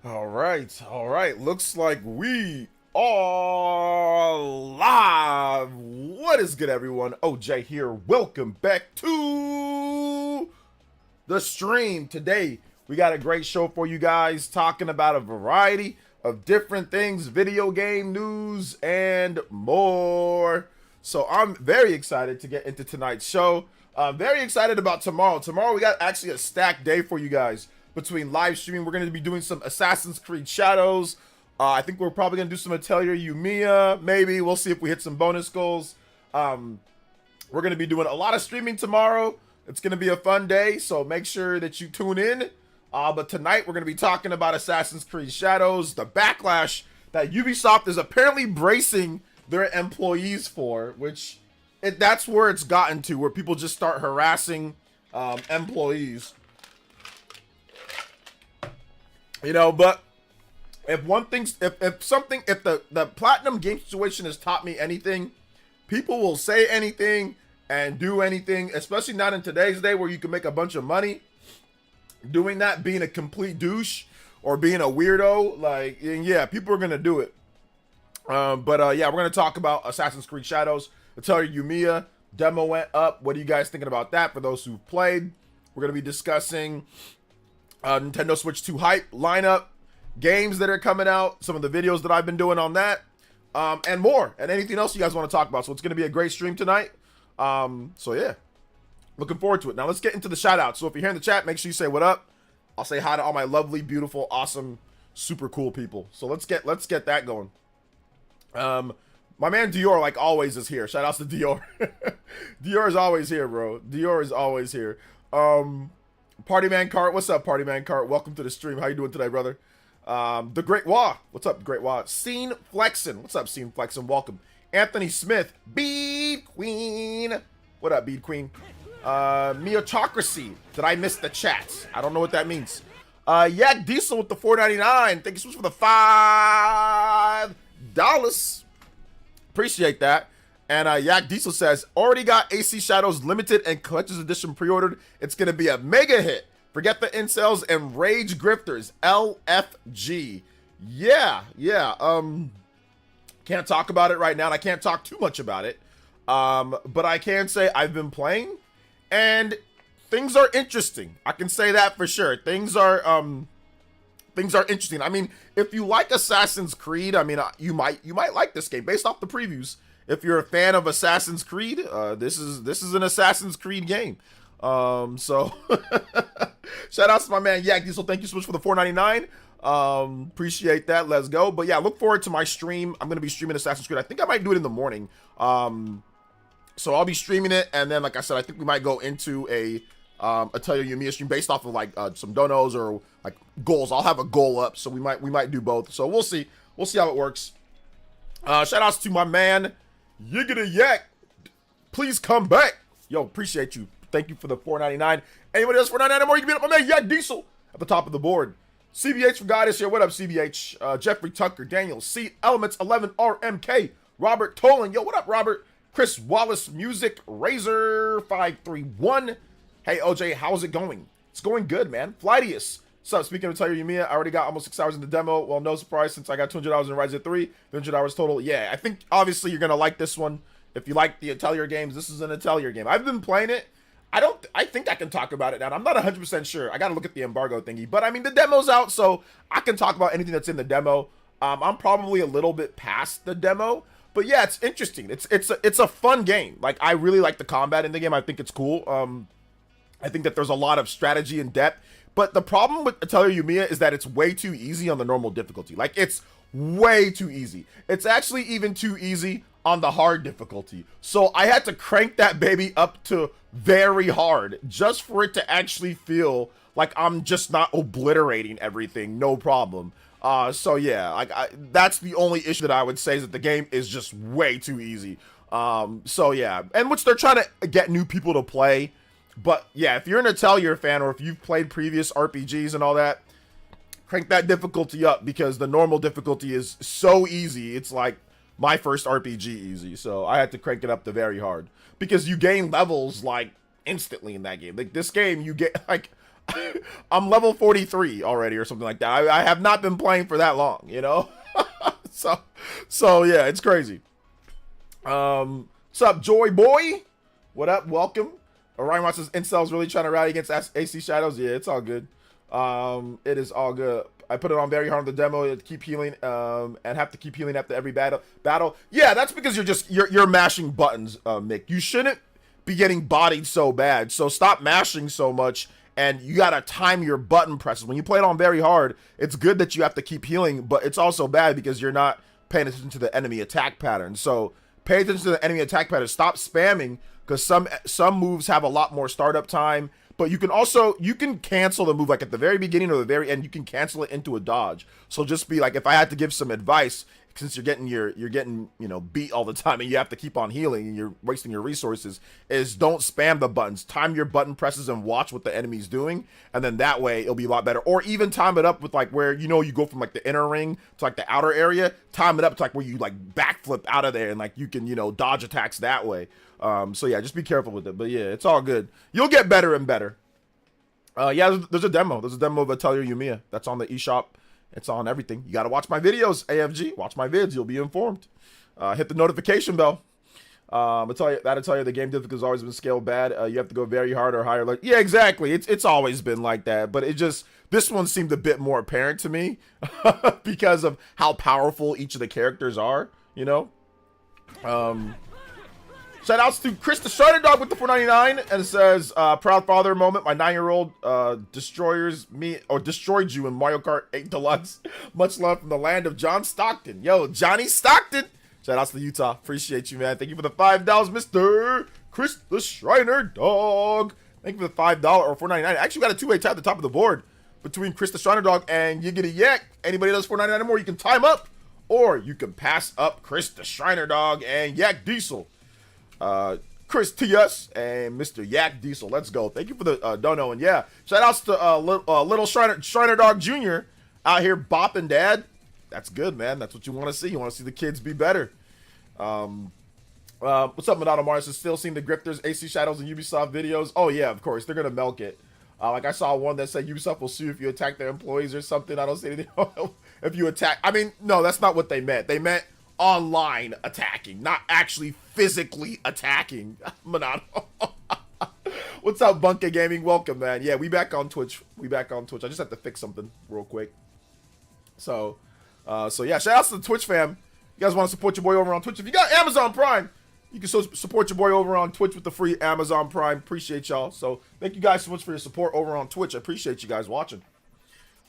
All right. Looks like we are live. What is good, everyone? OJ here. Welcome back to the stream. Today, we got a great show for you guys, talking about a variety of different things, video game news, and more. So I'm very excited to get into tonight's show. Very excited about tomorrow. Tomorrow, we got actually a stacked day for you guys. Between live streaming, we're going to be doing some Assassin's Creed Shadows. I think we're probably going to do some Atelier Yumia, maybe. We'll see if we hit some bonus goals. We're going to be doing a lot of streaming tomorrow. It's going to be a fun day, so make sure that you tune in. But tonight, we're going to be talking about Assassin's Creed Shadows, the backlash that Ubisoft is apparently bracing their employees for, which that's where it's gotten to, where people just start harassing employees. You know, but if one thing, if the platinum game situation has taught me anything, people will say anything and do anything, especially not in today's day where you can make a bunch of money doing that, being a complete douche or being a weirdo. Like, yeah, people are gonna do it. Yeah, we're gonna talk about Assassin's Creed Shadows. Atelier Yumia demo went up. What are you guys thinking about that? For those who've played, we're gonna be discussing Nintendo Switch 2 hype lineup, games that are coming out, some of the videos that I've been doing on that, and more, and anything else you guys want to talk about. So it's going to be a great stream tonight. So yeah, looking forward to it. Now let's get into the shout outs. So if you're here in the chat, make sure you say what up. I'll say hi to all my lovely, beautiful, awesome, super cool people. So let's get that going. My man Dior, like always, is here. Shout outs to Dior. Dior is always here, bro. Dior is always here. Party Man Cart, what's up, Party Man Cart? Welcome to the stream. How you doing today, brother? The Great Wah, what's up, Great Wah? Scene Flexin, what's up, Scene Flexin? Welcome. Anthony Smith, Bead Queen, what up, Bead Queen? Meotocracy, did I miss the chat? I don't know what that means. Yak Diesel with the $4.99. Thank you so much for the $5. Appreciate that. And Yak Diesel says, already got AC Shadows Limited and Collector's Edition pre-ordered. It's going to be a mega hit. Forget the Incels and Rage Grifters. LFG. Yeah. Can't talk about it right now, and I can't talk too much about it. But I can say I've been playing, and things are interesting. I can say that for sure. Things are interesting. I mean, if you like Assassin's Creed, I mean, you might like this game based off the previews. If you're a fan of Assassin's Creed, this is an Assassin's Creed game. So shout out to my man Yak Diesel. Thank you so much for the $4.99. Appreciate that. Let's go. But yeah, look forward to my stream. I'm gonna be streaming Assassin's Creed. I think I might do it in the morning. So I'll be streaming it, and then like I said, I think we might go into a Atelier Yumia stream based off of like some donos or like goals. I'll have a goal up, so we might do both. So we'll see. We'll see how it works. Shout outs to my man Yiggity Yak, please come back. Yo, appreciate you. Thank you for the $4.99. Anybody else $4.99 more? You can beat up my man Yak Diesel at the top of the board. CBH for God is here. What up, CBH? Jeffrey Tucker, Daniel C, Elements 11 RMK, Robert Tolan. Yo, what up, Robert? Chris Wallace Music, Razor 531. Hey, OJ, how's it going? It's going good, man. Flightius. So, speaking of Atelier Yumia, I already got almost 6 hours in the demo. Well, no surprise since I got 200 hours in Rise of 3, 300 hours total. Yeah, I think obviously you're gonna like this one. If you like the Atelier games, this is an Atelier game. I've been playing it. I think I can talk about it now. I'm not 100% sure. I gotta look at the embargo thingy, but I mean the demo's out, so I can talk about anything that's in the demo. I'm probably a little bit past the demo, but yeah, it's interesting. It's a fun game. Like, I really like the combat in the game. I think it's cool. I think that there's a lot of strategy and depth. But the problem with Atelier Yumia is that it's way too easy on the normal difficulty. Like, it's way too easy. It's actually even too easy on the hard difficulty. So I had to crank that baby up to very hard just for it to actually feel like I'm just not obliterating everything, no problem. So yeah, like that's the only issue that I would say, is that the game is just way too easy. So yeah, and which they're trying to get new people to play. But yeah, if you're an Atelier fan, or if you've played previous RPGs and all that, crank that difficulty up, because the normal difficulty is so easy. It's like my first RPG easy. So I had to crank it up to very hard, because you gain levels like instantly in that game. Like this game, you get like I'm level 43 already or something like that. I have not been playing for that long, you know? so yeah, it's crazy. What's up, Joy Boy? What up? Welcome. Orion Watch says Incels really trying to rally against AC Shadows. Yeah, it's all good. It is all good. I put it on very hard on the demo to keep healing, and have to keep healing after every battle. Yeah, that's because you're mashing buttons, Mick. You shouldn't be getting bodied so bad. So stop mashing so much, and you gotta time your button presses. When you play it on very hard, it's good that you have to keep healing, but it's also bad because you're not paying attention to the enemy attack pattern. So pay attention to the enemy attack pattern. Stop spamming, because some moves have a lot more startup time. But you can cancel the move, like at the very beginning or the very end. You can cancel it into a dodge. So just be like, if I had to give some advice, since you're getting beat all the time and you have to keep on healing and you're wasting your resources, is don't spam the buttons. Time your button presses and watch what the enemy's doing, and then that way it'll be a lot better. Or even time it up with like where you go from like the inner ring to like the outer area. Time it up to like where you like backflip out of there and like you can dodge attacks that way. So yeah, just be careful with it. But yeah, it's all good. You'll get better and better. Yeah, there's a demo. There's a demo of Atelier Yumia that's on the eShop. It's on everything. You got to watch my videos, AFG. Watch my vids. You'll be informed. Hit the notification bell. I'll tell you the game difficulty has always been scaled bad. You have to go very hard or higher. Like, yeah, exactly. It's always been like that. But this one seemed a bit more apparent to me because of how powerful each of the characters are. Shout outs to Chris the Strider Dog with the $4.99, and it says, proud father moment. My 9-year-old destroyed you in Mario Kart 8 Deluxe. Much love from the land of John Stockton. Yo, Johnny Stockton. Shout outs to Utah. Appreciate you, man. Thank you for the $5, Mr. Chris the Strider Dog. Thank you for the $5 or $4.99. Actually, got a two-way tie at the top of the board between Chris the Strider Dog and Yiggity Yak. Anybody that does $4.99 or more, you can time up, or you can pass up Chris the Strider Dog and Yak Diesel. Chris T.S. and Mr. Yak Diesel. Let's go. Thank you for the dono. And yeah, shout outs to little Shriner Dog Jr. out here bopping dad. That's good, man. That's what you want to see. You want to see the kids be better. What's up, Madonna Mars? Is still seeing the Grifters, AC Shadows, and Ubisoft videos? Oh yeah, of course. They're gonna milk it. Like I saw one that said Ubisoft will sue if you attack their employees or something. I don't see anything. If you attack, I mean, no, that's not what they meant. They meant online attacking, not actually physically attacking. Monado. What's up, Bunker Gaming? Welcome, man. Yeah, we back on Twitch. I just have to fix something real quick. So yeah, shout outs to the Twitch fam. You guys want to support your boy over on Twitch? If you got Amazon Prime, you can support your boy over on Twitch with the free Amazon Prime. Appreciate y'all. So thank you guys so much for your support over on Twitch. I appreciate you guys watching.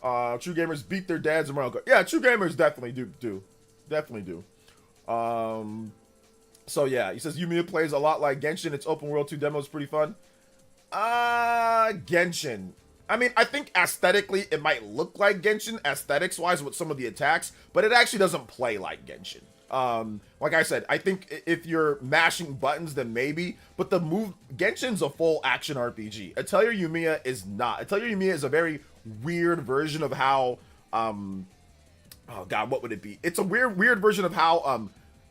True gamers beat their dads in Mario Kart. Yeah, true gamers definitely do. Definitely do. So yeah, he says Yumia plays a lot like Genshin. Its open world 2 demo is pretty fun. Genshin. I mean, I think aesthetically it might look like Genshin, aesthetics wise, with some of the attacks, but it actually doesn't play like Genshin. Like I said, I think if you're mashing buttons, then maybe, but Genshin's a full action RPG. Atelier Yumia is not. Atelier Yumia is a very weird version of how, oh god, what would it be? It's a weird version of how,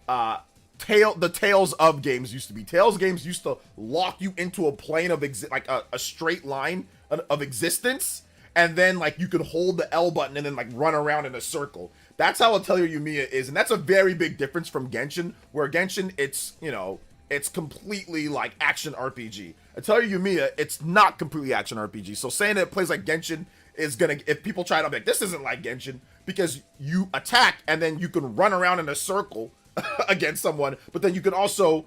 the Tales of games used to be. Tales games used to lock you into a plane of like a straight line of existence, and then like you could hold the L button and then like run around in a circle. That's how Atelier Yumia is, and that's a very big difference from Genshin, where Genshin, it's completely like action RPG. Atelier Yumia, it's not completely action RPG. So saying that it plays like Genshin is gonna, if people try to be like, this isn't like Genshin, because you attack and then you can run around in a circle against someone, but then you can also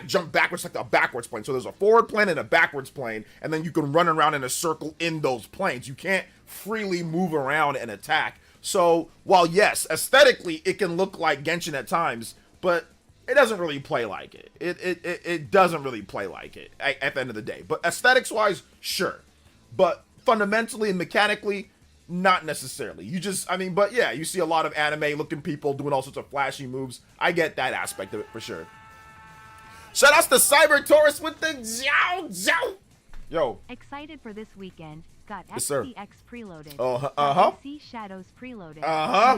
jump backwards, like a backwards plane. So there's a forward plane and a backwards plane, and then you can run around in a circle in those planes. You can't freely move around and attack. So while yes, aesthetically it can look like Genshin at times, but it doesn't really play like it. It doesn't really play like it at the end of the day. But aesthetics wise, sure. But fundamentally and mechanically, not necessarily. But yeah, you see a lot of anime looking people doing all sorts of flashy moves. I get that aspect of it for sure. Shout outs to Cyber Taurus with the Zhao. Yo. Excited for this weekend. Got yes, XCX preloaded. AC Shadows preloaded.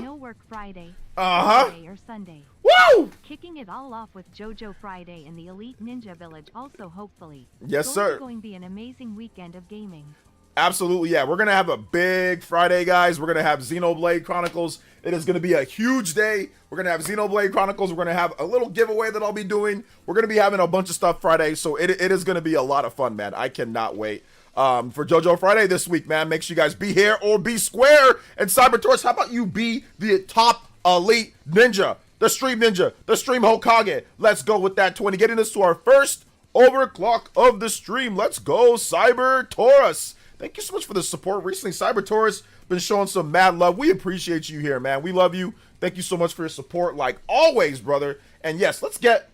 No work Friday. Saturday or Sunday. Woo! Kicking it all off with JoJo Friday in the Elite Ninja Village also hopefully. Yes, sir. It's going to be an amazing weekend of gaming. Absolutely, yeah. We're gonna have a big Friday, guys. We're gonna have Xenoblade Chronicles. It is gonna be a huge day. We're gonna have Xenoblade Chronicles. We're gonna have a little giveaway that I'll be doing. We're gonna be having a bunch of stuff Friday, so it is gonna be a lot of fun, man. I cannot wait. For JoJo Friday this week, man. Make sure you guys be here or be square. And Cybertorch, how about you be the top elite ninja, the stream ninja, the stream Hokage? Let's go with that 20. Getting us to our first overclock of the stream. Let's go, Cyber Taurus. Thank you so much for the support recently. Cyber Taurus been showing some mad love. We appreciate you here, man. We love you. Thank you so much for your support, like always, brother. And yes, let's get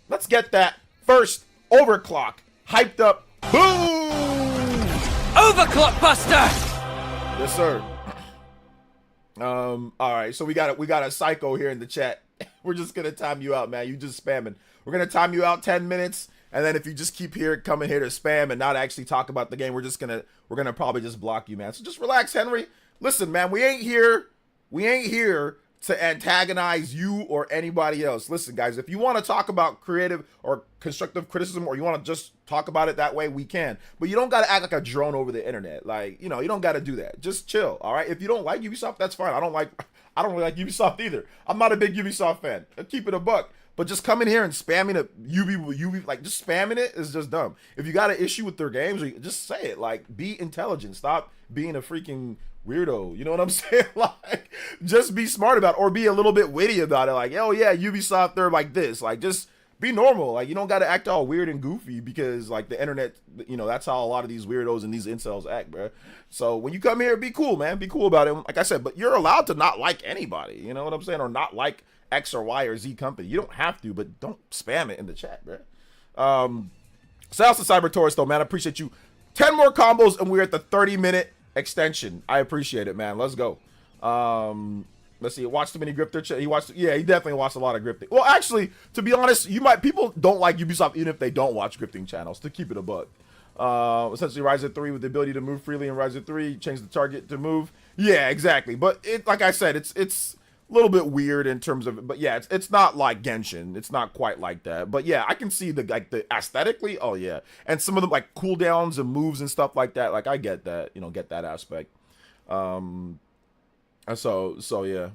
that first overclock hyped up. Boom! Overclock Buster! Yes, sir. All right, so we got a psycho here in the chat. We're just gonna time you out, man. You just spamming. We're gonna time you out 10 minutes. And then if you just keep coming here to spam and not actually talk about the game, we're gonna probably just block you, man. So just relax, Henry. Listen, man, we ain't here to antagonize you or anybody else. Listen, guys, if you want to talk about creative or constructive criticism, or you want to just talk about it that way, we can. But you don't gotta act like a drone over the internet. Like, you don't gotta do that. Just chill, all right? If you don't like Ubisoft, that's fine. I don't really like Ubisoft either. I'm not a big Ubisoft fan. Keep it a buck. But just coming here and spamming a like just spamming it is just dumb. If you got an issue with their games, just say it. Like, be intelligent. Stop being a freaking weirdo. You know what I'm saying? Like, just be smart about it, or be a little bit witty about it. Like, oh yeah, Ubisoft, they're like this. Like, just be normal. Like, you don't got to act all weird and goofy because, like, the internet, that's how a lot of these weirdos and these incels act, bro. So when you come here, be cool, man. Be cool about it. Like I said, but you're allowed to not like anybody. You know what I'm saying? Or not like X or Y or Z company. You don't have to, but don't spam it in the chat, bro. Shout out to Cyber Taurus, though, man. I appreciate you. 10 more combos, and we're at the 30-minute extension. I appreciate it, man. Let's go. Let's see. Watch too many Grifter. He definitely watched a lot of grifting. Well, actually, to be honest, people don't like Ubisoft even if they don't watch grifting channels. To keep it a buck. Essentially, Ryzen 3 with the ability to move freely in Ryzen 3, change the target to move. Yeah, exactly. But like I said, it's a little bit weird in terms of, but yeah, it's not like Genshin. It's not quite like that. But yeah, I can see the aesthetically. Oh yeah, and some of the like cooldowns and moves and stuff like that. Like, I get that, get that aspect. So yeah,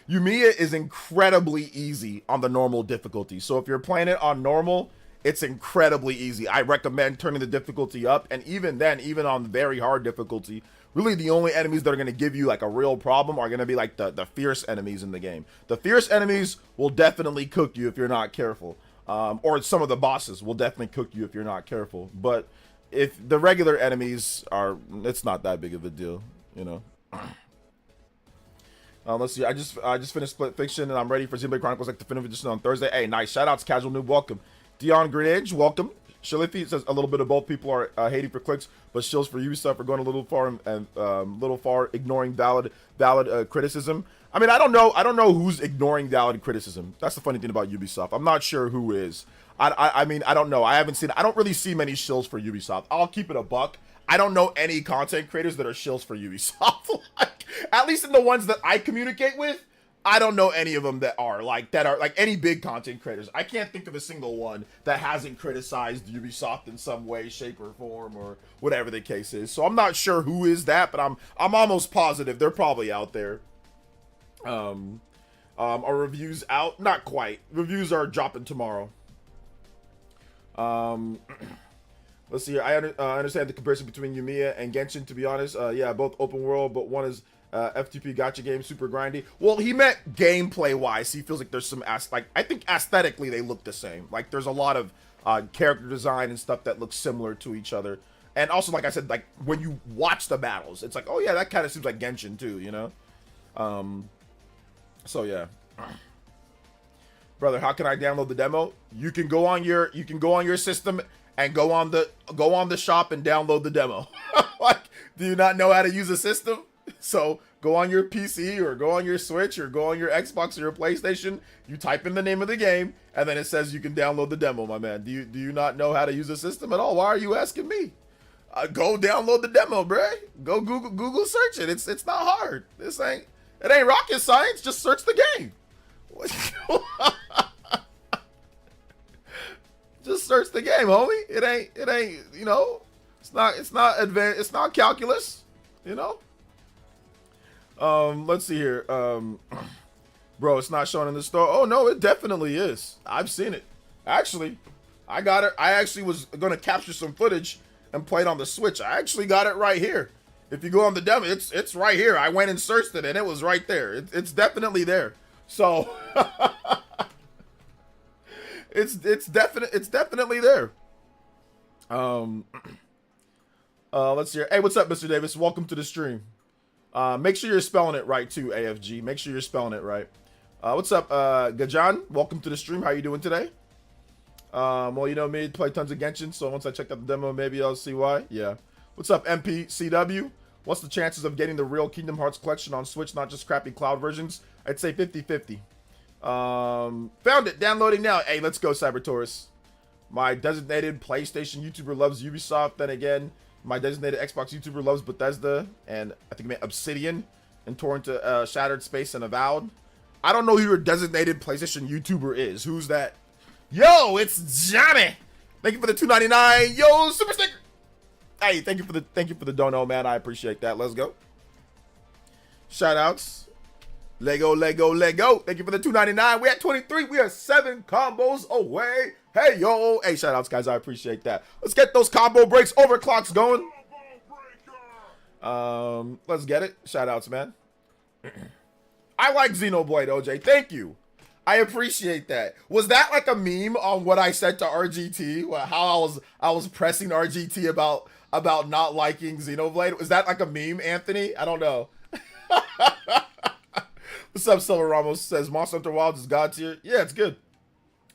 Yumia is incredibly easy on the normal difficulty. So if you're playing it on normal, it's incredibly easy. I recommend turning the difficulty up, and even then, even on very hard difficulty, really the only enemies that are going to give you like a real problem are going to be like the fierce enemies in the game. The fierce enemies will definitely cook you if you're not careful. Or some of the bosses will definitely cook you if you're not careful. But if the regular enemies are, it's not that big of a deal, Let's see. I just finished Split Fiction, and I'm ready for Xenoblade Chronicles like Definitive Edition on Thursday. Hey, nice. Shout out to Casual Noob. Welcome. Dion Grenage, welcome. Shalifi says a little bit of both. People are hating for clicks, but shills for Ubisoft are going a little far, ignoring valid criticism. I mean, I don't know who's ignoring valid criticism. That's the funny thing about Ubisoft. I'm not sure who is. I mean, I don't know. I don't really see many shills for Ubisoft. I'll keep it a buck. I don't know any content creators that are shills for Ubisoft. Like, at least in the ones that I communicate with, I don't know any of them that are like any big content creators. I can't think of a single one that hasn't criticized Ubisoft in some way, shape, or form, or whatever the case is. So I'm not sure who is that, but I'm almost positive they're probably out there. Are reviews out? Not quite. Reviews are dropping tomorrow. Let's see here. I understand the comparison between Yumia and Genshin, to be honest. Yeah, both open world, but one is FTP gacha game, super grindy. Well, he meant gameplay-wise. He feels like there's some, I think aesthetically they look the same. Like, there's a lot of character design and stuff that looks similar to each other. And also, like I said, like, when you watch the battles, it's like, oh yeah, that kind of seems like Genshin too, So yeah. Brother, how can I download the demo? You can go on your system and go on the shop and download the demo. Like, do you not know how to use a system? So go on your PC or go on your Switch or go on your Xbox or your PlayStation. You type in the name of the game, and then it says you can download the demo, my man. Do you not know how to use a system at all? Why are you asking me? Go download the demo, bruh. Go Google search it. It's not hard. It ain't rocket science. Just search the game. Just search the game, homie. It ain't, It's not advanced. It's not calculus. You know. Let's see here. Bro, it's not showing in the store. Oh no, it definitely is. I've seen it. Actually, I got it. I actually was gonna capture some footage and play it on the Switch. I actually got it right here. If you go on the demo, it's right here. I went and searched it and it was right there. It's definitely there. So it's definitely there. Let's see here. Hey, what's up, Mr. Davis? Welcome to the stream. Make sure you're spelling it right too, AFG. Make sure you're spelling it right. What's up, Gajan? Welcome to the stream. How you doing today? Well, you know me, play tons of Genshin, so once I check out the demo, maybe I'll see why. Yeah. What's up, MPCW? What's the chances of getting the real Kingdom Hearts collection on Switch, not just crappy cloud versions? I'd say 50-50. Found it. Downloading now. Hey, let's go, Cybertaurus. My designated PlayStation YouTuber loves Ubisoft. Then again, my designated Xbox YouTuber loves Bethesda. And I think I meant Obsidian. And tore into Shattered Space and Avowed. I don't know who your designated PlayStation YouTuber is. Who's that? Yo, it's Johnny. Thank you for the $2.99. Yo, super sticker. Hey, thank you for the dono, man. I appreciate that. Let's go. Shout outs. Lego. Thank you for the $2.99. We at 23. We are 7 combos away. Hey, yo. Hey, shout outs, guys. I appreciate that. Let's get those combo breaks, overclocks going. Let's get it. Shout outs, man. I like Xenoblade, OJ. Thank you. I appreciate that. Was that like a meme on what I said to RGT? How I was pressing RGT about not liking Xenoblade? Was that like a meme, Anthony? I don't know. What's up, Silver Ramos? Says Monster Hunter Wilds is God tier. Yeah, it's good.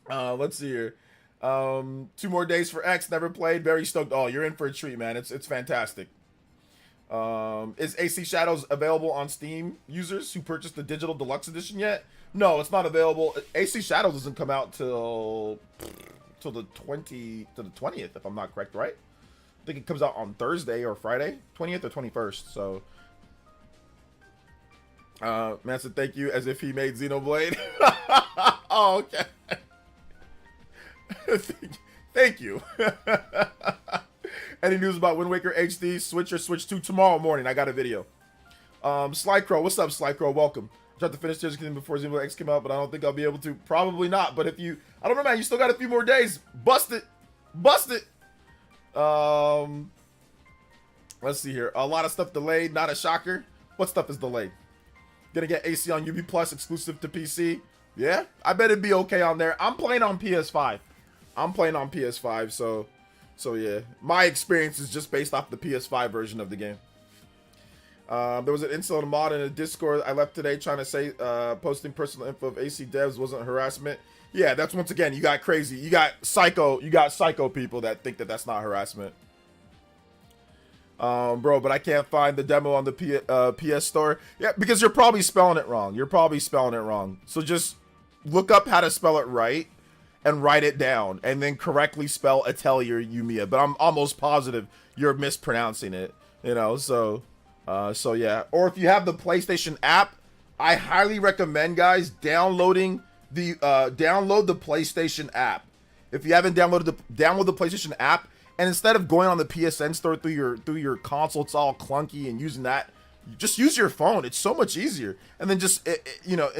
Let's see here. 2 more days for X. Never played. Very stoked. Oh, you're in for a treat, man. It's fantastic. Is AC Shadows available on Steam users who purchased the digital deluxe edition yet? No, it's not available. AC Shadows doesn't come out till the 20th, if I'm not correct, right? I think it comes out on Thursday or Friday, 20th or 21st. So, man said thank you as if he made Xenoblade. Oh, okay. Thank you. Any news about Wind Waker HD? Switch or Switch 2 tomorrow morning. I got a video. Slycrow, what's up, Slycrow? Welcome. I tried to finish Tears of the Kingdom before Xenoblade X came out, but I don't think I'll be able to. Probably not. But if you, I don't know, man. You still got a few more days. Bust it. Let's see here. A lot of stuff delayed. Not a shocker. What stuff is delayed? Gonna get AC on UB Plus exclusive to PC. Yeah, I bet it'd be okay on there. I'm playing on PS5. So yeah, my experience is just based off the PS5 version of the game. There was an Incel mod in a Discord I left today trying to say posting personal info of AC devs wasn't harassment. Yeah, that's once again, you got crazy. You got psycho people that think that that's not harassment. Bro, but I can't find the demo on the PS Store. Yeah, because you're probably spelling it wrong. So just look up how to spell it right and write it down, and then correctly spell Atelier Yumia. But I'm almost positive you're mispronouncing it, you know, so yeah. Or if you have the PlayStation app, I highly recommend, guys, download the PlayStation app. If you haven't download the PlayStation app, and instead of going on the PSN store through your console, it's all clunky, and using that, just use your phone. It's so much easier. And then just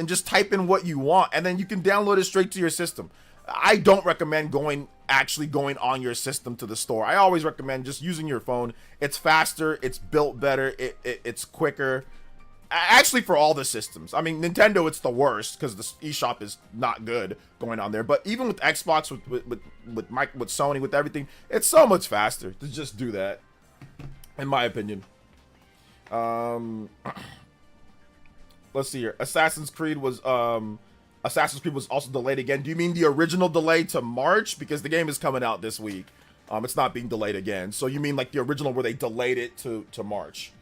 just type in what you want, and then you can download it straight to your system. I don't recommend actually going on your system to the store. I always recommend just using your phone. It's faster, it's built better, it's quicker. Actually, for all the systems. I mean, Nintendo, it's the worst because the eShop is not good going on there. But even with Xbox, with Sony, with everything, it's so much faster to just do that, in my opinion. Let's see here. Assassin's Creed was also delayed again. Do you mean the original delay to March? Because the game is coming out this week. It's not being delayed again. So you mean like the original where they delayed it to March?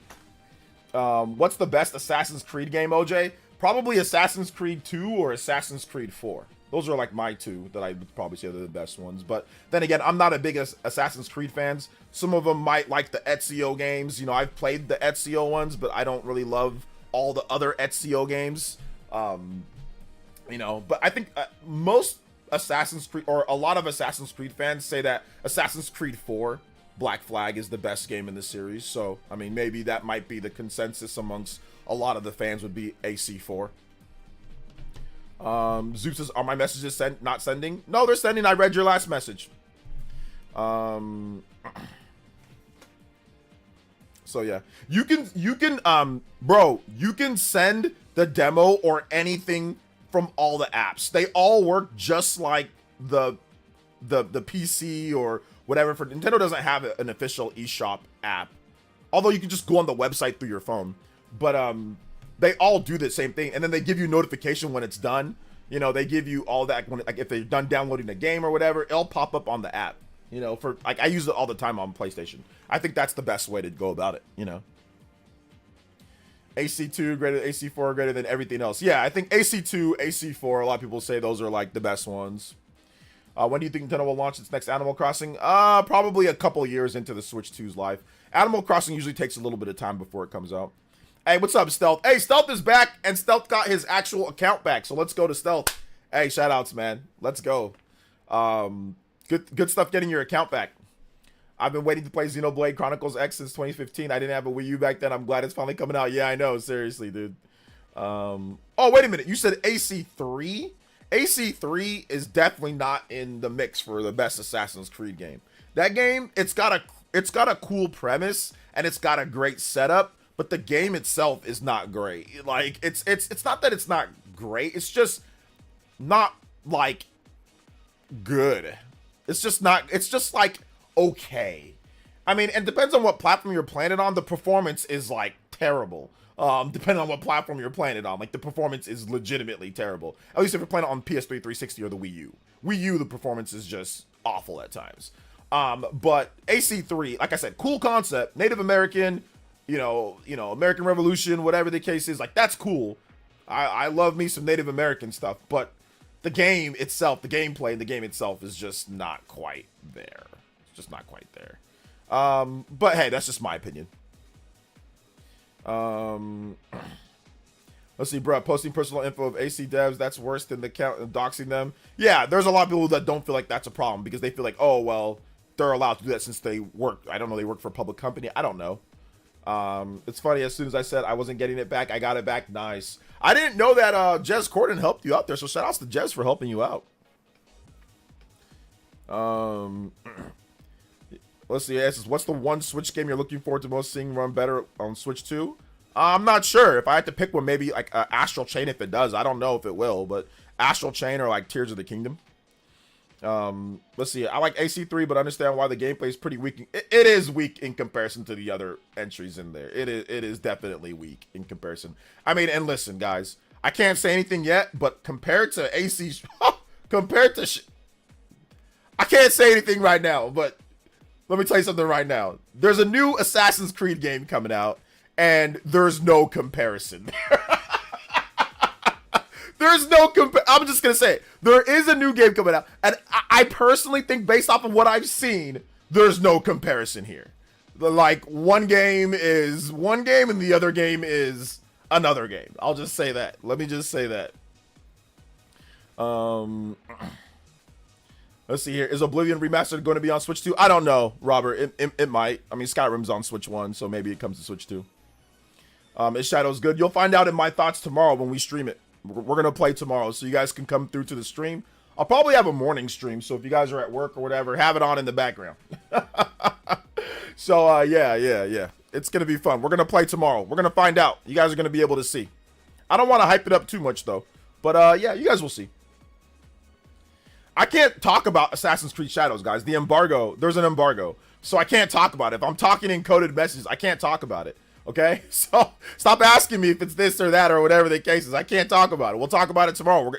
What's the best Assassin's Creed game, OJ? Probably Assassin's Creed 2 or Assassin's Creed 4. Those are like my two that I would probably say are the best ones. But then again, I'm not a big Assassin's Creed fans. Some of them might like the Ezio games. You know, I've played the Ezio ones, but I don't really love all the other Ezio games. You know, but I think most Assassin's Creed, or a lot of Assassin's Creed fans say that Assassin's Creed 4 Black Flag is the best game in the series. So, I mean, maybe that might be the consensus amongst a lot of the fans would be AC4. Zeus says, are my messages not sending? No, they're sending. I read your last message. So yeah, you can, bro, you can send the demo or anything from all the apps. They all work just like the PC or whatever. For Nintendo doesn't have an official eShop app, although you can just go on the website through your phone. But they all do the same thing, and then they give you notification when it's done. You know, they give you all that when, like, if they're done downloading the game or whatever, it'll pop up on the app. You know, for like, I use it all the time on PlayStation. I think that's the best way to go about it. You know, AC2 greater than AC4 greater than everything else. Yeah, I think AC2, AC4. A lot of people say those are like the best ones. When do you think Nintendo will launch its next Animal Crossing? Probably a couple years into the Switch 2's life. Animal Crossing usually takes a little bit of time before it comes out. Hey, what's up, Stealth? Hey, Stealth is back, and Stealth got his actual account back. So let's go to Stealth. Hey, shout outs, man. Let's go. Good stuff getting your account back. I've been waiting to play Xenoblade Chronicles X since 2015. I didn't have a Wii U back then. I'm glad it's finally coming out. Yeah, I know. Seriously, dude. Oh, wait a minute. You said AC3? AC3 is definitely not in the mix for the best Assassin's Creed game. That game, it's got a cool premise and it's got a great setup, but the game itself is not great. Like, it's not that it's not great. It's just not like good. It's just like okay. I mean, and depends on what platform you're playing it on. The performance is like terrible. Depending on what platform you're playing it on, like the performance is legitimately terrible. At least if you're playing it on PS3 360 or the Wii U. Wii U, the performance is just awful at times. But AC3, like I said, cool concept, Native American, you know, American Revolution, whatever the case is, like that's cool. I love me some Native American stuff, but the game itself, the gameplay in the game itself is just not quite there. It's just not quite there. But hey, that's just my opinion. Let's see, bro. Posting personal info of AC devs, that's worse than the count doxing them. Yeah, there's a lot of people that don't feel like that's a problem because they feel like, oh, well, they're allowed to do that since they work. I don't know, they work for a public company. I don't know. It's funny, as soon as I said I wasn't getting it back, I got it back. Nice. I didn't know that Jez Corden helped you out there, so shout outs to Jez for helping you out. Let's see, it says, what's the one Switch game you're looking forward to most seeing run better on Switch 2? I'm not sure. If I had to pick one, maybe like Astral Chain if it does. I don't know if it will, but Astral Chain or like Tears of the Kingdom. Let's see. I like AC3, but understand why the gameplay is pretty weak. It is weak in comparison to the other entries in there. It is definitely weak in comparison. I mean, and listen, guys, I can't say anything yet, but compared to AC, I can't say anything right now, but let me tell you something right now. There's a new Assassin's Creed game coming out, and there's no comparison. There's no I'm just going to say it. There is a new game coming out, and I personally think, based off of what I've seen, there's no comparison here. Like, one game is one game, and the other game is another game. I'll just say that. Let me just say that. Let's see here. Is Oblivion Remastered going to be on Switch 2? I don't know, Robert. It might. I mean, Skyrim's on Switch 1, so maybe it comes to Switch 2. Is Shadows good? You'll find out in my thoughts tomorrow when we stream it. We're going to play tomorrow, so you guys can come through to the stream. I'll probably have a morning stream, so if you guys are at work or whatever, have it on in the background. So, yeah. It's going to be fun. We're going to play tomorrow. We're going to find out. You guys are going to be able to see. I don't want to hype it up too much, though. But, yeah, you guys will see. I can't talk about Assassin's Creed Shadows, guys. The embargo, there's an embargo. So I can't talk about it. If I'm talking in coded messages, I can't talk about it. Okay? So stop asking me if it's this or that or whatever the case is. I can't talk about it. We'll talk about it tomorrow.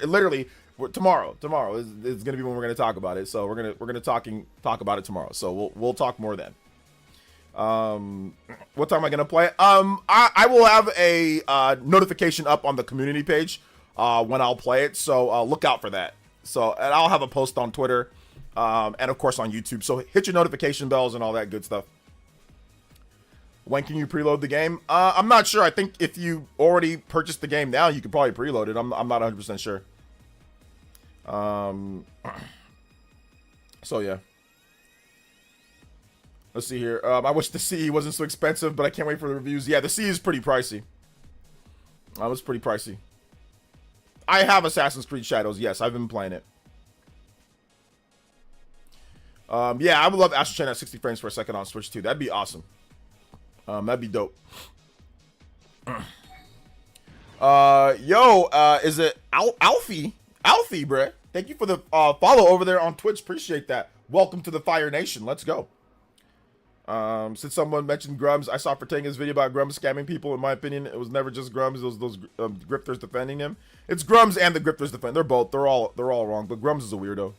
Tomorrow. Tomorrow is going to be when we're going to talk about it. So we're going to talk about it tomorrow. So we'll talk more then. What time am I going to play it? I will have a notification up on the community page when I'll play it. So look out for that. So, and I'll have a post on Twitter, and of course on YouTube. So hit your notification bells and all that good stuff. When can you preload the game? I'm not sure. I think if you already purchased the game now, you could probably preload it. I'm not 100% sure. So yeah. Let's see here. I wish the CE wasn't so expensive, but I can't wait for the reviews. Yeah, the CE is pretty pricey. It's pretty pricey. I have Assassin's Creed Shadows. Yes, I've been playing it. Yeah, I would love Astral Chain at 60 frames per second on Switch too. That'd be awesome. That'd be dope. Is it Alfie? Alfie, bruh. Thank you for the follow over there on Twitch. Appreciate that. Welcome to the Fire Nation. Let's go. Since someone mentioned Grums, I saw Fertanga's video about Grums scamming people. In my opinion, it was never just Grums. It was those grifters defending him. It's Grums and the grifters defend. They're both. They're all wrong. But Grums is a weirdo.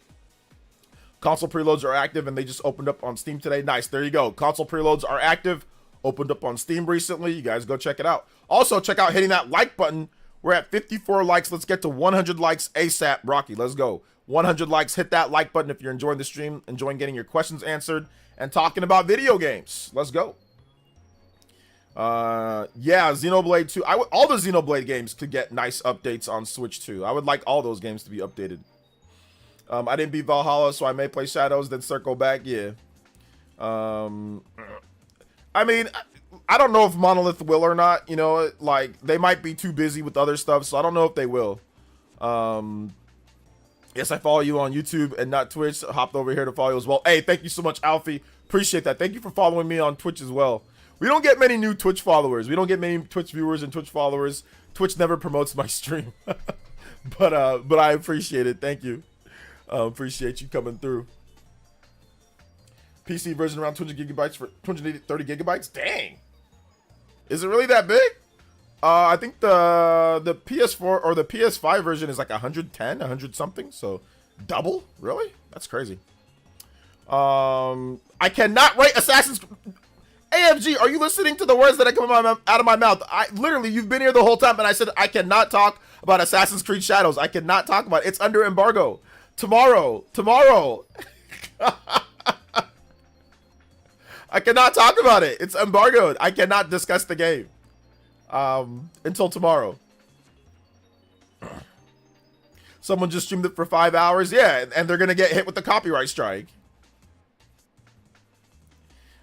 Console preloads are active, and they just opened up on Steam today. Nice. There you go. Console preloads are active. Opened up on Steam recently. You guys go check it out. Also, check out hitting that like button. We're at 54 likes. Let's get to 100 likes ASAP. Rocky, let's go. 100 likes. Hit that like button if you're enjoying the stream, enjoying getting your questions answered, and talking about video games. Let's go. Yeah, Xenoblade 2. All the Xenoblade games could get nice updates on Switch 2. I would like all those games to be updated. I didn't beat Valhalla, so I may play Shadows, then circle back. Yeah. I mean, I don't know if Monolith will or not. You know, like, they might be too busy with other stuff, so I don't know if they will. Yes, I follow you on YouTube and not Twitch. I hopped over here to follow you as well. Hey, thank you so much, Alfie. Appreciate that. Thank you for following me on Twitch as well. We don't get many new Twitch followers. We don't get many Twitch viewers and Twitch followers. Twitch never promotes my stream. but I appreciate it. Thank you. Appreciate you coming through. PC version around 200 gigabytes for 230 gigabytes. Dang. Is it really that big? I think the PS4 or the PS5 version is like 110, 100 something. So double? Really? That's crazy. I cannot write Assassin's AFG, are you listening to the words that come out of my mouth? Literally, you've been here the whole time, and I said I cannot talk about Assassin's Creed Shadows. I cannot talk about it. It's under embargo. Tomorrow. I cannot talk about it. It's embargoed. I cannot discuss the game until tomorrow. Someone just streamed it for 5 hours. Yeah, and they're gonna get hit with the copyright strike.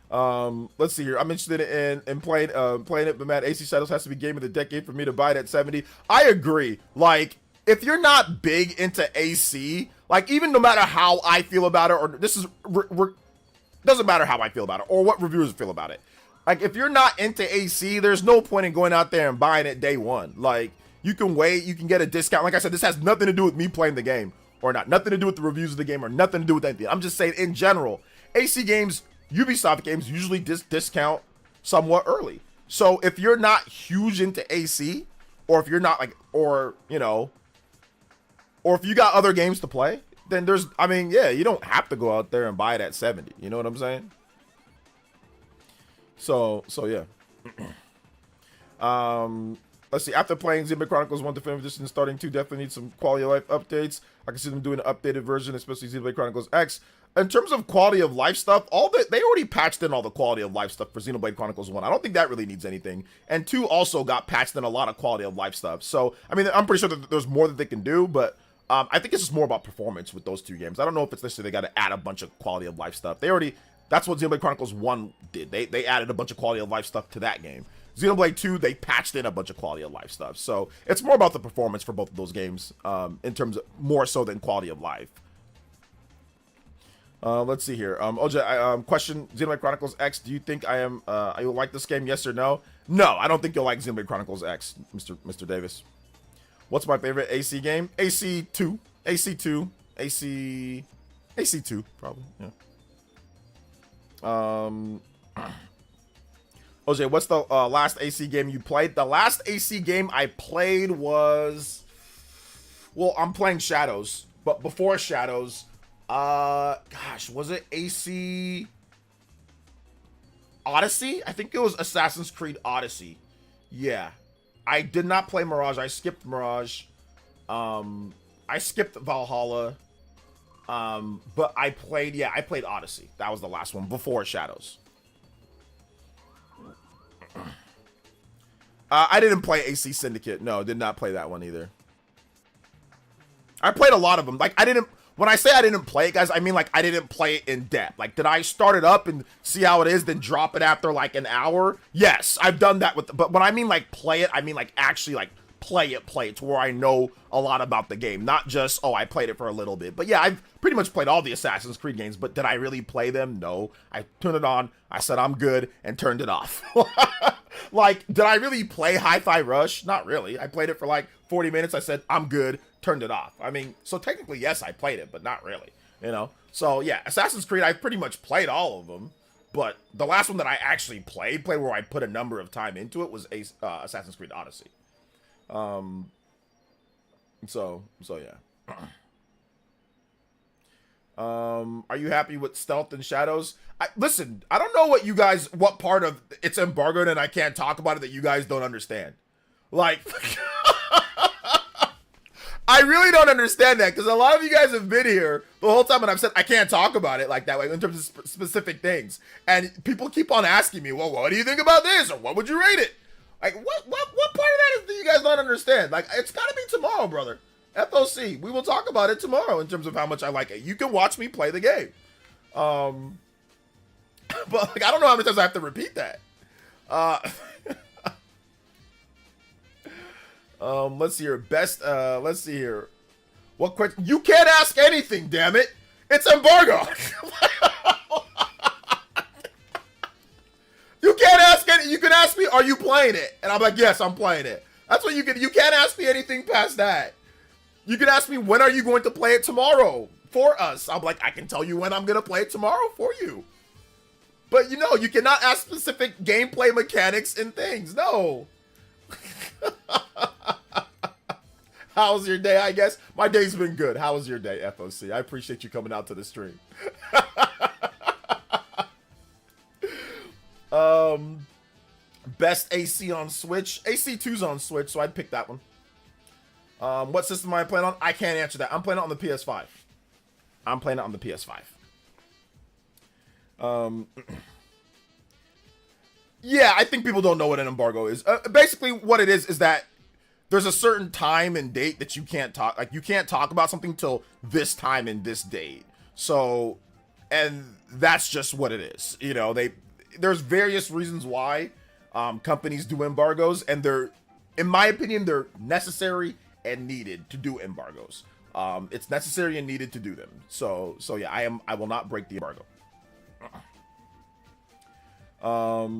Let's see here. I'm interested in playing it, but man, AC Shadows has to be game of the decade for me to buy it at 70. I agree. Like, if you're not big into AC, like, even no matter how I feel about it, or doesn't matter how I feel about it, or what reviewers feel about it. Like, if you're not into AC, there's no point in going out there and buying it day one. Like, you can wait, you can get a discount. Like I said, this has nothing to do with me playing the game or not. Nothing to do with the reviews of the game or nothing to do with anything. I'm just saying, in general, AC games, Ubisoft games usually discount somewhat early. So if you're not huge into AC, or if you're not like, or, you know, or if you got other games to play, then yeah, you don't have to go out there and buy it at 70. You know what I'm saying? So yeah. Let's see. After playing Xenoblade Chronicles 1 Definitive Edition, starting 2 definitely needs some quality of life updates. I can see them doing an updated version, especially Xenoblade Chronicles X. In terms of quality of life stuff, they already patched in all the quality of life stuff for Xenoblade Chronicles 1. I don't think that really needs anything. And 2 also got patched in a lot of quality of life stuff. So, I mean, I'm pretty sure that there's more that they can do, but I think it's just more about performance with those 2 games. I don't know if it's necessarily they got to add a bunch of quality of life stuff. That's what Xenoblade Chronicles 1 did. They added a bunch of quality of life stuff to that game. Xenoblade 2, they patched in a bunch of quality of life stuff. So it's more about the performance for both of those games, in terms of more so than quality of life. Let's see here. OJ, question: Xenoblade Chronicles X. Do you think I will like this game? Yes or no? No, I don't think you'll like Xenoblade Chronicles X, Mr. Davis. What's my favorite AC game? AC2, probably. Yeah. OJ, what's the last AC game you played? The last AC game I played was, well, I'm playing Shadows, but before Shadows, gosh, was it AC Odyssey? I think it was Assassin's Creed Odyssey. Yeah. I did not play Mirage. I skipped Mirage. I skipped Valhalla. But I played Odyssey. That was the last one before Shadows. I didn't play AC Syndicate. No, did not play that one either. I played a lot of them. Like, when I say I didn't play it, guys, I mean like I didn't play it in depth. Like, did I start it up and see how it is, then drop it after like an hour? Yes, I've done that with, but when I mean like play it, I mean like actually like play it to where I know a lot about the game, not just, oh, I played it for a little bit. But yeah, I've pretty much played all the Assassin's Creed games, but did I really play them? No. I turned it on, I said I'm good, and turned it off. Like, did I really play Hi-Fi Rush? Not really. I played it for like 40 minutes, I said I'm good, turned it off. I mean, so technically, yes, I played it, but not really, you know? So yeah, Assassin's Creed, I pretty much played all of them, but the last one that I actually played where I put a number of time into it was Assassin's Creed Odyssey. So yeah. Are you happy with stealth and shadows? Listen, I don't know what part of it's embargoed and I can't talk about it that you guys don't understand. Like, I really don't understand that, because a lot of you guys have been here the whole time and I've said I can't talk about it like that way in terms of specific things. And people keep on asking me, well, what do you think about this? Or what would you rate it? Like, what part of that is that you guys don't understand? Like, it's gotta be tomorrow, brother. FOC, we will talk about it tomorrow in terms of how much I like it. You can watch me play the game. But like, I don't know how many times I have to repeat that. Let's see here. Let's see here. What question? You can't ask anything, damn it. It's embargo. You can't ask any. You can ask me, are you playing it? And I'm like, yes, I'm playing it. That's what you can. You can't ask me anything past that. You can ask me, when are you going to play it tomorrow for us? I'm like, I can tell you when I'm going to play it tomorrow for you. But you know, you cannot ask specific gameplay mechanics and things. No. How's your day, I guess? My day's been good. How was your day, FOC? I appreciate you coming out to the stream. Best AC on Switch. AC2's on Switch, so I'd pick that one. What system am I playing on? I can't answer that. I'm playing it on the PS5. I'm playing it on the PS5. Yeah, I think people don't know what an embargo is. Basically, what it is that there's a certain time and date that you can't talk. Like, you can't talk about something till this time and this date. So, and that's just what it is. You know, there's various reasons why companies do embargoes, and in my opinion, they're necessary and needed to do embargoes. It's necessary and needed to do them. So yeah, I will not break the embargo.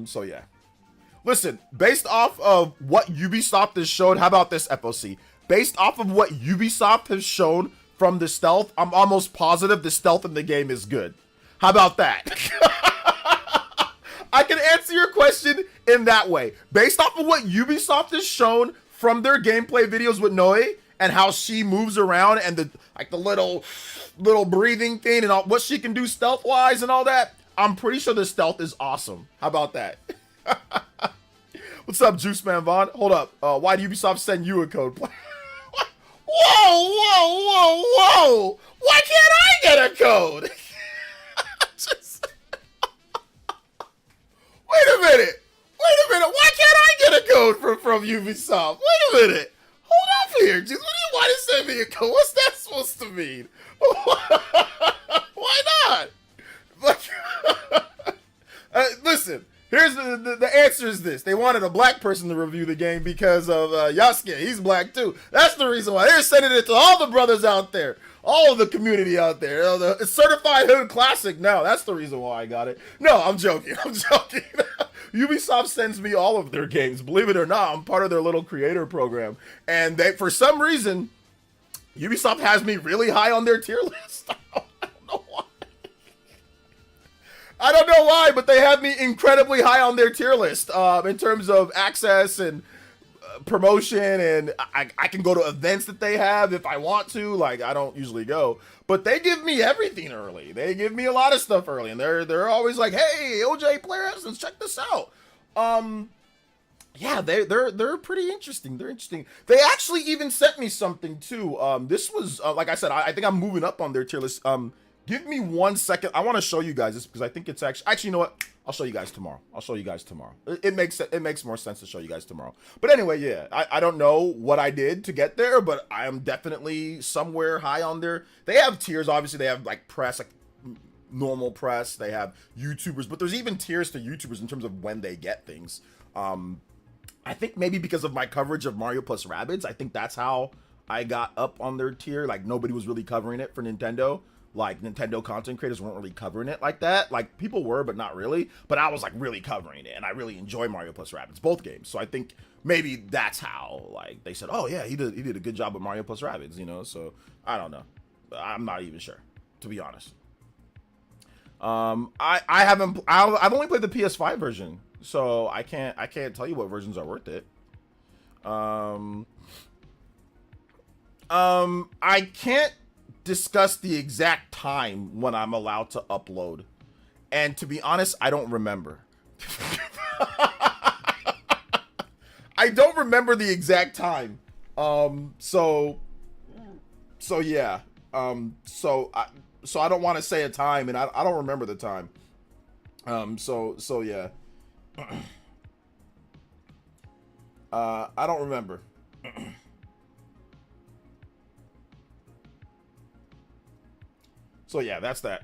So yeah. Listen, based off of what Ubisoft has shown, how about this, FOC? Based off of what Ubisoft has shown from the stealth, I'm almost positive the stealth in the game is good. How about that? I can answer your question in that way. Based off of what Ubisoft has shown from their gameplay videos with Noe and how she moves around and the little breathing thing and all, what she can do stealth wise and all that, I'm pretty sure the stealth is awesome. How about that? What's up, Juice Man Vaughn? Hold up. Why did Ubisoft send you a code? Whoa! Why can't I get a code? Wait a minute. Why can't I get a code from Ubisoft? Wait a minute. Hold up here. Just why did you send me a code? What's that supposed to mean? Why not? Listen, here's the answer is this. They wanted a black person to review the game because of Yasuke. He's black too. That's the reason why. They're sending it to all the brothers out there. All of the community out there. It's certified hood classic now. That's the reason why I got it. No, I'm joking. Ubisoft sends me all of their games. Believe it or not, I'm part of their little creator program. And they, for some reason, Ubisoft has me really high on their tier list. I don't know why. I don't know why, but they have me incredibly high on their tier list in terms of access and promotion, and I can go to events that they have if I want to. Like, I don't usually go, but they give me everything early. They give me a lot of stuff early, and they're always like, "Hey, OJ Player Essence, check this out." Yeah, they're pretty interesting. They're interesting. They actually even sent me something too. This was like I said, I think I'm moving up on their tier list. Give me 1 second. I want to show you guys this because I think it's actually you know what? I'll show you guys tomorrow. It makes more sense to show you guys tomorrow. But anyway, yeah, I don't know what I did to get there, but I am definitely somewhere high on there. They have tiers, obviously. They have like press, like normal press. They have YouTubers, but there's even tiers to YouTubers in terms of when they get things. I think maybe because of my coverage of Mario plus Rabbids, I think that's how I got up on their tier. Like nobody was really covering it for Nintendo. Like Nintendo content creators weren't really covering it like that. Like people were, but not really. But I was like really covering it, and I really enjoy Mario plus Rabbids, both games. So I think maybe that's how like they said, oh yeah, he did a good job with Mario plus Rabbids, you know. So I don't know. I'm not even sure, to be honest. I've only played the PS5 version, so I can't tell you what versions are worth it. I can't discuss the exact time when I'm allowed to upload, and to be honest, I don't remember. I don't remember the exact time. So yeah. So I don't want to say a time, and I don't remember the time. So yeah. I don't remember. So yeah, that's that.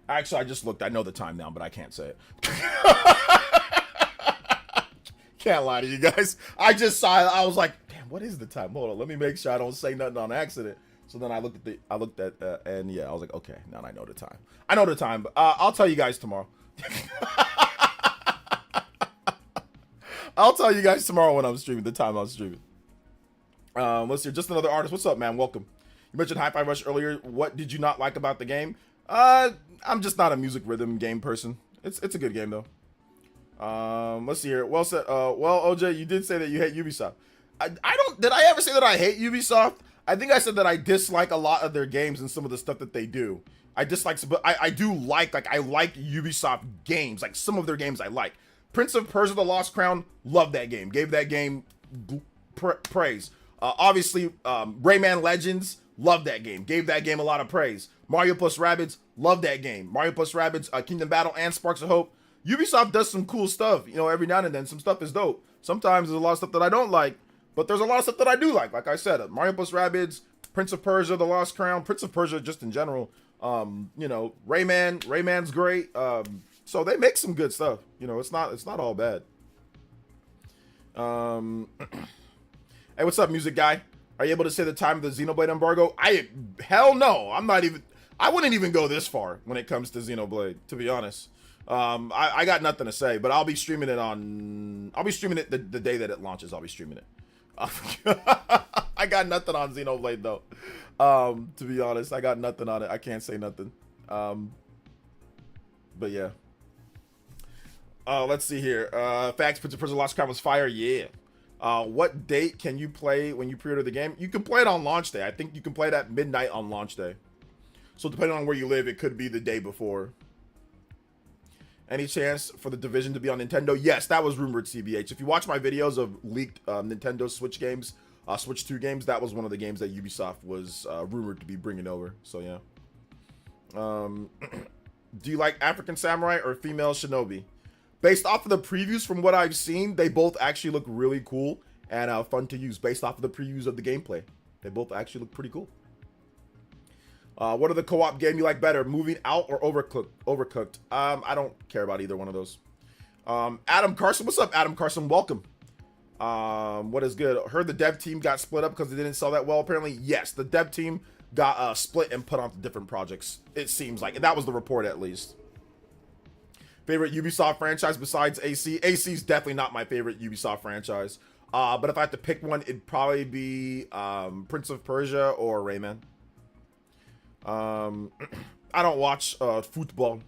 Actually, I just looked. I know the time now, but I can't say it. Can't lie to you guys. I just saw it. I was like, damn, what is the time? Hold on, let me make sure I don't say nothing on accident. So then I looked at and yeah, I was like, okay, now I know the time. I know the time, but I'll tell you guys tomorrow. I'll tell you guys tomorrow when I'm streaming, the time I'm streaming. Let's see, just another artist. What's up, man? Welcome. You mentioned Hi-Fi Rush earlier. What did you not like about the game? I'm just not a music rhythm game person. It's a good game though. Let's see here. Well said. Well, OJ, you did say that you hate Ubisoft. Did I ever say that I hate Ubisoft? I think I said that I dislike a lot of their games and some of the stuff that they do. I dislike, but I do like I like Ubisoft games. Like some of their games I like. Prince of Persia: The Lost Crown, loved that game. Gave that game praise. Obviously, Rayman Legends, loved that game. Gave that game a lot of praise. Mario plus Rabbids, loved that game. Mario plus Rabbids, Kingdom Battle, and Sparks of Hope. Ubisoft does some cool stuff, you know, every now and then. Some stuff is dope. Sometimes there's a lot of stuff that I don't like, but there's a lot of stuff that I do like. Like I said, Mario plus Rabbids, Prince of Persia: The Lost Crown, Prince of Persia just in general. You know, Rayman's great. So they make some good stuff. You know, it's not all bad. Hey, what's up, music guy? Are you able to say the time of the Xenoblade embargo? Hell no. I wouldn't even go this far when it comes to Xenoblade, to be honest. I got nothing to say, but I'll be streaming it the day that it launches. I'll be streaming it. I got nothing on Xenoblade though. To be honest, I got nothing on it. I can't say nothing. But yeah. Let's see here. Facts, Prince of Persia: Lost Crown was fire. Yeah. What date can you play when you pre-order the game? You can play it on launch day. I think you can play it at midnight on launch day. So depending on where you live, it could be the day before. Any chance for the Division to be on Nintendo? Yes, that was rumored, CBH. If you watch my videos of leaked Nintendo Switch games, Switch 2 games, that was one of the games that Ubisoft was rumored to be bringing over. So yeah. Do you like African Samurai or female Shinobi? Based off of the previews, from what I've seen, they both actually look really cool and fun to use. Based off of the previews of the gameplay, they both actually look pretty cool. What are the co-op game you like better, Moving Out or Overcooked? I don't care about either one of those. Adam Carson, what's up, Adam Carson? Welcome. What is good? Heard the dev team got split up because they didn't sell that well. Apparently, yes, the dev team got split and put onto different projects. It seems like that was the report, at least. Favorite Ubisoft franchise besides AC? AC is definitely not my favorite Ubisoft franchise. But if I had to pick one, it'd probably be Prince of Persia or Rayman. I don't watch football.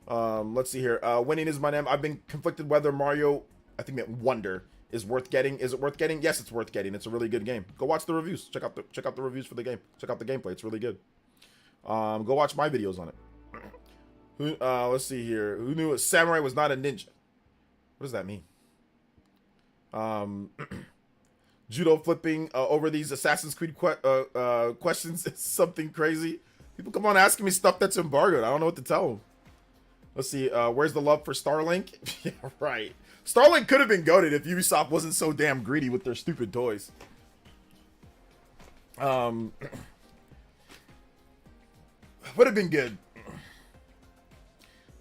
Let's see here. Winning is my name. I've been conflicted whether Mario, I think that Wonder, is worth getting. Is it worth getting? Yes, it's worth getting. It's a really good game. Go watch the reviews. Check out the reviews for the game. Check out the gameplay. It's really good. Go watch my videos on it. Let's see here. Who knew a samurai was not a ninja? What does that mean? Judo flipping over these Assassin's Creed questions is something crazy. People come on asking me stuff that's embargoed. I don't know what to tell them. Let's see. Where's the love for Starlink? Yeah, right. Starlink could have been goated if Ubisoft wasn't so damn greedy with their stupid toys. Would have been good.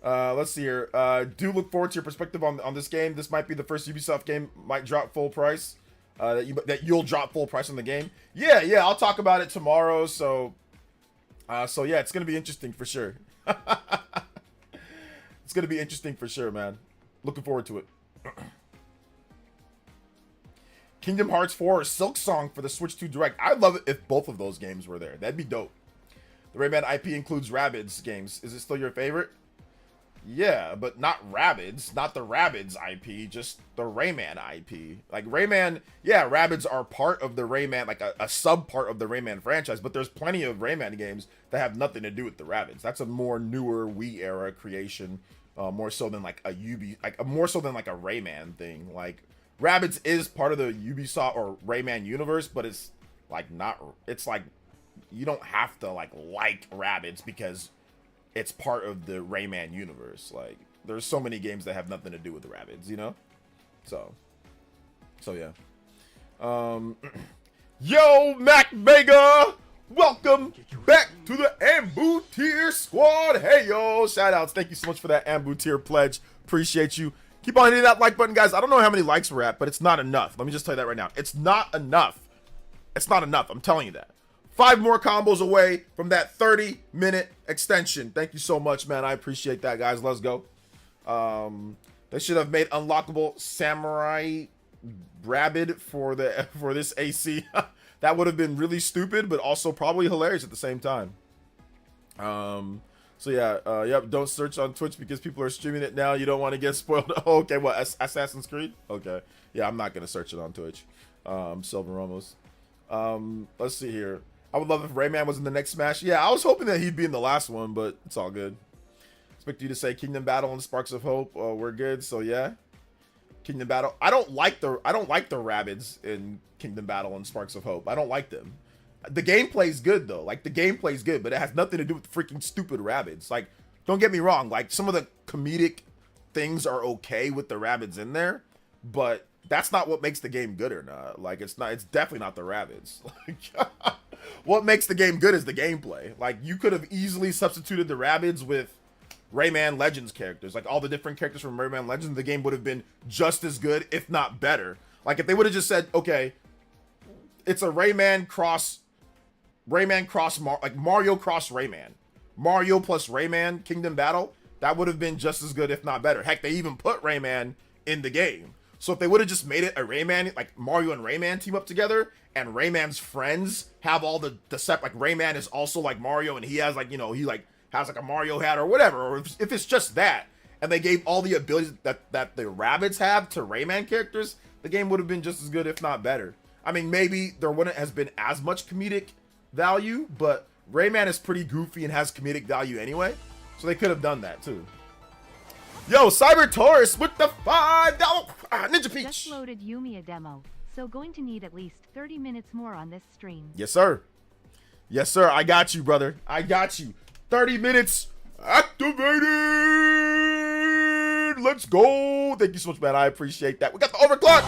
Let's see here. Do look forward to your perspective on this game. This might be the first Ubisoft game might drop full price. That you'll drop full price on the game. Yeah, I'll talk about it tomorrow. So yeah, it's gonna be interesting for sure. It's gonna be interesting for sure, man. Looking forward to it. Kingdom Hearts 4 or Silk Song for the Switch 2 Direct. I'd love it if both of those games were there. That'd be dope. The Rayman IP includes Rabbids games. Is it still your favorite? Yeah, but not Rabbids, not the Rabbids IP, just the Rayman IP. Like Rayman, yeah, Rabbids are part of the Rayman, like a sub part of the Rayman franchise, but there's plenty of Rayman games that have nothing to do with the Rabbids. That's a more newer Wii era creation, more so than like a more so than like a Rayman thing. Like Rabbids is part of the Ubisoft or Rayman universe, but it's like not. It's like you don't have to like Rabbids because it's part of the Rayman universe. Like, there's so many games that have nothing to do with the Rabbids, you know? So yeah. Yo, Mac Vega! Welcome back to the Ambu Tier Squad! Hey, yo! Shoutouts. Thank you so much for that Ambu Tier pledge. Appreciate you. Keep on hitting that like button, guys. I don't know how many likes we're at, but it's not enough. Let me just tell you that right now. It's not enough. It's not enough. I'm telling you that. 5 more combos away from that 30-minute extension. Thank you so much, man. I appreciate that, guys. Let's go. They should have made unlockable Samurai Rabbid for this AC. That would have been really stupid, but also probably hilarious at the same time. So yeah, yep. Don't search on Twitch because people are streaming it now. You don't want to get spoiled. Oh, okay, what? Assassin's Creed? Okay. Yeah, I'm not gonna search it on Twitch. Silver Ramos. Let's see here. I would love if Rayman was in the next Smash. Yeah, I was hoping that he'd be in the last one, but it's all good. Expect you to say Kingdom Battle and Sparks of Hope. We're good, so yeah. Kingdom Battle. I don't like the Rabbids in Kingdom Battle and Sparks of Hope. I don't like them. The gameplay's good though. Like the gameplay's good, but it has nothing to do with the freaking stupid Rabbids. Like, don't get me wrong. Like some of the comedic things are okay with the Rabbids in there, but that's not what makes the game good or not. Like it's definitely not the Rabbids. Like, what makes the game good is the gameplay. Like you could have easily substituted the Rabbids with Rayman Legends characters, like all the different characters from Rayman Legends. The game would have been just as good, if not better. Like if they would have just said, okay, it's a Rayman cross like Mario cross Rayman, Mario plus Rayman Kingdom Battle. That would have been just as good, if not better. Heck, they even put Rayman in the game. So if they would have just made it a Rayman, like Mario and Rayman team up together, and Rayman's friends have all the set, like Rayman is also like Mario, and he has like, you know, he like has like a Mario hat or whatever, or if it's just that, and they gave all the abilities that the Rabbids have to Rayman characters, the game would have been just as good, if not better. I mean, maybe there wouldn't have been as much comedic value, but Rayman is pretty goofy and has comedic value anyway, so they could have done that too. Yo, Cyber Taurus with the $5 Ninja Peach. Just loaded Yumia demo, so going to need at least 30 minutes more on this stream. Yes, sir. Yes, sir. I got you, brother. I got you. 30 minutes activated. Let's go. Thank you so much, man. I appreciate that. We got the overclock.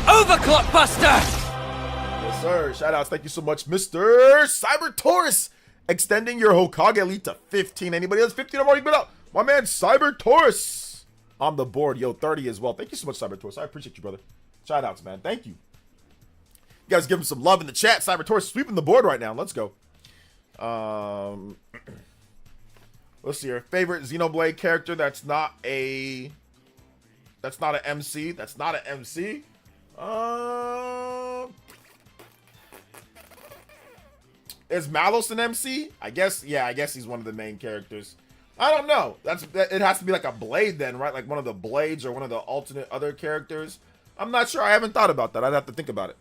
Overclock Buster. Yes, sir. Shout outs. Thank you so much, Mr. Cyber Taurus. Extending your Hokage Elite to 15. Anybody else? 15 I've already been up. My man, Cyber Taurus. On the board. Yo, 30 as well. Thank you so much, Cyber Taurus. I appreciate you, brother. Shout outs, man. Thank you. You guys give him some love in the chat. Cyber Taurus sweeping the board right now. Let's go. Let's see your favorite Xenoblade character. That's not an MC. That's not an MC. Is Malos an MC? I guess. Yeah, I guess he's one of the main characters. I don't know. It has to be like a Blade then, right? Like one of the Blades or one of the alternate other characters. I'm not sure. I haven't thought about that. I'd have to think about it.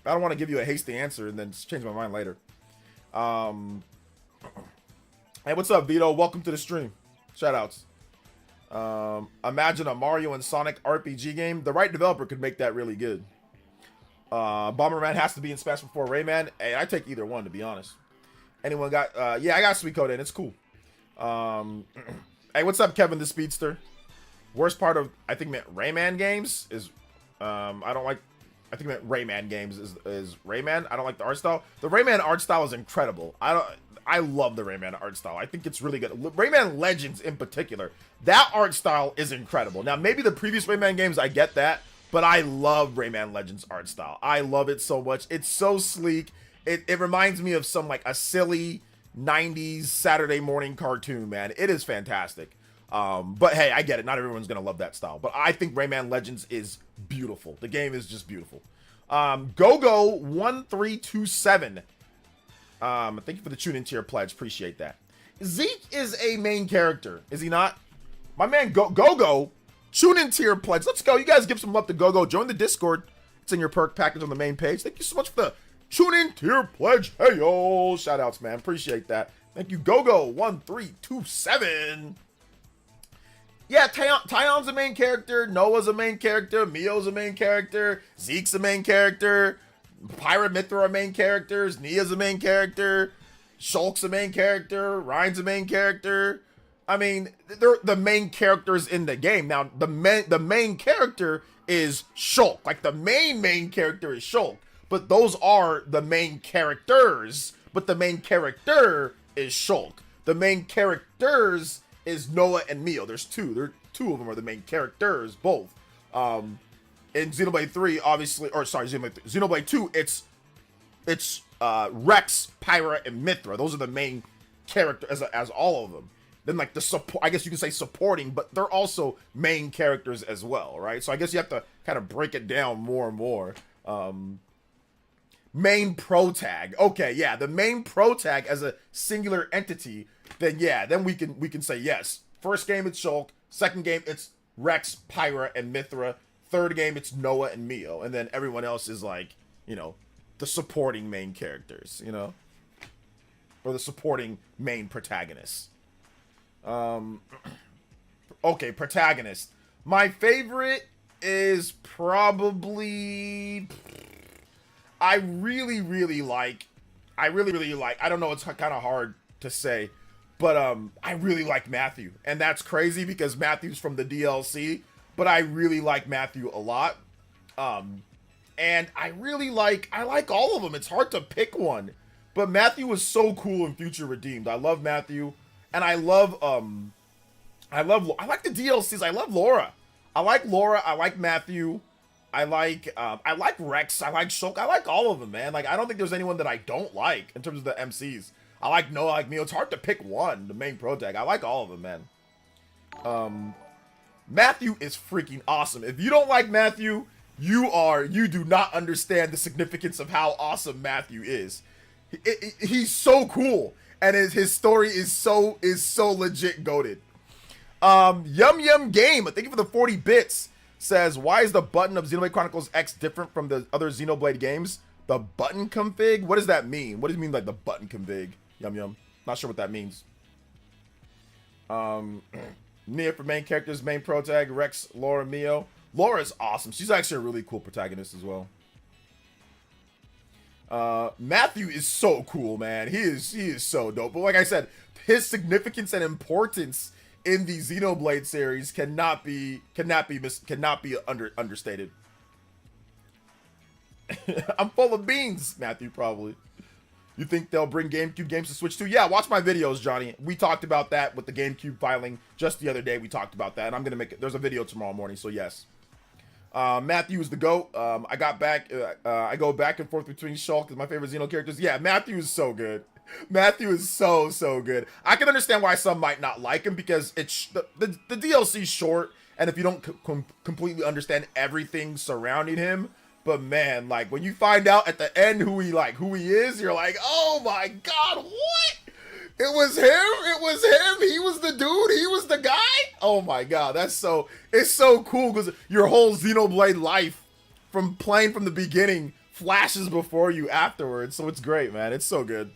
I don't want to give you a hasty answer and then change my mind later. Hey, what's up, Vito? Welcome to the stream. Shoutouts. Imagine a Mario and Sonic RPG game. The right developer could make that really good. Bomberman has to be in Smash before Rayman. Hey, I take either one, to be honest. Anyone got? Yeah, I got Suikoden. It's cool. Hey, what's up, Kevin the Speedster? Worst part of I think Rayman games is I don't like. I think Rayman games is Rayman. I don't like the art style. The Rayman art style is incredible. I love the Rayman art style. I think it's really good. Rayman Legends in particular, that art style is incredible. Now, maybe the previous Rayman games, I get that, but I love Rayman Legends art style. I love it so much. It's so sleek. It reminds me of some like a silly 90s Saturday morning cartoon, man. It is fantastic. But hey, I get it. Not everyone's going to love that style. But I think Rayman Legends is beautiful. The game is just beautiful. GoGo1327. Thank you for the tune in tier pledge. Appreciate that. Zeke is a main character, is he not? My man Go tune in tier pledge. Let's go. You guys give some love to Go. Join the Discord. It's in your perk package on the main page. Thank you so much for the tune in tier pledge. Hey yo, shout outs, man. Appreciate that. Thank you, Go1327. Yeah, Tyon's a main character. Noah's a main character. Mio's a main character. Zeke's a main character. Pyra Mithra are main characters. Nia's a main character. Shulk's a main character. Ryan's a main character. I mean, they're the main characters in the game. Now, the main character is Shulk. Like, the main character is Shulk. But those are the main characters. But the main character is Shulk. The main characters is Noah and Mio. There's two. Two of them are the main characters, both. In Xenoblade 3, obviously, or sorry, Xenoblade 2, it's Rex, Pyra, and Mithra. Those are the main characters as all of them. Then like the support, I guess you can say supporting, but they're also main characters as well, right? So I guess you have to kind of break it down more and more. Main protag. Okay, yeah, the main protag as a singular entity. Then yeah, then we can say yes. First game it's Shulk. Second game it's Rex, Pyra, and Mithra. Third game it's Noah and Mio, and then everyone else is like, you know, the supporting main characters, you know, or the supporting main protagonists. Okay, protagonist. My favorite is probably. I really like. I don't know. It's kind of hard to say. But I really like Matthew, and that's crazy because Matthew's from the DLC, but I really like Matthew a lot. And I like all of them. It's hard to pick one, but Matthew was so cool in Future Redeemed. I love Matthew, and I like the DLCs. I love Laura. I like Matthew. I like Rex. I like Shulk. I like all of them, man. Like, I don't think there's anyone that I don't like in terms of the MCs. I like Noah, I like Mio. It's hard to pick one, the main protag. I like all of them, man. Matthew is freaking awesome. If you don't like Matthew, you do not understand the significance of how awesome Matthew is. He's so cool, and his story is so legit goated. Yum Game, thank you for the 40 bits. Says, why is the button of Xenoblade Chronicles X different from the other Xenoblade games? The button config? What does that mean? What does it mean, like the button config? Yum. Not sure what that means. Nia for main characters, main protag, Rex, Laura, Mio. Laura's awesome. She's actually a really cool protagonist as well. Matthew is so cool, man. He is so dope. But like I said, his significance and importance in the Xenoblade series cannot be understated. I'm full of beans, Matthew, probably. You think they'll bring GameCube games to Switch too? Yeah, watch my videos, Johnny. We talked about that with the GameCube filing just the other day. We talked about that, and I'm gonna make it. There's a video tomorrow morning, so yes. Matthew is the GOAT. I got back. I go back and forth between Shulk as my favorite Xeno characters. Yeah, Matthew is so good. Matthew is so good. I can understand why some might not like him because it's the DLC's short, and if you don't completely understand everything surrounding him. But man, like when you find out at the end who he is, you're like, oh my god, what? It was him. He was the dude. He was the guy. Oh my god, it's so cool because your whole Xenoblade life from playing from the beginning flashes before you afterwards. So it's great, man. It's so good.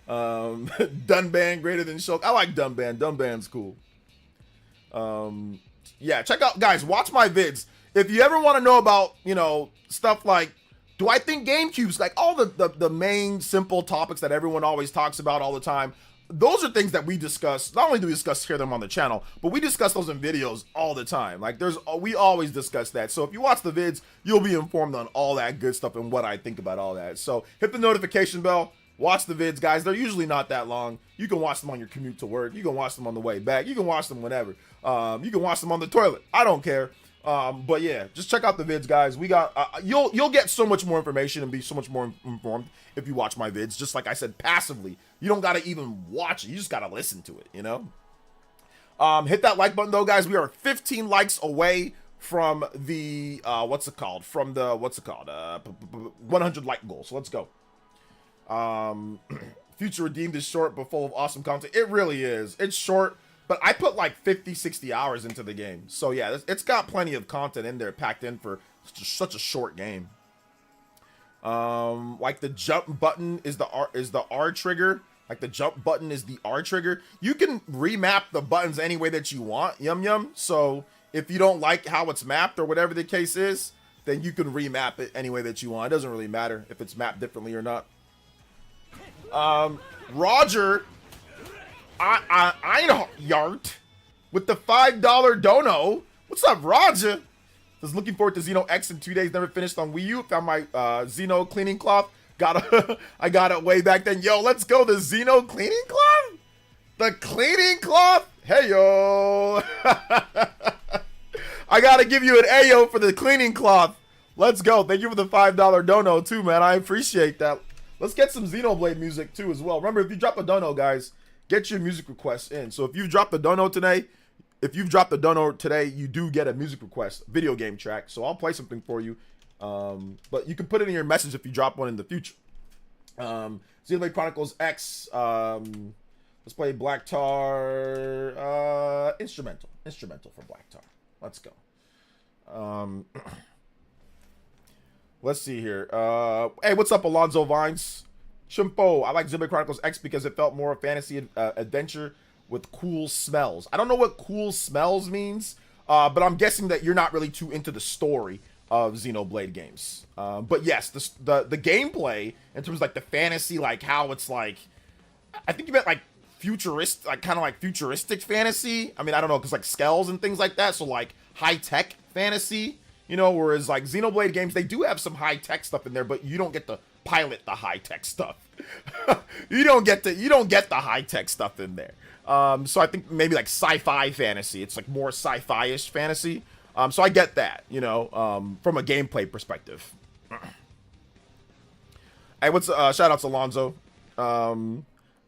Dunban greater than Shulk. I like Dunban. Dunban's cool. Yeah, check out, guys. Watch my vids. If you ever want to know about, you know, stuff like Do I think GameCube's like all the main simple topics that everyone always talks about all the time? Those are things that we discuss. Not only do we discuss here them on the channel, but we discuss those in videos all the time. Like we always discuss that. So if you watch the vids, you'll be informed on all that good stuff and what I think about all that. So hit the notification bell. Watch the vids, guys. They're usually not that long. You can watch them on your commute to work. You can watch them on the way back. You can watch them whenever. You can watch them on the toilet. I don't care. But yeah, just check out the vids, guys. We got you'll get so much more information and be so much more informed if you watch my vids. Just like I said, passively. You don't gotta even watch it. You just gotta listen to it. You know. Hit that like button though, guys. We are 15 likes away from the what's it called? 100 like goal. So let's go. Future Redeemed is short but full of awesome content. It really is. It's short, but I put like 50-60 hours into the game. So yeah, it's got plenty of content in there packed in for such a short game. Like the jump button is the R trigger. Like the jump button is the R trigger. You can remap the buttons any way that you want. Yum yum. So if you don't like how it's mapped or whatever the case is, then you can remap it any way that you want. It doesn't really matter if it's mapped differently or not. Roger Einhart with the $5 dono. What's up, Roger? Was looking forward to Xeno X in 2 days. Never finished on Wii U. Found my Xeno cleaning cloth. I got it way back then. Yo, let's go. The Xeno cleaning cloth? The cleaning cloth? Hey, yo. I gotta give you an Ayo for the cleaning cloth. Let's go. Thank you for the $5 dono too, man. I appreciate that. Let's get some Xenoblade music too as well. Remember, if you drop a dono, guys, get your music requests in. So if you've dropped a dono today, you do get a music request, video game track. So I'll play something for you. But you can put it in your message if you drop one in the future. Xenoblade Chronicles X. Let's play Black Tar. Instrumental for Black Tar. Let's go. Let's see here. Hey, what's up, Alonzo Vines? Chimpo, I like Xenoblade Chronicles X because it felt more fantasy adventure with cool smells. I don't know what cool smells means, but I'm guessing that you're not really too into the story of Xenoblade games. But yes, the gameplay in terms of like the fantasy, like how it's like, I think you meant like futuristic, like kind of like futuristic fantasy. I mean, I don't know, because like skells and things like that. So like high tech fantasy. You know, whereas like Xenoblade games, they do have some high-tech stuff in there, but you don't get to pilot the high-tech stuff. you don't get the high-tech stuff in there. So I think maybe like sci-fi fantasy. It's like more sci-fi-ish fantasy. So I get that, you know, from a gameplay perspective. Hey, what's shout outs Alonzo.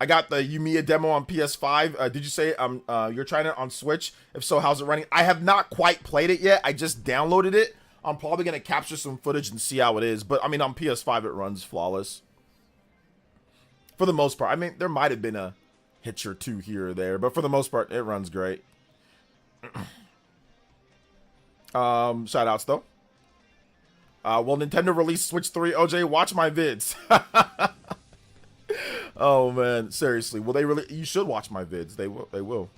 I got the Yumia demo on PS5. Did you say you're trying it on Switch? If so, how's it running? I have not quite played it yet. I just downloaded it. I'm probably going to capture some footage and see how it is. But, I mean, on PS5, it runs flawless. For the most part. I mean, there might have been a hitch or two here or there. But for the most part, it runs great. Shout outs, though. Will Nintendo release Switch 3? OJ, watch my vids. Oh man, seriously. Will they really? You should watch my vids. They will.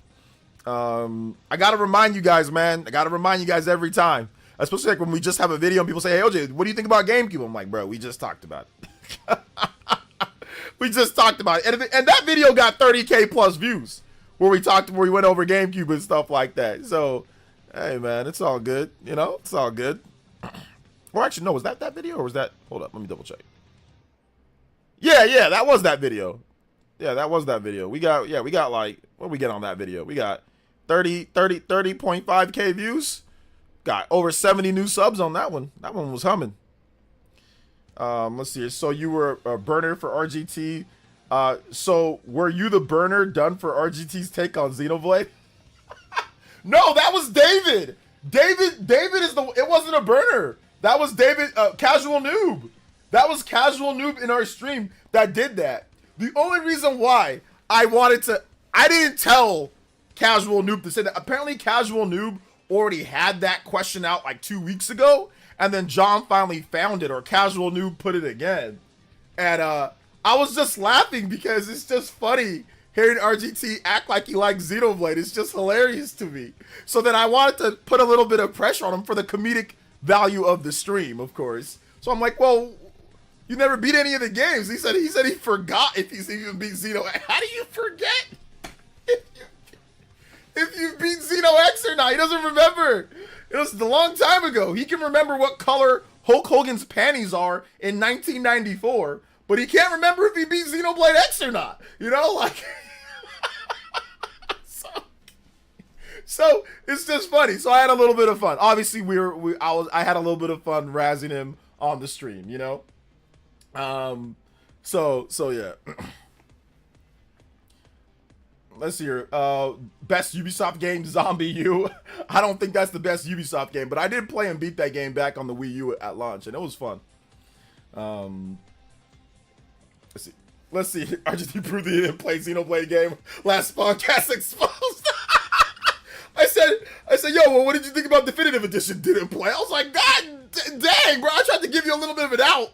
I gotta remind you guys, man. I gotta remind you guys every time. Especially like when we just have a video and people say, "Hey, OJ, what do you think about GameCube?" I'm like, bro, we just talked about it. We just talked about it, and that video got 30K plus views where we went over GameCube and stuff like that. So, hey, man, it's all good. You know, it's all good. Or actually, no, was that video or was that? Hold up, let me double check. Yeah, that was that video. Yeah, that was that video. We got like, what did we get on that video? We got 30.5K views. Got over 70 new subs on that one. That one was humming. Let's see. So you were a burner for RGT. So were you the burner done for RGT's take on Xenoblade? No, that was David. David is it wasn't a burner. That was David, Casual Noob. That was Casual Noob in our stream that did that. The only reason why I didn't tell Casual Noob to say that. Apparently Casual Noob already had that question out like 2 weeks ago, and then John finally found it, or Casual Noob put it again. And I was just laughing because it's just funny hearing RGT act like he likes Xenoblade. It's just hilarious to me. So then I wanted to put a little bit of pressure on him for the comedic value of the stream, of course. So I'm like, well, You never beat any of the games. He said he forgot if he's even beat Xeno. How do you forget if you beat Xeno X or not? He doesn't remember. It was a long time ago. He can remember what color Hulk Hogan's panties are in 1994, but he can't remember if he beat Xenoblade X or not. You know, like. So it's just funny. So I had a little bit of fun. Obviously, I had a little bit of fun razzing him on the stream. You know. So yeah. Let's see here. Best Ubisoft game, Zombie U. I don't think that's the best Ubisoft game, but I did play and beat that game back on the Wii U at launch, and it was fun. Let's see. RGT proved he didn't play Xenoblade game. Last podcast exposed. I said, yo, well, what did you think about Definitive Edition? Didn't play. I was like, God dang, bro. I tried to give you a little bit of an out.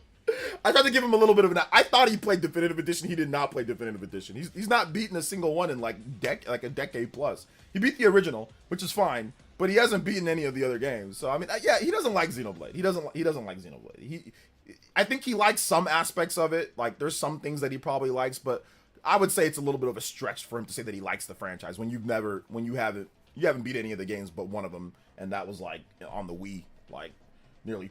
I tried to give him a little bit of an out. I thought he played Definitive Edition. He did not play Definitive Edition. He's not beaten a single one in like a decade plus. He beat the original, which is fine, but he hasn't beaten any of the other games. So I mean, yeah, he doesn't like Xenoblade. He doesn't like Xenoblade. I think he likes some aspects of it. Like there's some things that he probably likes, but I would say it's a little bit of a stretch for him to say that he likes the franchise when you haven't beat any of the games but one of them, and that was like on the Wii, like nearly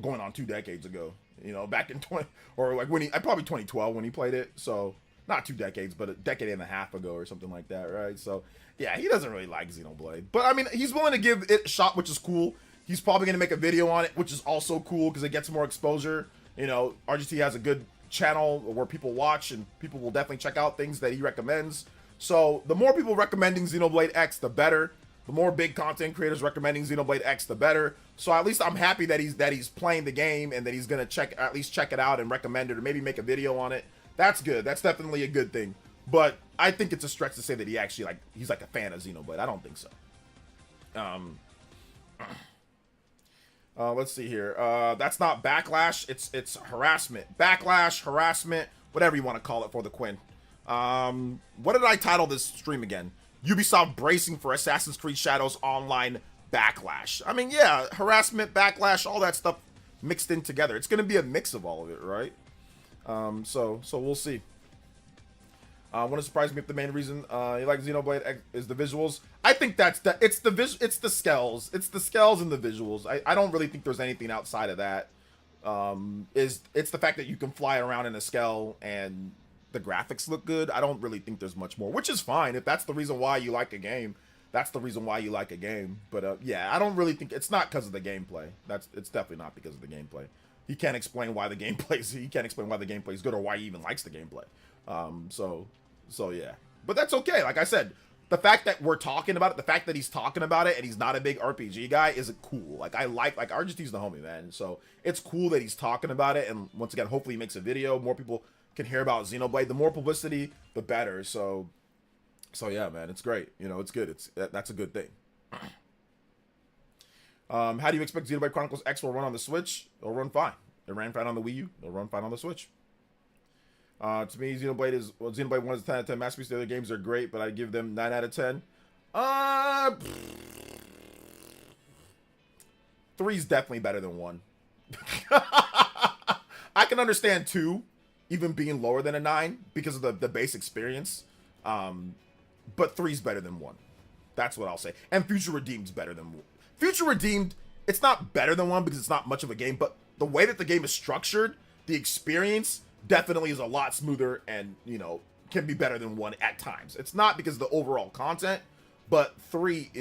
going on 2 decades ago. You know, back in probably 2012 when he played it. So not 2 decades, but a decade and a half ago or something like that, right? So yeah, he doesn't really like Xenoblade, but I mean, he's willing to give it a shot, which is cool. He's probably gonna make a video on it, which is also cool because it gets more exposure. You know, RGT has a good channel where people watch, and people will definitely check out things that he recommends. So the more people recommending Xenoblade X, the better. The more big content creators recommending Xenoblade X, the better. So at least I'm happy that he's playing the game and that he's gonna at least check it out and recommend it or maybe make a video on it. That's good. That's definitely a good thing. But I think it's a stretch to say that he's like a fan of Xenoblade. I don't think so. Let's see here. That's not backlash. It's harassment. Backlash, harassment, whatever you want to call it for the Quinn. What did I title this stream again? Ubisoft bracing for Assassin's Creed Shadows Online backlash. I mean, yeah, harassment, backlash, all that stuff mixed in together. It's gonna be a mix of all of it, right? So we'll see. Wouldn't surprise me if the main reason you like Xenoblade X is the visuals. I think it's the scales. It's the scales and the visuals. I don't really think there's anything outside of that. It's the fact that you can fly around in a scale and the graphics look good. I don't really think there's much more, which is fine. If that's the reason why you like a game, that's the reason why you like a game. But yeah, I don't really think it's not because of the gameplay. It's definitely not because of the gameplay. He can't explain why the gameplay is good or why he even likes the gameplay. So yeah, but that's okay. Like I said, the fact that we're talking about it, the fact that he's talking about it and he's not a big RPG guy isn't cool. Like I like RGT's the homie, man. So it's cool that he's talking about it. And once again, hopefully he makes a video. More people can hear about Xenoblade. The more publicity, the better. So yeah, man, it's great. You know, it's good. That's a good thing. How do you expect Xenoblade Chronicles X will run on the Switch? It'll run fine. It ran fine on the Wii U. It'll run fine on the Switch. To me, Xenoblade 1 is a 10 out of 10 masterpiece. The other games are great, but I give them 9 out of 10. 3 is definitely better than 1. I can understand 2 even being lower than a 9 because of the base experience. But 3 is better than 1. That's what I'll say. And Future Redeemed's better than 1. Future Redeemed, it's not better than 1 because it's not much of a game, but the way that the game is structured, the experience definitely is a lot smoother and, you know, can be better than 1 at times. It's not because of the overall content, but 3,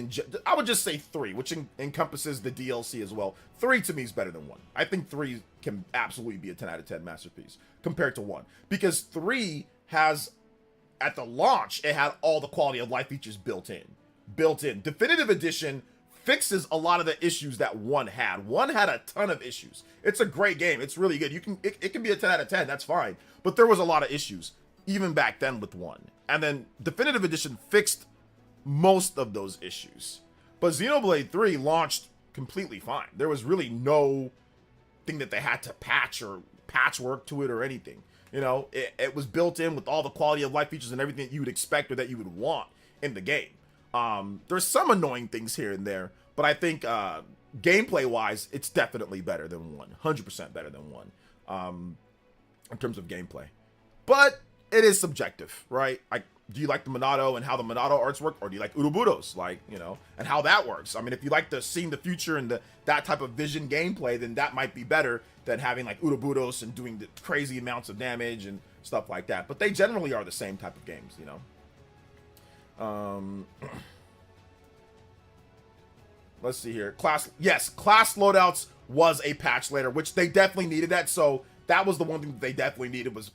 I would just say 3, which encompasses the DLC as well. 3 to me is better than 1. I think 3 can absolutely be a 10 out of 10 masterpiece compared to 1. Because 3 has, at the launch, it had all the quality of life features built in. Definitive Edition fixes a lot of the issues that 1 had. 1 had a ton of issues. It's a great game. It's really good. It can be a 10 out of 10. That's fine. But there was a lot of issues, even back then with 1. And then Definitive Edition fixed most of those issues. But Xenoblade 3 launched completely fine. There was really no thing that they had to patch or patchwork to it or anything. You know, it was built in with all the quality of life features and everything that you would expect or that you would want in the game. There's some annoying things here and there, but I think gameplay wise, it's definitely better than 1. 100% better than 1. in terms of gameplay. But it is subjective, right? Like, do you like the Monado and how the Monado arts work, or do you like Uroburos, like, you know, and how that works? I mean, if you like seeing the future and that type of vision gameplay, then that might be better than having like Uroburos and doing the crazy amounts of damage and stuff like that. But they generally are the same type of games, you know. Let's see here. Class loadouts was a patch later, which they definitely needed that. So that was the one thing that they definitely needed was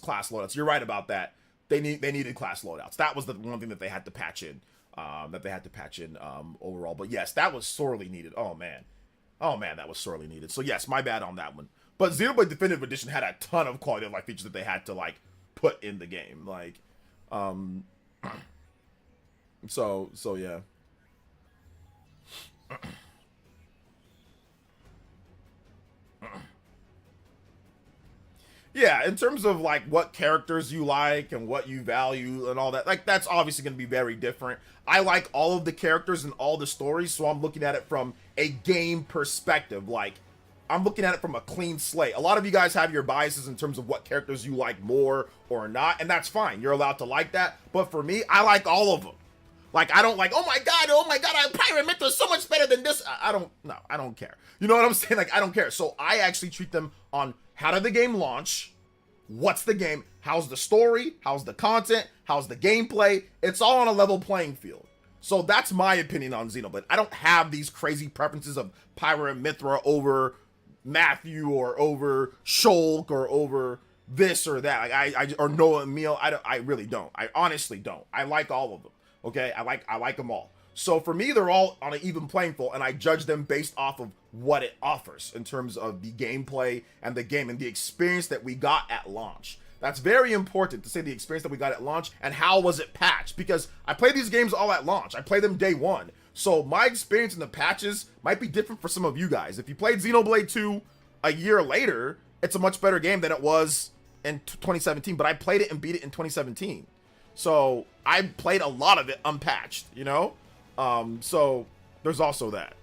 class loadouts. You're right about that. They needed class loadouts. That was the one thing that they had to patch in. Overall. But yes, that was sorely needed. Oh man, that was sorely needed. So yes, my bad on that one. But Xenoblade Definitive Edition had a ton of quality of life features that they had to like put in the game. Like, so yeah. Yeah, in terms of like what characters you like and what you value and all that, like that's obviously going to be very different. I like all of the characters and all the stories, so I'm looking at it from a game perspective. Like, I'm looking at it from a clean slate. A lot of you guys have your biases in terms of what characters you like more or not, and that's fine. You're allowed to like that. But for me, I like all of them. Like, I don't like, oh my god, Pirate Myth is so much better than this. I don't care. You know what I'm saying? Like, I don't care. So I actually treat them on how did the game launch? What's the game? How's the story? How's the content? How's the gameplay? It's all on a level playing field. So that's my opinion on Xenoblade. I don't have these crazy preferences of Pyra and Mithra over Matthew or over Shulk or over this or that. Like or Noah and Emil. I really don't. I honestly don't. I like all of them. Okay, I like them all. So for me, they're all on an even playing field, and I judge them based off of what it offers in terms of the gameplay and the game and the experience that we got at launch. That's very important to say, the experience that we got at launch and how was it patched, because I play these games all at launch. I play them day one. So my experience in the patches might be different for some of you guys. If you played Xenoblade 2 a year later, it's a much better game than it was in 2017, but I played it and beat it in 2017. So I played a lot of it unpatched, you know? So there's also that.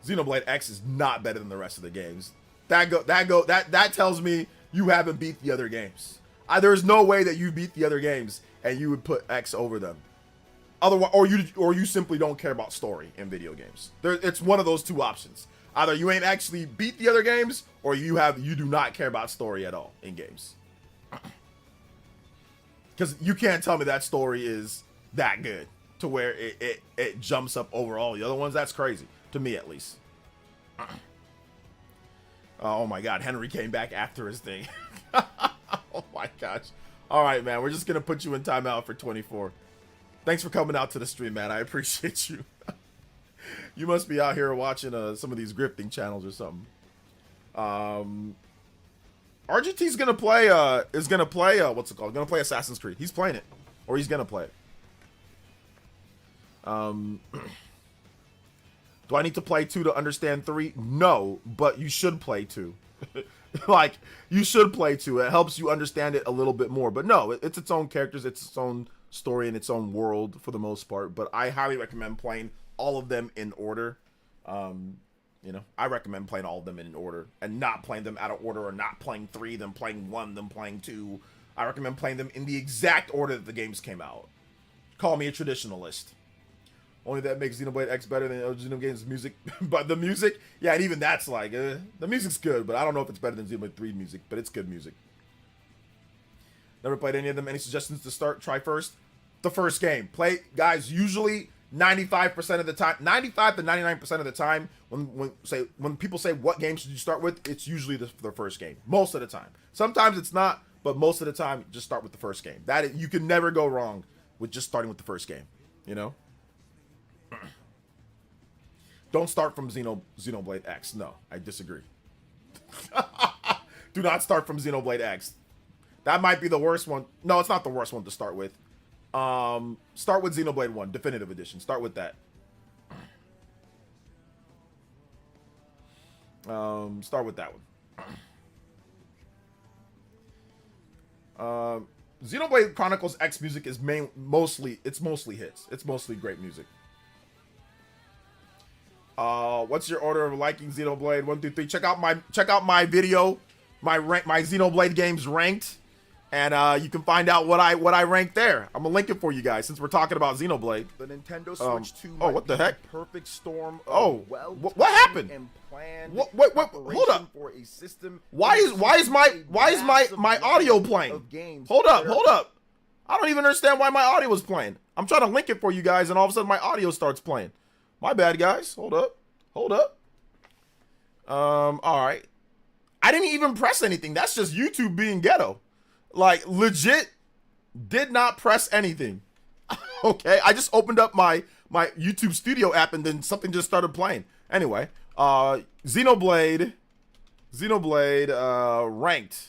Xenoblade X is not better than the rest of the games. That tells me you haven't beat the other games. There's no way that you beat the other games and you would put X over them. Otherwise, or you simply don't care about story in video games. It's one of those two options. Either you ain't actually beat the other games, or you do not care about story at all in games. Because you can't tell me that story is that good to where it jumps up over all the other ones. That's crazy, to me at least. Oh my god, Henry came back after his thing. Oh my gosh. All right, man, we're just going to put you in timeout for 24. Thanks for coming out to the stream, man. I appreciate you. You must be out here watching some of these grifting channels or something. RGT's gonna play what's it called? Gonna play Assassin's Creed. He's playing it, or he's gonna play it. Do I need to play 2 to understand 3? No, but you should play 2. Like, you should play 2. It helps you understand it a little bit more. But no, it's its own characters, it's its own story and its own world for the most part. But I highly recommend playing all of them in order. You know, I recommend playing all of them in order and not playing them out of order, or not playing 3, then playing 1, then playing 2. I recommend playing them in the exact order that the games came out. Call me a traditionalist. Only that makes Xenoblade X better than original games music. But the music, yeah, and even that's like, the music's good, but I don't know if it's better than Xenoblade 3 music, but it's good music. Never played any of them. Any suggestions to start? Try first. The first game. Play, guys, usually 95% of the time, 95 to 99% of the time, when people say what game should you start with, it's usually the first game. Most of the time. Sometimes it's not, but most of the time, just start with the first game. You can never go wrong with just starting with the first game. You know? Don't start from Xenoblade X. No, I disagree. Do not start from Xenoblade X. That might be the worst one. No, it's not the worst one to start with. Start with Xenoblade 1, Definitive Edition. Start with that. Start with that one. Xenoblade Chronicles X music is mostly hits. It's mostly great music. What's your order of liking Xenoblade? 1 through 3. Check out my video, my Xenoblade games ranked, and you can find out what I ranked there. I'm gonna link it for you guys since we're talking about Xenoblade. The Nintendo Switch 2. Oh, what the heck? Perfect storm. Oh, what happened? And planned What? Hold up. For a system. Why is my audio playing? Hold up. I don't even understand why my audio was playing. I'm trying to link it for you guys, and all of a sudden my audio starts playing. My bad, guys. Hold up. All right. I didn't even press anything. That's just YouTube being ghetto. Like, legit did not press anything. Okay, I just opened up my YouTube Studio app and then something just started playing. Anyway, Xenoblade ranked.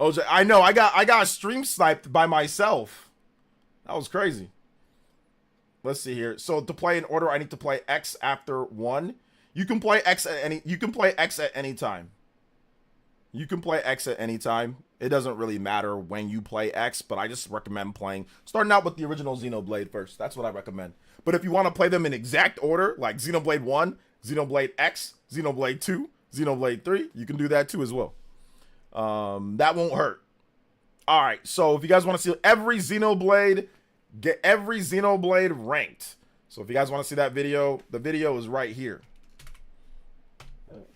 OJ, I know I got stream sniped by myself. That was crazy. Let's see here. So to play in order, I need to play X after 1. You can play X at any time. You can play X at any time. It doesn't really matter when you play X, but I just recommend starting out with the original Xenoblade first. That's what I recommend. But if you want to play them in exact order, like Xenoblade 1, Xenoblade X, Xenoblade 2, Xenoblade 3, you can do that too as well. That won't hurt. All right, so if you guys want to see every Xenoblade, get every Xenoblade ranked. So if you guys want to see that video, the video is right here.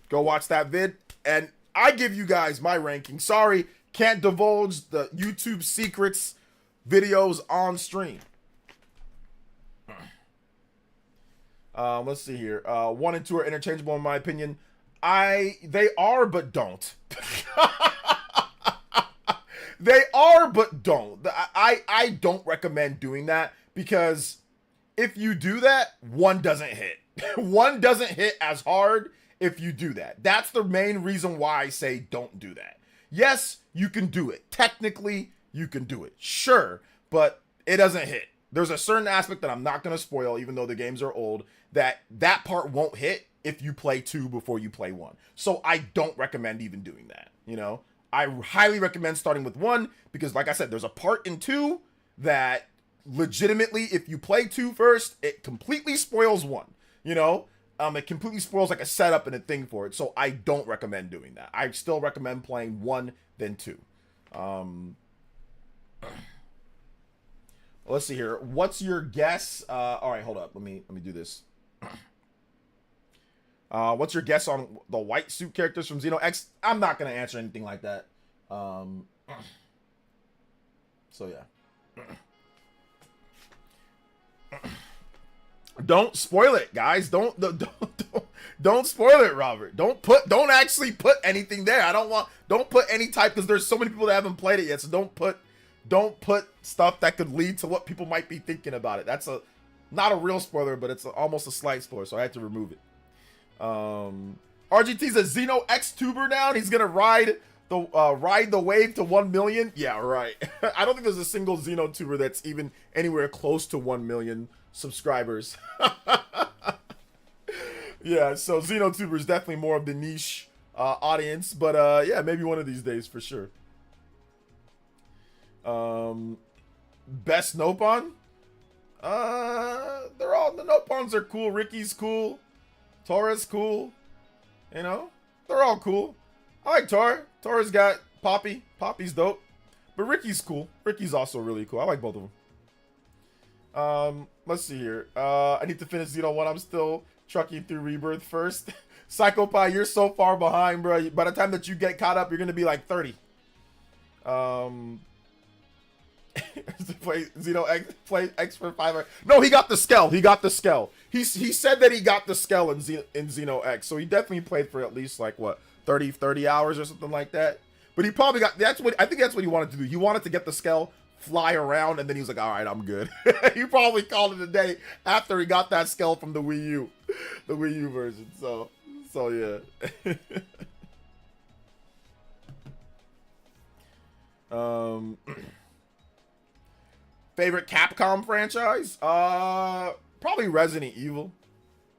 Go watch that vid, and I give you guys my ranking. Sorry, can't divulge the YouTube secrets videos on stream. Let's see here. 1 and 2 are interchangeable in my opinion. They are, but don't. They are, but don't. I don't recommend doing that, because if you do that, 1 doesn't hit. 1 doesn't hit as hard if you do that. That's the main reason why I say don't do that. Yes, you can do it. Technically, you can do it. Sure, but it doesn't hit. There's a certain aspect that I'm not going to spoil, even though the games are old, that part won't hit if you play 2 before you play 1. So I don't recommend even doing that, you know? I highly recommend starting with 1, because like I said, there's a part in 2 that legitimately, if you play 2 first, it completely spoils 1, you know? It completely spoils like a setup and a thing for it. So I don't recommend doing that. I still recommend playing 1, then 2. Let's see here. What's your guess? All right, hold up. Let me do this. What's your guess on the white suit characters from Xeno X? I'm not gonna answer anything like that. So yeah. Don't spoil it, guys. Don't spoil it, Robert. Don't actually put anything there. Don't put any type, because there's so many people that haven't played it yet. So don't put stuff that could lead to what people might be thinking about it. That's not a real spoiler, but it's almost a slight spoiler, so I had to remove it. RGT's a Xeno X tuber now, and he's gonna ride the wave to 1 million. Yeah, right. I don't think there's a single Xeno tuber that's even anywhere close to 1 million subscribers. Yeah, so Xeno tuber is definitely more of the niche audience, but yeah, maybe one of these days for sure. Best Nopon? The Nopons are cool. Ricky's cool. Tora's cool. You know, they're all cool. I like Tora. Tora's got Poppy. Poppy's dope. But Ricky's cool. Ricky's also really cool. I like both of them. Let's see here. I need to finish Xeno 1. I'm still trucking through Rebirth first. Psychopie, you're so far behind, bro. By the time that you get caught up, you're gonna be like 30. Play Xeno X, play X for 5 hours. No, he got the Skell. He got the Skell. He said that he got the Skell in Xeno X, so he definitely played for at least like what 30 hours or something like that. But he probably got I think that's what he wanted to do. He wanted to get the Skell, fly around, and then he was like, all right, I'm good. He probably called it a day after he got that Skell from the Wii U version. So yeah. Favorite Capcom franchise? Probably Resident Evil.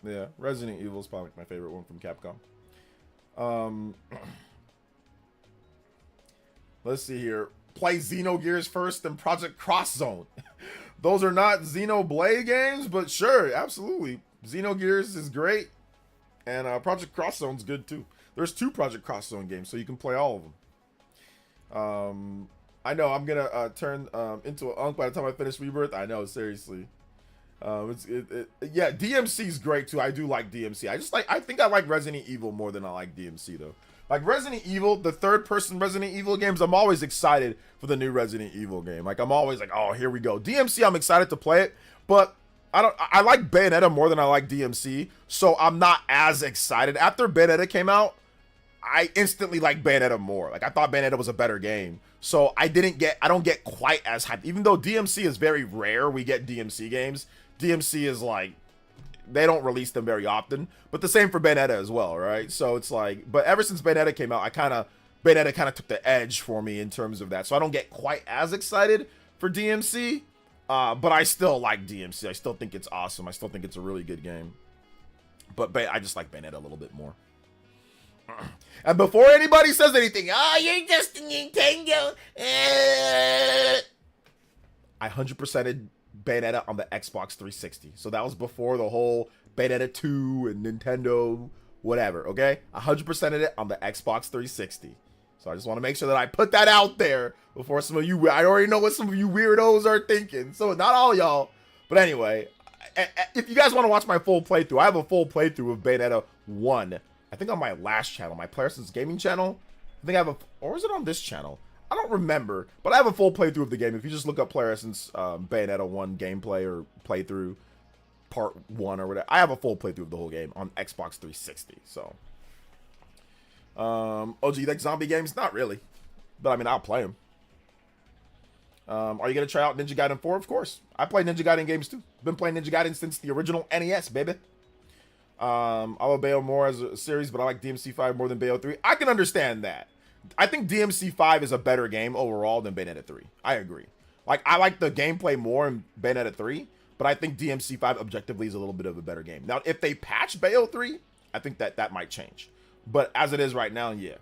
Yeah, Resident Evil is probably my favorite one from Capcom. Let's see here. Play Xenogears first, then Project Cross Zone. Those are not Xenoblade games, but sure, absolutely. Xenogears is great, and Project Cross Zone's good too. There's 2 Project Cross Zone games, so you can play all of them. I know I'm gonna turn into an unk by the time I finish Rebirth. I know, seriously. Yeah, DMC is great too. I do like DMC. I think I like Resident Evil more than I like DMC though. Like Resident Evil, the third-person Resident Evil games, I'm always excited for the new Resident Evil game. Like I'm always like, oh, here we go. DMC, I'm excited to play it, but I like Bayonetta more than I like DMC, so I'm not as excited. After Bayonetta came out, I instantly liked Bayonetta more. Like I thought Bayonetta was a better game, so I don't get quite as hyped. Even though DMC is very rare, we get DMC games. DMC is like, they don't release them very often, but the same for Bayonetta as well, right? So it's like, but ever since Bayonetta came out, Bayonetta kind of took the edge for me in terms of that. So I don't get quite as excited for DMC, but I still like DMC. I still think it's awesome. I still think it's a really good game. But I just like Bayonetta a little bit more. And before anybody says anything, oh, you're just a Nintendo. I 100%ed Bayonetta on the Xbox 360. So that was before the whole Bayonetta 2 and Nintendo whatever, okay? 100%ed it on the Xbox 360. So I just want to make sure that I put that out there before some of you, I already know what some of you weirdos are thinking. So not all y'all. But anyway, if you guys want to watch my full playthrough, I have a full playthrough of Bayonetta 1. I think on my last channel, my Playerson's Gaming channel. I think I have or is it on this channel? I don't remember, but I have a full playthrough of the game. If you just look up Playerson's Bayonetta 1 gameplay or playthrough part 1 or whatever, I have a full playthrough of the whole game on Xbox 360. So, oh, do you like zombie games? Not really, but I mean, I'll play them. Are you gonna try out Ninja Gaiden 4? Of course, I play Ninja Gaiden games too. Been playing Ninja Gaiden since the original NES, baby. I love Bayo more as a series, but I like DMC 5 more than Bayo 3. I can understand that. I think DMC 5 is a better game overall than Bayonetta 3. I agree. Like, I like the gameplay more in Bayonetta 3, but I think DMC 5 objectively is a little bit of a better game. Now, if they patch Bayo 3, I think that might change. But as it is right now, yeah.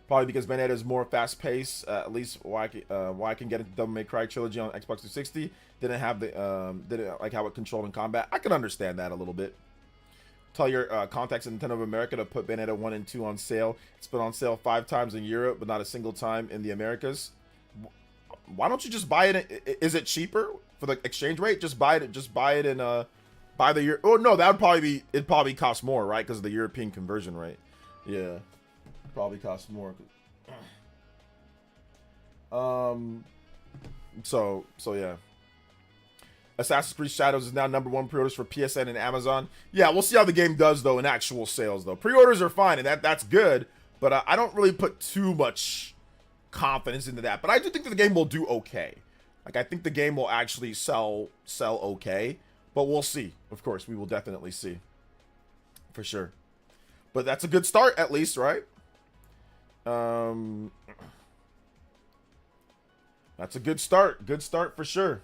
Probably because Bayonetta is more fast-paced. At least why I can get into Devil May Cry trilogy on Xbox 360. Didn't have the didn't like how it controlled in combat. I can understand that a little bit. Tell your contacts in Nintendo of America to put Bayonetta 1 and 2 on sale. It's been on sale 5 times in Europe, but not a single time in the Americas. Why don't you just buy it? Is it cheaper for the exchange rate? Just buy it. Just buy it and buy the year. Oh no, that would probably be. It'd probably cost more, right? Because of the European conversion rate. Yeah, probably cost more. So yeah. Assassin's Creed Shadows is now #1 pre-orders for PSN and Amazon. Yeah, we'll see how the game does, though, in actual sales, though. Pre-orders are fine, and that's good, but I don't really put too much confidence into that. But I do think that the game will do okay. Like, I think the game will actually sell okay, but we'll see. Of course, we will definitely see. For sure. But that's a good start, at least, right? That's a good start. Good start for sure.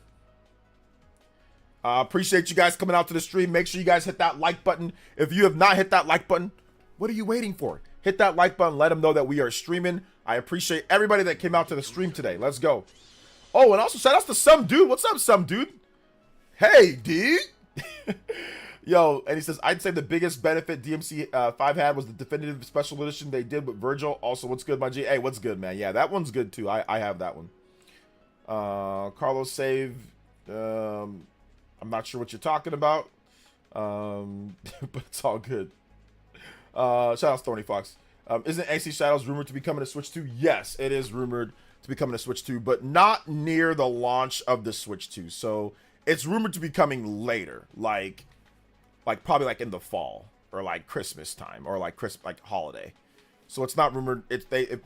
Appreciate you guys coming out to the stream. Make sure you guys hit that like button. If you have not hit that like button, what are you waiting for? Hit that like button. Let them know that we are streaming. I appreciate everybody that came out to the stream today. Let's go. Oh, and also shout outs to Some Dude. What's up, Some Dude? Hey, dude. Yo, and he says, I'd say the biggest benefit DMC 5 had was the definitive special edition they did with Virgil. Also, what's good, my G? Hey, what's good, man? Yeah, that one's good, too. I have that one. Carlos save. I'm not sure what you're talking about, but it's all good. Shout out to Thorny Fox. Isn't AC Shadows rumored to be coming to Switch 2? Yes, it is rumored to be coming to Switch 2, but not near the launch of the Switch 2. So it's rumored to be coming later, like probably like in the fall or like Christmas time or like holiday. So it's not rumored. I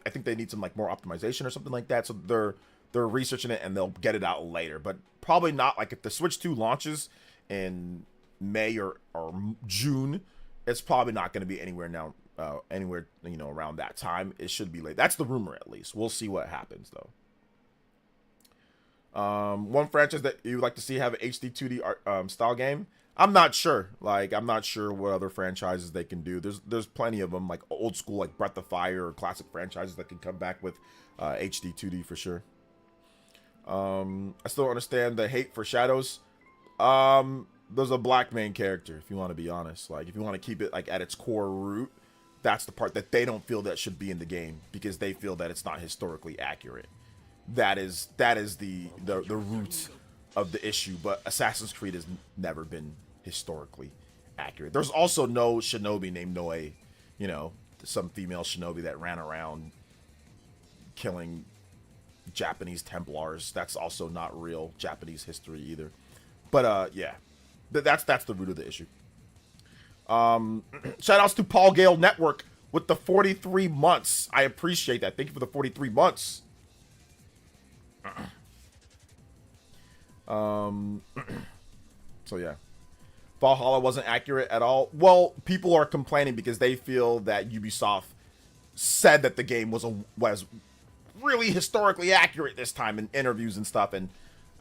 think they need some like more optimization or something like that. So they're researching it and they'll get it out later, but probably not like if the Switch 2 launches in May or June, it's probably not going to be anywhere around that time. It should be late. That's the rumor, at least. We'll see what happens though. One franchise that you would like to see have an HD 2D style game. I'm not sure. Like, I'm not sure what other franchises they can do. There's plenty of them, like old school, like Breath of Fire or classic franchises that can come back with HD 2D for sure. I still don't understand the hate for Shadows. There's a black main character, if you want to be honest. Like, if you want to keep it like at its core root, that's the part that they don't feel that should be in the game because they feel that it's not historically accurate. That is the root of the issue. But Assassin's Creed has never been historically accurate. There's also no shinobi named Noe, you know, some female shinobi that ran around killing Japanese Templars. That's also not real Japanese history either. But yeah, that's the root of the issue. Shout outs to Paul Gale Network with the 43 months. I appreciate that. Thank you for the 43 months. So yeah, Valhalla wasn't accurate at all. Well, people are complaining because they feel that Ubisoft said that the game was really historically accurate this time in interviews and stuff. And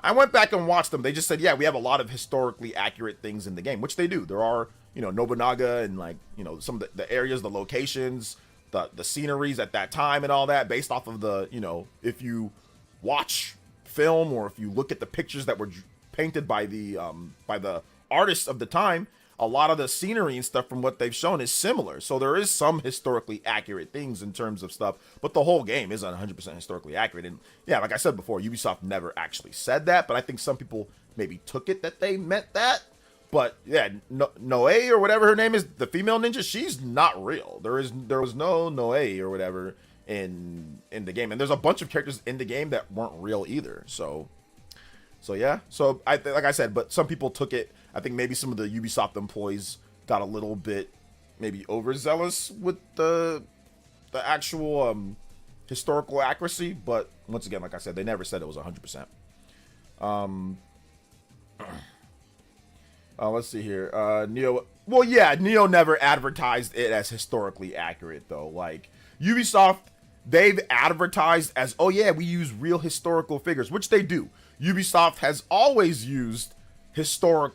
I went back and watched them. They just said, yeah, we have a lot of historically accurate things in the game, which they do. There are, you know, Nobunaga and, like, you know, some of the areas, the locations, the sceneries at that time and all that, based off of the, you know, if you watch film or if you look at the pictures that were painted by the artists of the time, a lot of the scenery and stuff from what they've shown is similar. So there is some historically accurate things in terms of stuff, but the whole game isn't 100% historically accurate. And yeah, like I said before, Ubisoft never actually said that, but I think some people maybe took it that they meant that. But yeah, Noe or whatever her name is, the female ninja, she's not real. There was no Noe or whatever in the game, and there's a bunch of characters in the game that weren't real either. So yeah. So like I said, but some people took it. I think maybe some of the Ubisoft employees got a little bit maybe overzealous with the actual historical accuracy. But once again, like I said, they never said it was 100%. Let's see here. Neo. Well, yeah, Neo never advertised it as historically accurate though. Like Ubisoft, they've advertised as, oh yeah, we use real historical figures, which they do. Ubisoft has always used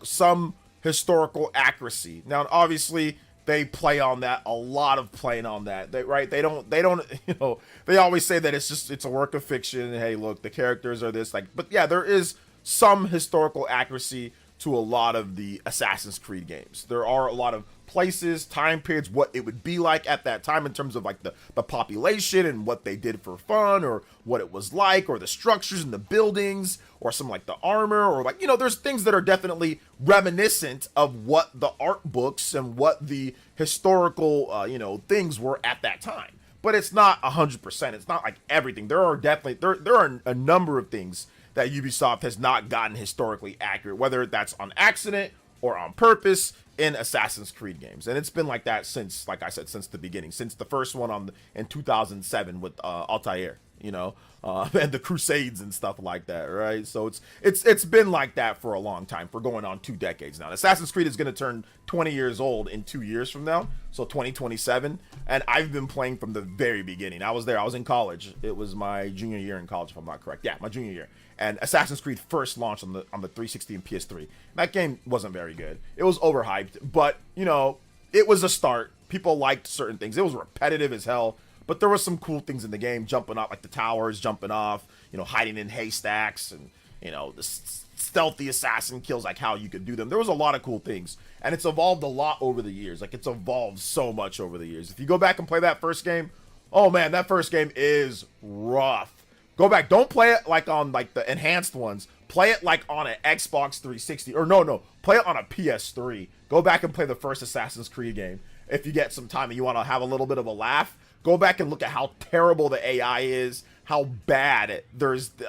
some historical accuracy. Now, obviously, they play on that, a lot of playing on that. They don't, you know, they always say that it's a work of fiction. Hey, look, the characters are this, like, but yeah, there is some historical accuracy to a lot of the Assassin's Creed games. There are a lot of places, time periods, what it would be like at that time in terms of like the population and what they did for fun or what it was like, or the structures and the buildings or some like the armor, or like, you know, there's things that are definitely reminiscent of what the art books and what the historical, you know, things were at that time. But it's not 100%. It's not like everything. There are definitely, there are a number of things that Ubisoft has not gotten historically accurate, whether that's on accident or on purpose in Assassin's Creed games. And it's been like that since, like I said, since the beginning, since the first one in 2007 with Altair, you know, and the Crusades and stuff like that, right? So it's been like that for a long time, for going on 2 decades now. Assassin's Creed is going to turn 20 years old in 2 years from now, so 2027, and I've been playing from the very beginning. I was there. I was in college. It was my junior year in college, if I'm not correct. Yeah, my junior year. And Assassin's Creed first launched on the 360 and PS3. That game wasn't very good. It was overhyped, but, you know, it was a start. People liked certain things. It was repetitive as hell, but there was some cool things in the game, jumping off, like the towers, jumping off, you know, hiding in haystacks, and, you know, the stealthy assassin kills, like how you could do them. There was a lot of cool things, and it's evolved a lot over the years. Like, it's evolved so much over the years. If you go back and play that first game, oh man, that first game is rough. Go back. Don't play it like on like the enhanced ones. Play it like on an Xbox 360. Or no. Play it on a PS3. Go back and play the first Assassin's Creed game. If you get some time and you want to have a little bit of a laugh, go back and look at how terrible the AI is. How bad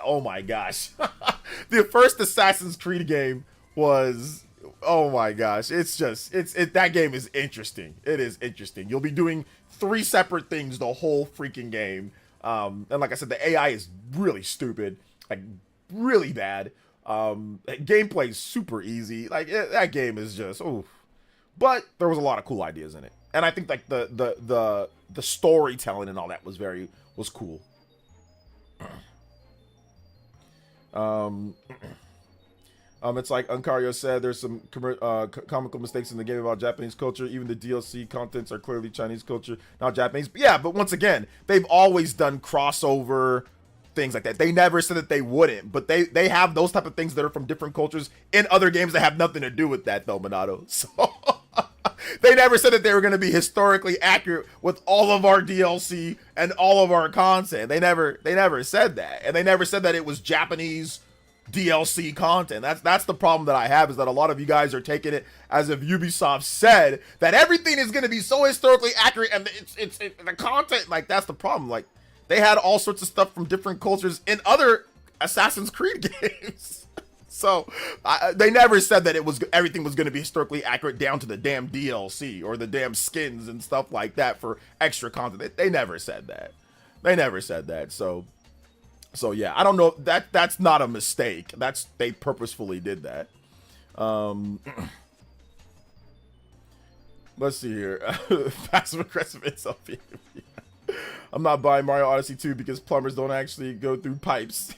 oh my gosh. The first Assassin's Creed game was, oh my gosh. That game is interesting. It is interesting. You'll be doing 3 separate things the whole freaking game. And like I said, the AI is really stupid, like really bad. Gameplay is super easy. Like that game is just, oof. But there was a lot of cool ideas in it, and I think like the storytelling and all that was cool. It's like Uncario said, there's some comical mistakes in the game about Japanese culture. Even the DLC contents are clearly Chinese culture, not Japanese. But yeah, but once again, they've always done crossover things like that. They never said that they wouldn't, but they have those type of things that are from different cultures in other games that have nothing to do with that, though, Minato. So they never said that they were going to be historically accurate with all of our DLC and all of our content. They never said that, and they never said that it was Japanese DLC content. That's the problem that I have, is that a lot of you guys are taking it as if Ubisoft said that everything is going to be so historically accurate, and it's the content, like, that's the problem. Like, they had all sorts of stuff from different cultures in other Assassin's Creed games. So they never said that everything was going to be historically accurate down to the damn DLC or the damn skins and stuff like that for extra content. They never said that. They never said that. So yeah, I don't know. That's not a mistake. They purposefully did that. Let's see here. Passive aggressive insult. I'm not buying Mario Odyssey 2 because plumbers don't actually go through pipes.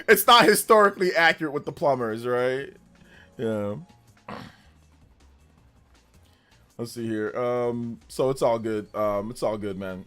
It's not historically accurate with the plumbers, right? Yeah. Let's see here. So it's all good. It's all good, man.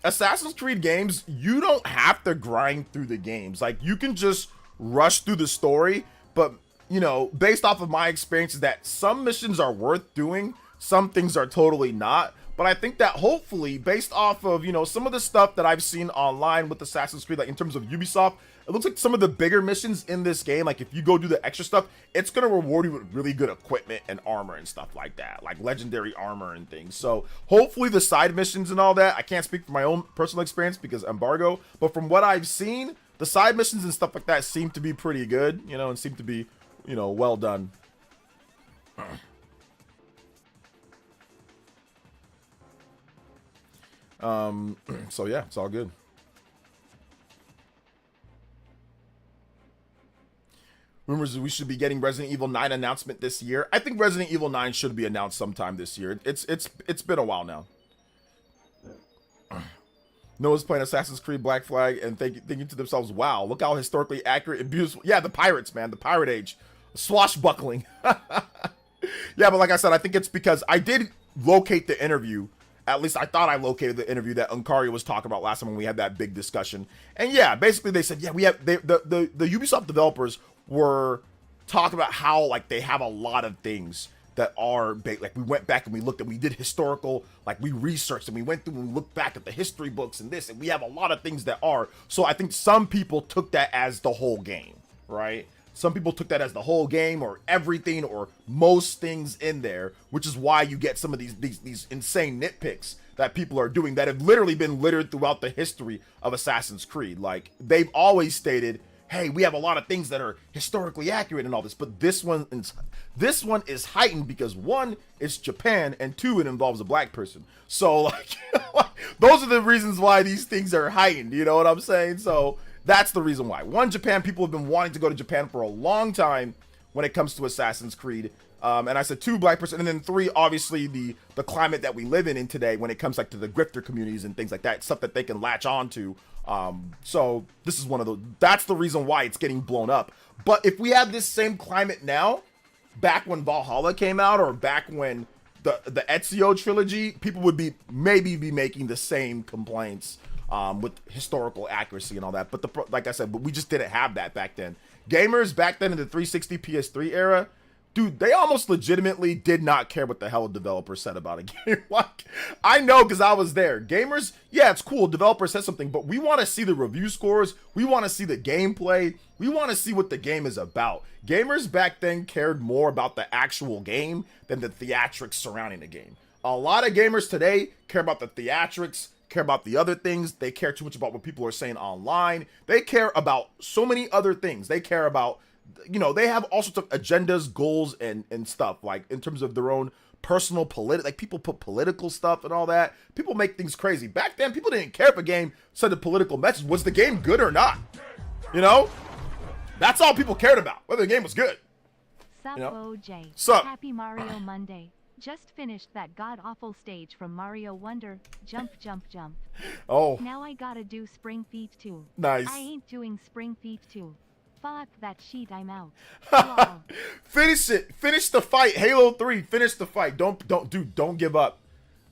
Assassin's Creed games, you don't have to grind through the games. Like, you can just rush through the story, but, you know, based off of my experiences, that some missions are worth doing, some things are totally not. But I think that hopefully, based off of, you know, some of the stuff that I've seen online with Assassin's Creed, like in terms of Ubisoft, it looks like some of the bigger missions in this game, like if you go do the extra stuff, it's going to reward you with really good equipment and armor and stuff like that, like legendary armor and things. So hopefully the side missions and all that, I can't speak from my own personal experience because embargo, but from what I've seen, the side missions and stuff like that seem to be pretty good, you know, and seem to be, you know, well done. So yeah, it's all good. Rumors we should be getting Resident Evil 9 announcement this year. I think Resident Evil 9 should be announced sometime this year. It's been a while now. Noah's playing Assassin's Creed Black Flag and thinking to themselves, wow, look how historically accurate and beautiful. Yeah, the pirates, man, the pirate age. Swashbuckling. Yeah, but like I said, I think it's because I did locate the interview. At least I thought I located the interview that Unkaria was talking about last time when we had that big discussion. And yeah, basically they said, yeah, we have the Ubisoft developers were talking about how, like, they have a lot of things that are like, we went back and we looked and we did historical, like, we researched and we went through and we looked back at the history books and this, and we have a lot of things that are. So I think some people took that as the whole game, right? Some people took that as the whole game or everything or most things in there, which is why you get some of these insane nitpicks that people are doing that have literally been littered throughout the history of Assassin's Creed. Like, they've always stated, hey, we have a lot of things that are historically accurate and all this, but this one is heightened because, one, it's Japan, and two, it involves a black person. So, like, those are the reasons why these things are heightened, you know what I'm saying? So that's the reason why. One, Japan, people have been wanting to go to Japan for a long time when it comes to Assassin's Creed. And I said two, black person, and then three, obviously the climate that we live in today when it comes like to the grifter communities and things like that, stuff that they can latch on to. So this is one of those, that's the reason why it's getting blown up. But if we have this same climate now, back when Valhalla came out or back when the Ezio trilogy, people would maybe be making the same complaints with historical accuracy and all that. But like I said, but we just didn't have that back then. Gamers back then in the 360 PS3 era, dude, they almost legitimately did not care what the hell a developer said about a game. Like, I know because I was there. Gamers, yeah, it's cool. Developer says something, but we want to see the review scores. We want to see the gameplay. We want to see what the game is about. Gamers back then cared more about the actual game than the theatrics surrounding the game. A lot of gamers today care about the theatrics, care about the other things. They care too much about what people are saying online. They care about so many other things. They care about, you know, they have all sorts of agendas, goals, and stuff, like in terms of their own personal like people put political stuff and all that. People make things crazy. Back then, people didn't care if a game sent a political message. Was the game good or not? You know? That's all people cared about, whether the game was good. Sup, you know? OJ. Sup? Happy Mario Monday. Just finished that god-awful stage from Mario Wonder. Jump, jump, jump. Oh. Now I gotta do Spring Feet 2. Nice. I ain't doing Spring Feet 2. Fuck that shit, I'm out. Wow. Finish it. Finish the fight. Halo 3. Finish the fight. Don't give up.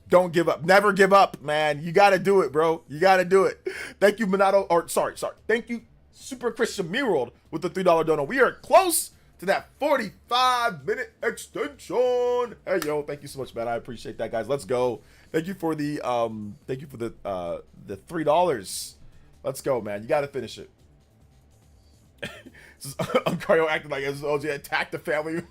Don't give up. Never give up, man. You got to do it, bro. You got to do it. Thank you, Minato. Or sorry. Thank you, Super Christian Mirrored with the $3 donut. We are close to that 45-minute extension. Hey, yo, thank you so much, man. I appreciate that, guys. Let's go. Thank you for the $3. Let's go, man. You got to finish it. Uncario acting like OG attacked the family.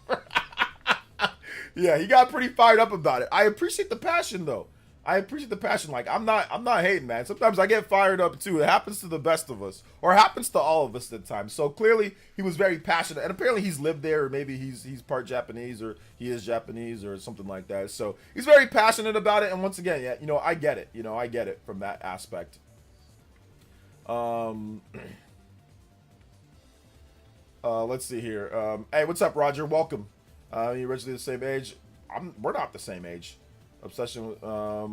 Yeah, he got pretty fired up about it. I appreciate the passion, though. I appreciate the passion. Like, I'm not hating, man. Sometimes I get fired up too. It happens to the best of us, or it happens to all of us at times. So clearly, he was very passionate, and apparently he's lived there, or maybe he's part Japanese, or he is Japanese, or something like that. So he's very passionate about it. And once again, yeah, you know, I get it. You know, I get it from that aspect. Let's see here. Hey, what's up, Roger? Welcome. You're originally the same age. We're not the same age. Obsession with,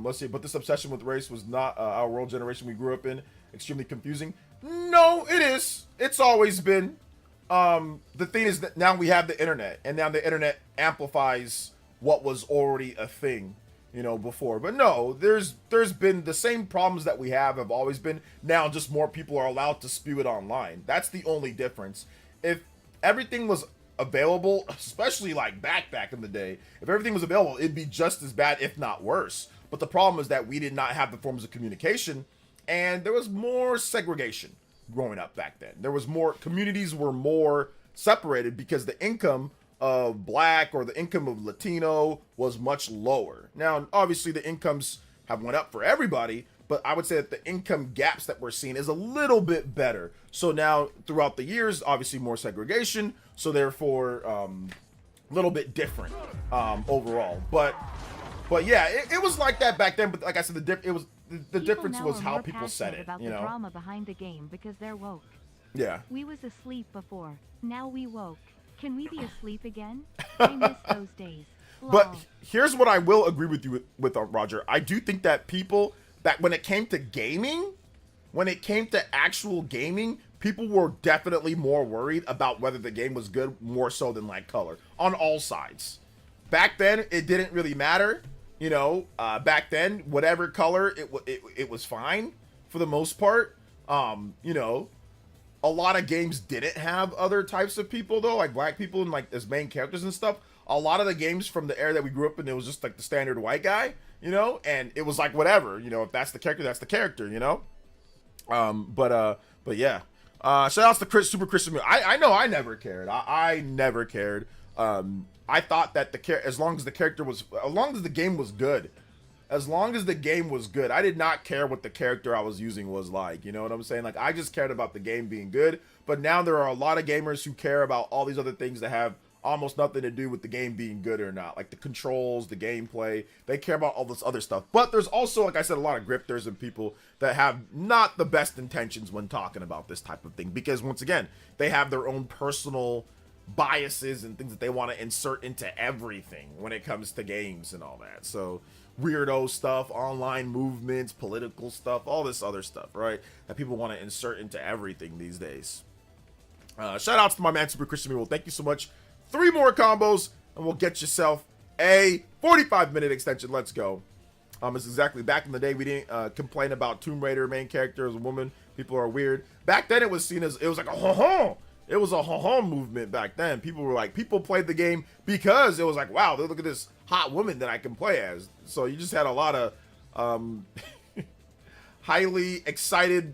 let's see, but this obsession with race was not our world generation we grew up in. Extremely confusing. No, it is. It's always been. The thing is that now we have the internet, and now the internet amplifies what was already a thing, you know, before. But no, there's been the same problems that we have always been. Now just more people are allowed to spew it online. That's the only difference. If everything was available, especially like back in the day, if everything was available, it'd be just as bad, if not worse. But the problem is that we did not have the forms of communication, and there was more segregation growing up back then. There was more, communities were more separated because the income of Black or the income of Latino was much lower. Now, obviously the incomes have went up for everybody, but I would say that the income gaps that we're seeing is a little bit better. So now throughout the years, obviously more segregation, so therefore a little bit different overall. But yeah, it was like that back then. But like I said, the difference was how people said it. About you the know, drama behind the game because they're woke. Yeah. We was asleep before. Now we woke. Can we be asleep again? I miss those days. But Lol. here's what I will agree with you with Roger. I do think that people, that when it came to gaming, when it came to actual gaming, people were definitely more worried about whether the game was good, more so than like color, on all sides. Back then, it didn't really matter. You know, back then, whatever color, it was fine for the most part. You know, a lot of games didn't have other types of people though, like Black people and like as main characters and stuff. A lot of the games from the era that we grew up in, it was just like the standard white guy, you know, and it was like whatever, you know, if that's the character, that's the character, you know. But yeah. Shout outs to Super Christian. I know I never cared. I never cared. I thought that as long as the game was good, I did not care what the character I was using was like. You know what I'm saying? Like, I just cared about the game being good. But now there are a lot of gamers who care about all these other things that have almost nothing to do with the game being good or not, like the controls, the gameplay. They care about all this other stuff. But there's also, like I said, a lot of grifters and people that have not the best intentions when talking about this type of thing, because once again, they have their own personal biases and things that they want to insert into everything when it comes to games and all that. So weirdo stuff, online movements, political stuff, all this other stuff, right, that people want to insert into everything these days. Shout outs to my man Super Christian Mule. Thank you so much. 3 more combos and we'll get yourself a 45-minute extension. Let's go. It's exactly, back in the day we didn't complain about Tomb Raider main character as a woman. People are weird. Back then it was seen as, it was like a ho-ho. It was a ho-ho movement back then. People were like, people played the game because it was like, wow, look at this hot woman that I can play as. So you just had a lot of highly excited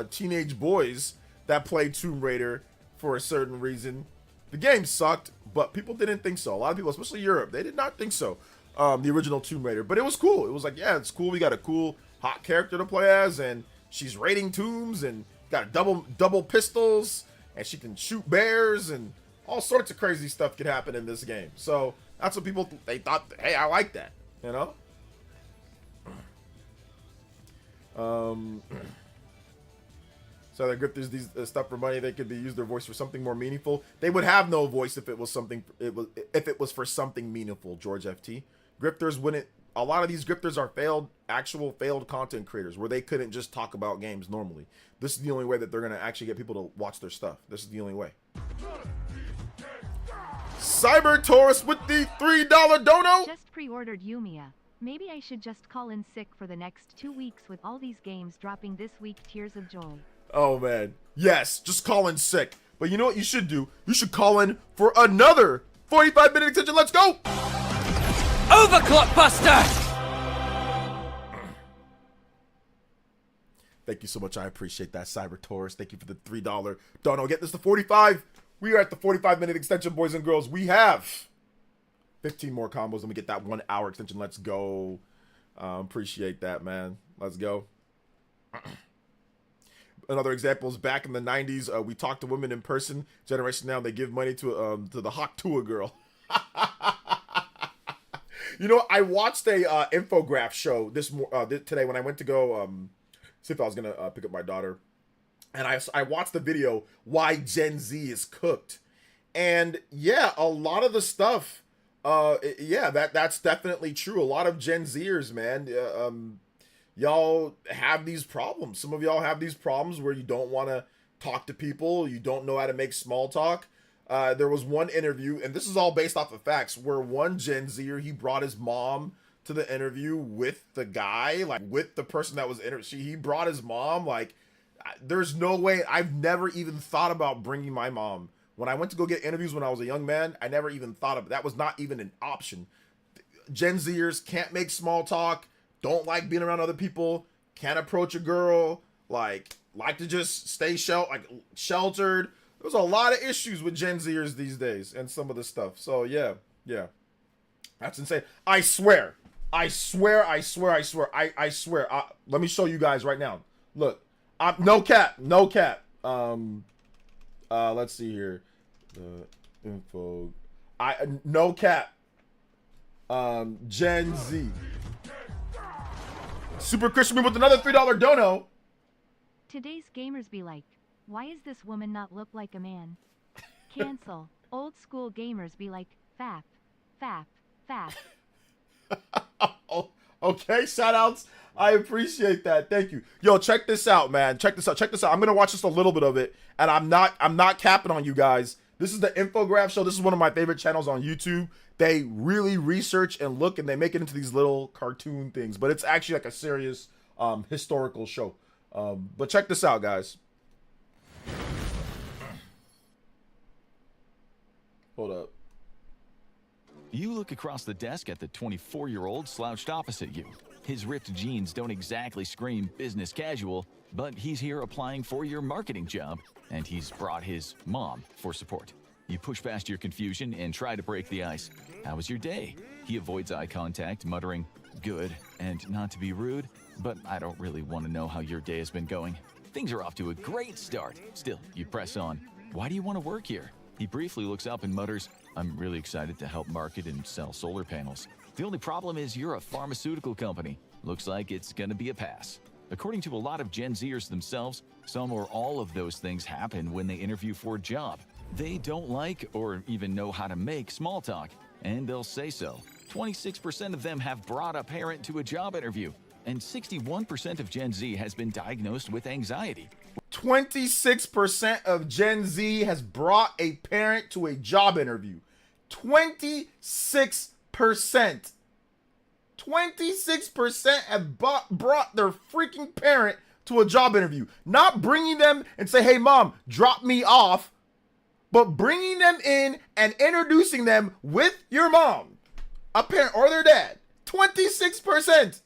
teenage boys that played Tomb Raider for a certain reason. The game sucked, but people didn't think so. A lot of people, especially Europe, they did not think so. The original Tomb Raider, but it was cool. It was like, yeah, it's cool. We got a cool hot character to play as, and she's raiding tombs and got double pistols, and she can shoot bears, and all sorts of crazy stuff could happen in this game. So that's what people, they thought, hey, I like that, you know? So the grifters, these stuff for money, they could be used their voice for something more meaningful. They would have no voice if it was something, if it was for something meaningful, George FT. Grifters wouldn't, a lot of these grifters are actual failed content creators where they couldn't just talk about games normally. This is the only way that they're going to actually get people to watch their stuff. This is the only way. Cyber Taurus with the $3 dono. Just pre-ordered Yumia. Maybe I should just call in sick for the next 2 weeks with all these games dropping this week. Tears of joy. Oh man, yes, just call in sick. But you know what you should do? You should call in for another 45-minute extension. Let's go! Overclock Buster! Thank you so much. I appreciate that, Cyber Taurus. Thank you for the $3 dono. Get this to 45. We are at the 45-minute extension, boys and girls. We have 15 more combos, and we get that 1 hour extension. Let's go. Appreciate that, man. Let's go. Another example is back in the 90s. We talked to women in person. Generation now, they give money to the Hawk Tua girl. You know, I watched a infograph show today when I went to go see if I was gonna pick up my daughter, and I watched the video why Gen Z is cooked, and yeah, a lot of the stuff, yeah, that's definitely true. A lot of Gen Zers, man, y'all have these problems. Some of y'all have these problems where you don't want to talk to people, you don't know how to make small talk. There was one interview, and this is all based off of facts, where one Gen Zer, he brought his mom to the interview with the guy, like with the person that was he brought his mom. Like, there's no way. I've never even thought about bringing my mom. When I went to go get interviews when I was a young man, I never even thought of that. Was not even an option. Gen Zers can't make small talk, don't like being around other people, can't approach a girl, like to just stay sheltered. There's a lot of issues with Gen Zers these days and some of the stuff. So yeah. That's insane. I swear. Let me show you guys right now. Look, no cap. Let's see here. Info. No cap. Gen Z. Super Christian with another $3 dono. Today's gamers be like, why is this woman not look like a man? Cancel. Old school gamers be like, fap. Oh, okay, shout outs. I appreciate that. Thank you. Yo, check this out, man. Check this out. I'm gonna watch just a little bit of it, and I'm not capping on you guys. This is the infograph show. This is one of my favorite channels on YouTube. They really research and look, and they make it into these little cartoon things, but it's actually like a serious historical show. But check this out, guys. Hold up. You look across the desk at the 24-year-old slouched opposite you. His ripped jeans don't exactly scream business casual, but he's here applying for your marketing job, and he's brought his mom for support. You push past your confusion and try to break the ice. How was your day? He avoids eye contact, muttering, good, and not to be rude, but I don't really want to know how your day has been going. Things are off to a great start. Still, you press on. Why do you want to work here? He briefly looks up and mutters, I'm really excited to help market and sell solar panels. The only problem is you're a pharmaceutical company. Looks like it's gonna be a pass. According to a lot of Gen Zers themselves, some or all of those things happen when they interview for a job. They don't like or even know how to make small talk, and they'll say so. 26% of them have brought a parent to a job interview, and 61% of Gen Z has been diagnosed with anxiety. 26% of Gen Z has brought a parent to a job interview. 26%. 26% have brought their freaking parent to a job interview. Not bringing them and say, hey, mom, drop me off, but bringing them in and introducing them with your mom, a parent or their dad. 26%.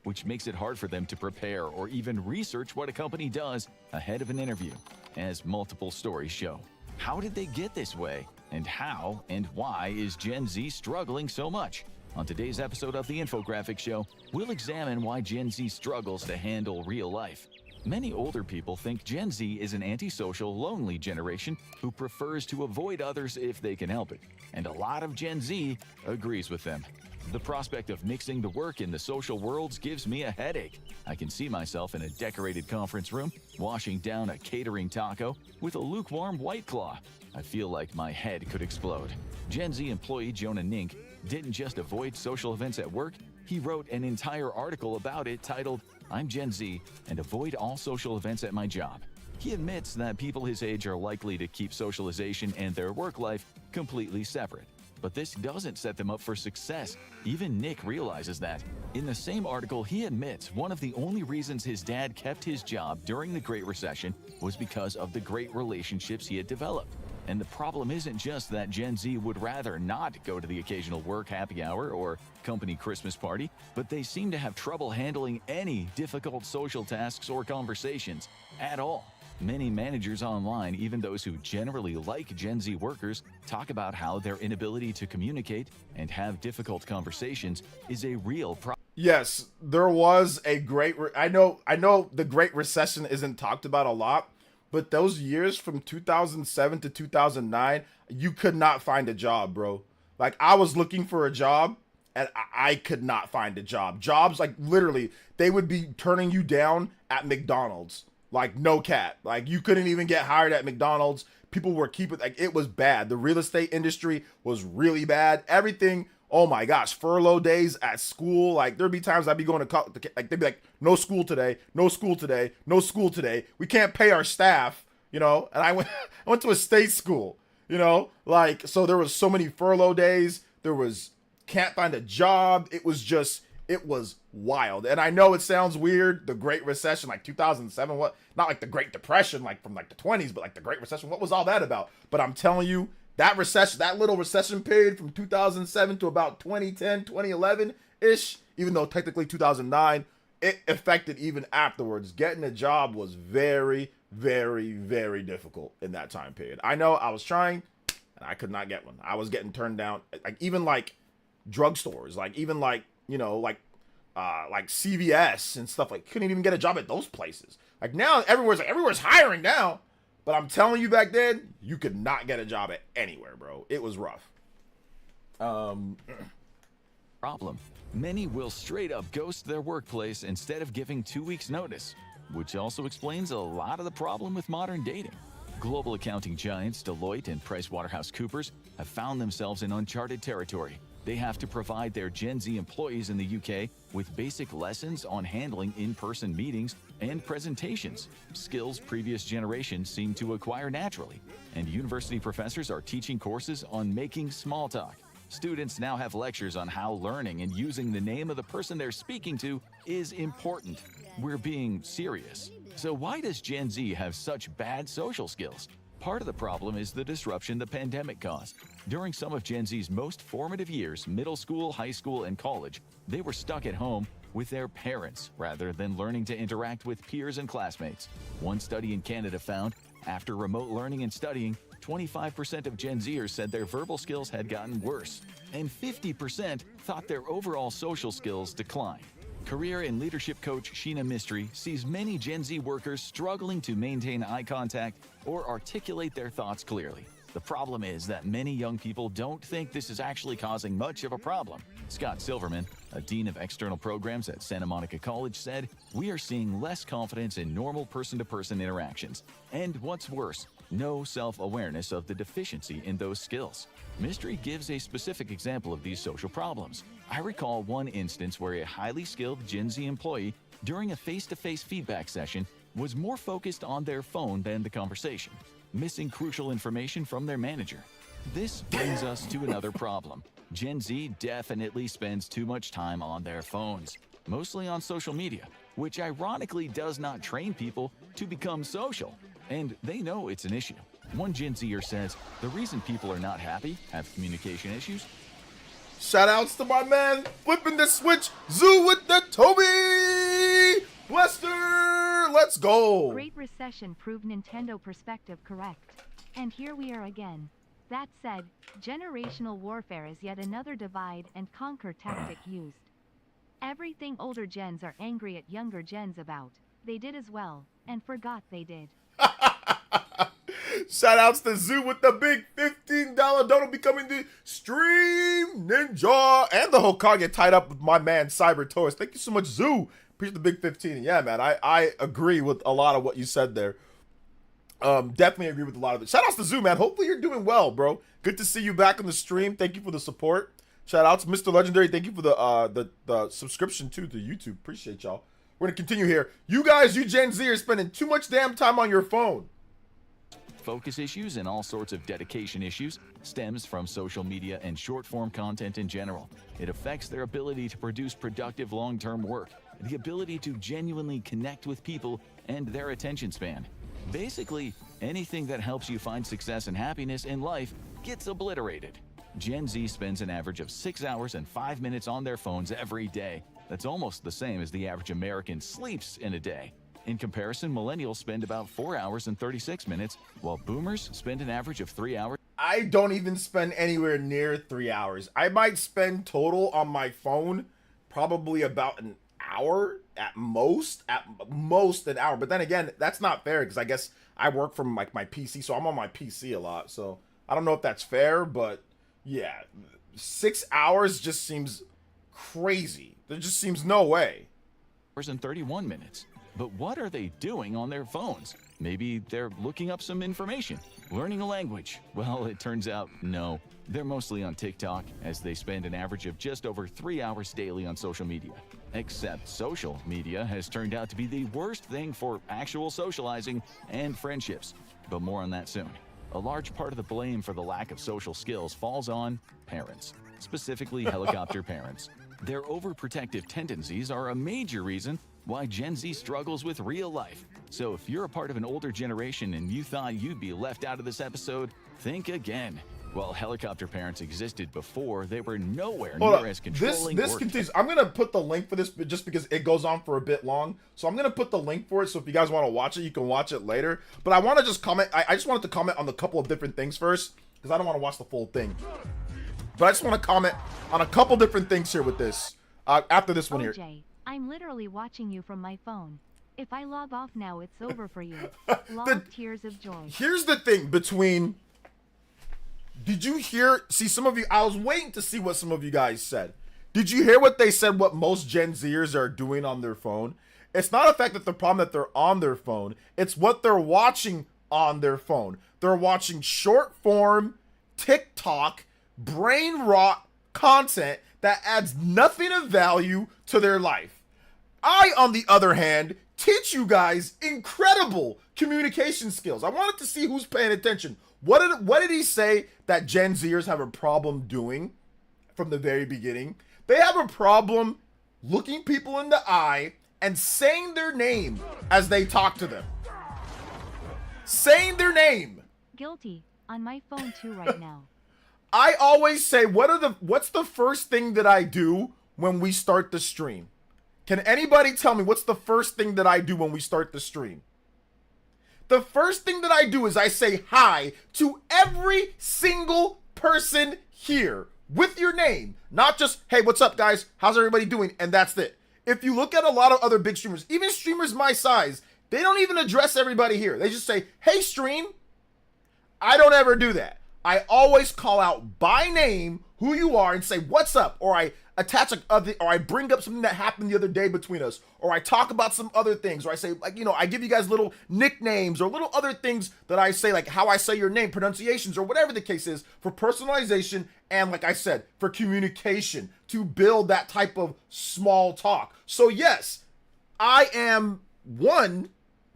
Which makes it hard for them to prepare or even research what a company does ahead of an interview, as multiple stories show. How did they get this way? And how and why is Gen Z struggling so much? On today's episode of the Infographic Show, we'll examine why Gen Z struggles to handle real life. Many older people think Gen Z is an antisocial, lonely generation who prefers to avoid others if they can help it. And a lot of Gen Z agrees with them. The prospect of mixing the work and the social worlds gives me a headache. I can see myself in a decorated conference room, washing down a catering taco with a lukewarm White Claw. I feel like my head could explode. Gen Z employee Jonah Nink didn't just avoid social events at work, he wrote an entire article about it titled, I'm Gen Z and avoid all social events at my job. He admits that people his age are likely to keep socialization and their work life completely separate. But this doesn't set them up for success. Even Nick realizes that. In the same article, he admits one of the only reasons his dad kept his job during the Great Recession was because of the great relationships he had developed. And the problem isn't just that Gen Z would rather not go to the occasional work happy hour or company Christmas party, but they seem to have trouble handling any difficult social tasks or conversations at all. Many managers online, even those who generally like Gen Z workers, talk about how their inability to communicate and have difficult conversations is a real problem. Yes, there was a great I know the Great Recession isn't talked about a lot, but those years from 2007 to 2009, you could not find a job, bro. Like, I was looking for a job and I could not find a job. Jobs, like, literally, they would be turning you down at McDonald's. Like, no cat. Like, you couldn't even get hired at McDonald's. People were keeping, like, it was bad. The real estate industry was really bad. Everything, oh my gosh, furlough days at school. Like, there'd be times I'd be going to college, like, they'd be like, no school today, no school today, no school today. We can't pay our staff, you know? And I went to a state school, you know? Like, so there was so many furlough days. There was, can't find a job. It was just, it was wild. And I know it sounds weird, the Great Recession, like 2007, what, not like the Great Depression, like from like the 20s, but like the Great Recession, what was all that about? But I'm telling you, that recession, that little recession period from 2007 to about 2010, 2011-ish, even though technically 2009, it affected even afterwards. Getting a job was very, very, very difficult in that time period. I know I was trying, and I could not get one. I was getting turned down, like even like drugstores, like even like, you know, like CVS and stuff. Like, couldn't even get a job at those places. Like, now everywhere's hiring now, but I'm telling you, back then you could not get a job at anywhere, bro. It was rough. Problem. Many will straight up ghost their workplace instead of giving 2 weeks notice, which also explains a lot of the problem with modern dating. Global accounting giants Deloitte and PricewaterhouseCoopers have found themselves in uncharted territory. They have to provide their Gen Z employees in the UK with basic lessons on handling in-person meetings and presentations, skills previous generations seem to acquire naturally. And university professors are teaching courses on making small talk. Students now have lectures on how learning and using the name of the person they're speaking to is important. We're being serious. So why does Gen Z have such bad social skills? Part of the problem is the disruption the pandemic caused. During some of Gen Z's most formative years, middle school, high school, and college, they were stuck at home with their parents rather than learning to interact with peers and classmates. One study in Canada found, after remote learning and studying, 25% of Gen Zers said their verbal skills had gotten worse, and 50% thought their overall social skills declined. Career and leadership coach Sheena Mystery sees many Gen Z workers struggling to maintain eye contact or articulate their thoughts clearly. The problem is that many young people don't think this is actually causing much of a problem. Scott Silverman, a dean of external programs at Santa Monica College, said, "We are seeing less confidence in normal person-to-person interactions, and what's worse, no self-awareness of the deficiency in those skills." Mystery gives a specific example of these social problems. I recall one instance where a highly skilled Gen Z employee, during a face-to-face feedback session, was more focused on their phone than the conversation, missing crucial information from their manager. This brings us to another problem. Gen Z definitely spends too much time on their phones, mostly on social media, which ironically does not train people to become social, and they know it's an issue. One Gen Zer says, the reason people are not happy, have communication issues. Shout outs to my man flipping the switch, Zoo with the Toby Lester. Let's go. Great Recession proved Nintendo perspective correct. And here we are again. That said, generational warfare is yet another divide and conquer tactic used. Everything older gens are angry at younger gens about, they did as well, and forgot they did. Shout outs to Zoo with the big $15 dono becoming the Stream Ninja and the Hokage tied up with my man Cyber Taurus. Thank you so much, Zoo. Appreciate the big 15. Yeah, man, I agree with a lot of what you said there. Definitely agree with a lot of it. Shout outs to Zoo, man. Hopefully you're doing well, bro. Good to see you back on the stream. Thank you for the support. Shout outs, Mr. Legendary. Thank you for the subscription to YouTube. Appreciate y'all. We're gonna continue here. You guys, you Gen Z are spending too much damn time on your phone. focus issues and all sorts of dedication issues stems from social media and short-form content in general. It affects their ability to produce productive long-term work, the ability to genuinely connect with people, and their attention span. Basically, anything that helps you find success and happiness in life gets obliterated. Gen Z spends an average of 6 hours and 5 minutes on their phones every day. That's almost the same as the average American sleeps in a day. In comparison, millennials spend about 4 hours and 36 minutes, while boomers spend an average of 3 hours. I don't even spend anywhere near 3 hours. I might spend total on my phone probably about an hour at most an hour. But then again, that's not fair because I guess I work from like my PC, so I'm on my PC a lot. So I don't know if that's fair, but yeah, 6 hours just seems crazy. There just seems no way. And 31 minutes. But what are they doing on their phones? Maybe they're looking up some information, learning a language. Well, it turns out no. They're mostly on TikTok, as they spend an average of just over 3 hours daily on social media. Except social media has turned out to be the worst thing for actual socializing and friendships. But more on that soon. A large part of the blame for the lack of social skills falls on parents, specifically helicopter parents. Their overprotective tendencies are a major reason why Gen Z struggles with real life. So if you're a part of an older generation and you thought you'd be left out of this episode, think again. While helicopter parents existed before, they were nowhere near as controlling. This continues. I'm gonna put the link for this just because it goes on for a bit long. So I'm gonna put the link for it. So if you guys want to watch it, you can watch it later. But I want to just comment. I just wanted to comment on a couple of different things first because I don't want to watch the full thing. But I just want to comment on a couple different things here with this. After this one here. OJ, I'm literally watching you from my phone. If I log off now, it's over for you. Log tears of joy. Here's the thing between. Did you hear? See, some of you. I was waiting to see what some of you guys said. Did you hear what they said? What most Gen Zers are doing on their phone? It's not the fact that the problem that they're on their phone. It's what they're watching on their phone. They're watching short form TikTok brain rot content that adds nothing of value to their life. I, on the other hand, teach you guys incredible communication skills. I wanted to see who's paying attention. What did he say that Gen Zers have a problem doing from the very beginning? They have a problem looking people in the eye and saying their name as they talk to them. Saying their name. Guilty. On my phone too right now. I always say, what's the first thing that I do when we start the stream? Can anybody tell me what's the first thing that I do when we start the stream? The first thing that I do is I say hi to every single person here with your name. Not just, hey, what's up, guys? How's everybody doing? And that's it. If you look at a lot of other big streamers, even streamers my size, they don't even address everybody here. They just say, hey, stream. I don't ever do that. I always call out by name who you are and say, what's up? Or I attach or I bring up something that happened the other day between us, or I talk about some other things, or I say, like, I give you guys little nicknames or little other things that I say, like how I say your name, pronunciations, or whatever the case is, for personalization and, like I said, for communication, to build that type of small talk. So yes, I am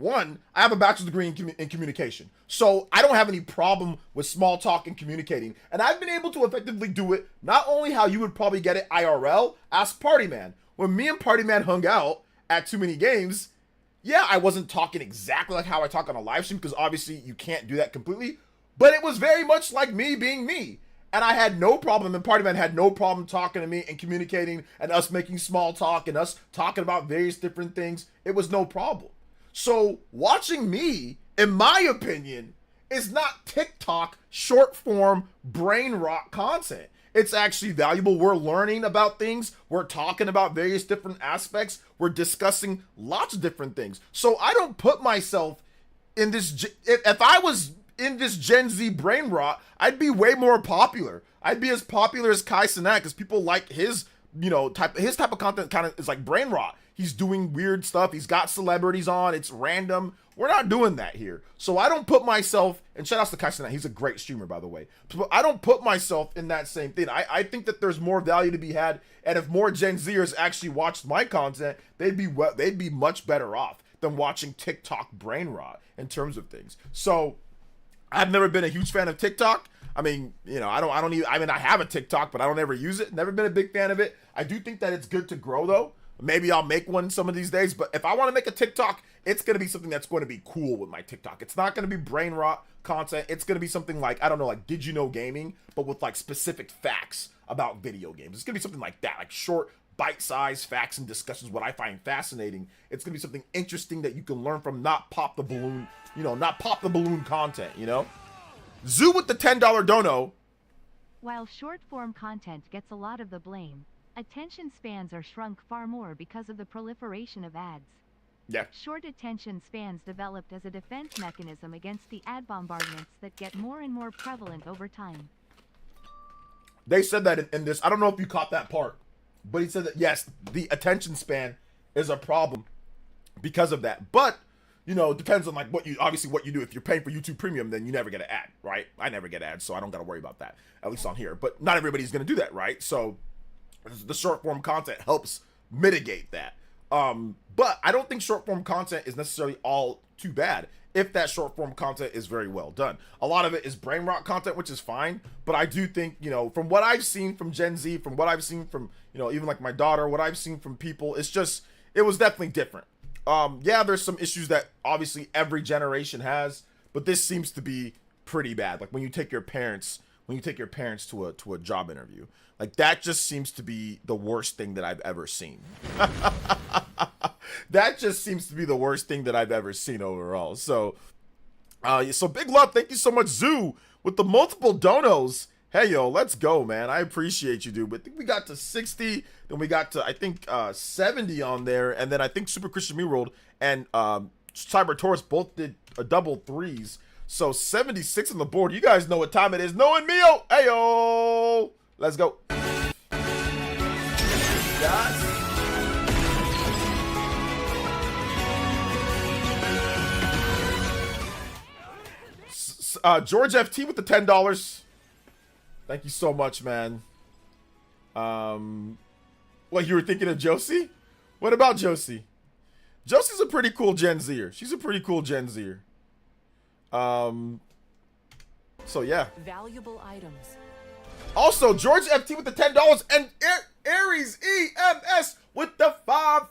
I have a bachelor's degree in communication. So I don't have any problem with small talk and communicating. And I've been able to effectively do it not only how you would probably get it IRL, ask Party Man. When me and Party Man hung out at Too Many Games, yeah, I wasn't talking exactly like how I talk on a live stream because obviously you can't do that completely. But it was very much like me being me. And I had no problem, and Party Man had no problem talking to me and communicating and us making small talk and us talking about various different things. It was no problem. So watching me, in my opinion, is not TikTok short form brain rot content. It's actually valuable. We're learning about things. We're talking about various different aspects. We're discussing lots of different things. So I don't put myself in this. If I was in this Gen Z brain rot, I'd be way more popular. I'd be as popular as Kai Cenat because people like his, type of content kind of is like brain rot. He's doing weird stuff. He's got celebrities on. It's random. We're not doing that here. So I don't put myself, and shout out to Kai Cenat. He's a great streamer, by the way. So I don't put myself in that same thing. I think that there's more value to be had. And if more Gen Zers actually watched my content, they'd be much better off than watching TikTok brain rot in terms of things. So I've never been a huge fan of TikTok. I mean, you know, I have a TikTok, but I don't ever use it. Never been a big fan of it. I do think that it's good to grow though. Maybe I'll make one some of these days, but if I want to make a TikTok, it's going to be something that's going to be cool with my TikTok. It's not going to be brain rot content. It's going to be something like, I don't know, like Did You Know Gaming, but with like specific facts about video games. It's going to be something like that, like short, bite-sized facts and discussions, what I find fascinating. It's going to be something interesting that you can learn from, not pop the balloon, you know, not pop the balloon content, you know? Zoo with the $10 dono. While short-form content gets a lot of the blame, attention spans are shrunk far more because of the proliferation of ads. Yeah. Short attention spans developed as a defense mechanism against the ad bombardments that get more and more prevalent over time. They said that in this. I don't know if you caught that part, but he said that, yes, the attention span is a problem because of that. But, you know, it depends on like what you do. If you're paying for YouTube Premium, then you never get an ad, right? I never get ads, so I don't got to worry about that, at least on here. But not everybody's going to do that, right? So the short form content helps mitigate that. But I don't think short form content is necessarily all too bad if that short form content is very well done. A lot of it is brain rot content, which is fine. But I do think, you know, from what I've seen from Gen Z, from what I've seen from, you know, even like my daughter, what I've seen from people, it was definitely different. Yeah, there's some issues that obviously every generation has, but this seems to be pretty bad. Like when you take your parents to a job interview, like that just seems to be the worst thing that I've ever seen. That just seems to be the worst thing that I've ever seen overall. So big love. Thank you so much, Zoo, with the multiple donos. Hey, yo, let's go, man. I appreciate you, dude. But I think we got to 60. Then we got to, I think, 70 on there. And then I think Super Christian Me World and Cyber Taurus both did a double threes. So 76 on the board. You guys know what time it is. Knowing me, oh, hey, yo. Let's go. Guys. George FT with the $10. Thank you so much, man. What, you were thinking of Josie? What about Josie? Josie's a pretty cool Gen Zer. She's a pretty cool Gen Zer. So yeah. Valuable items. Also, George FT with the $10 and Aries EMS with the 5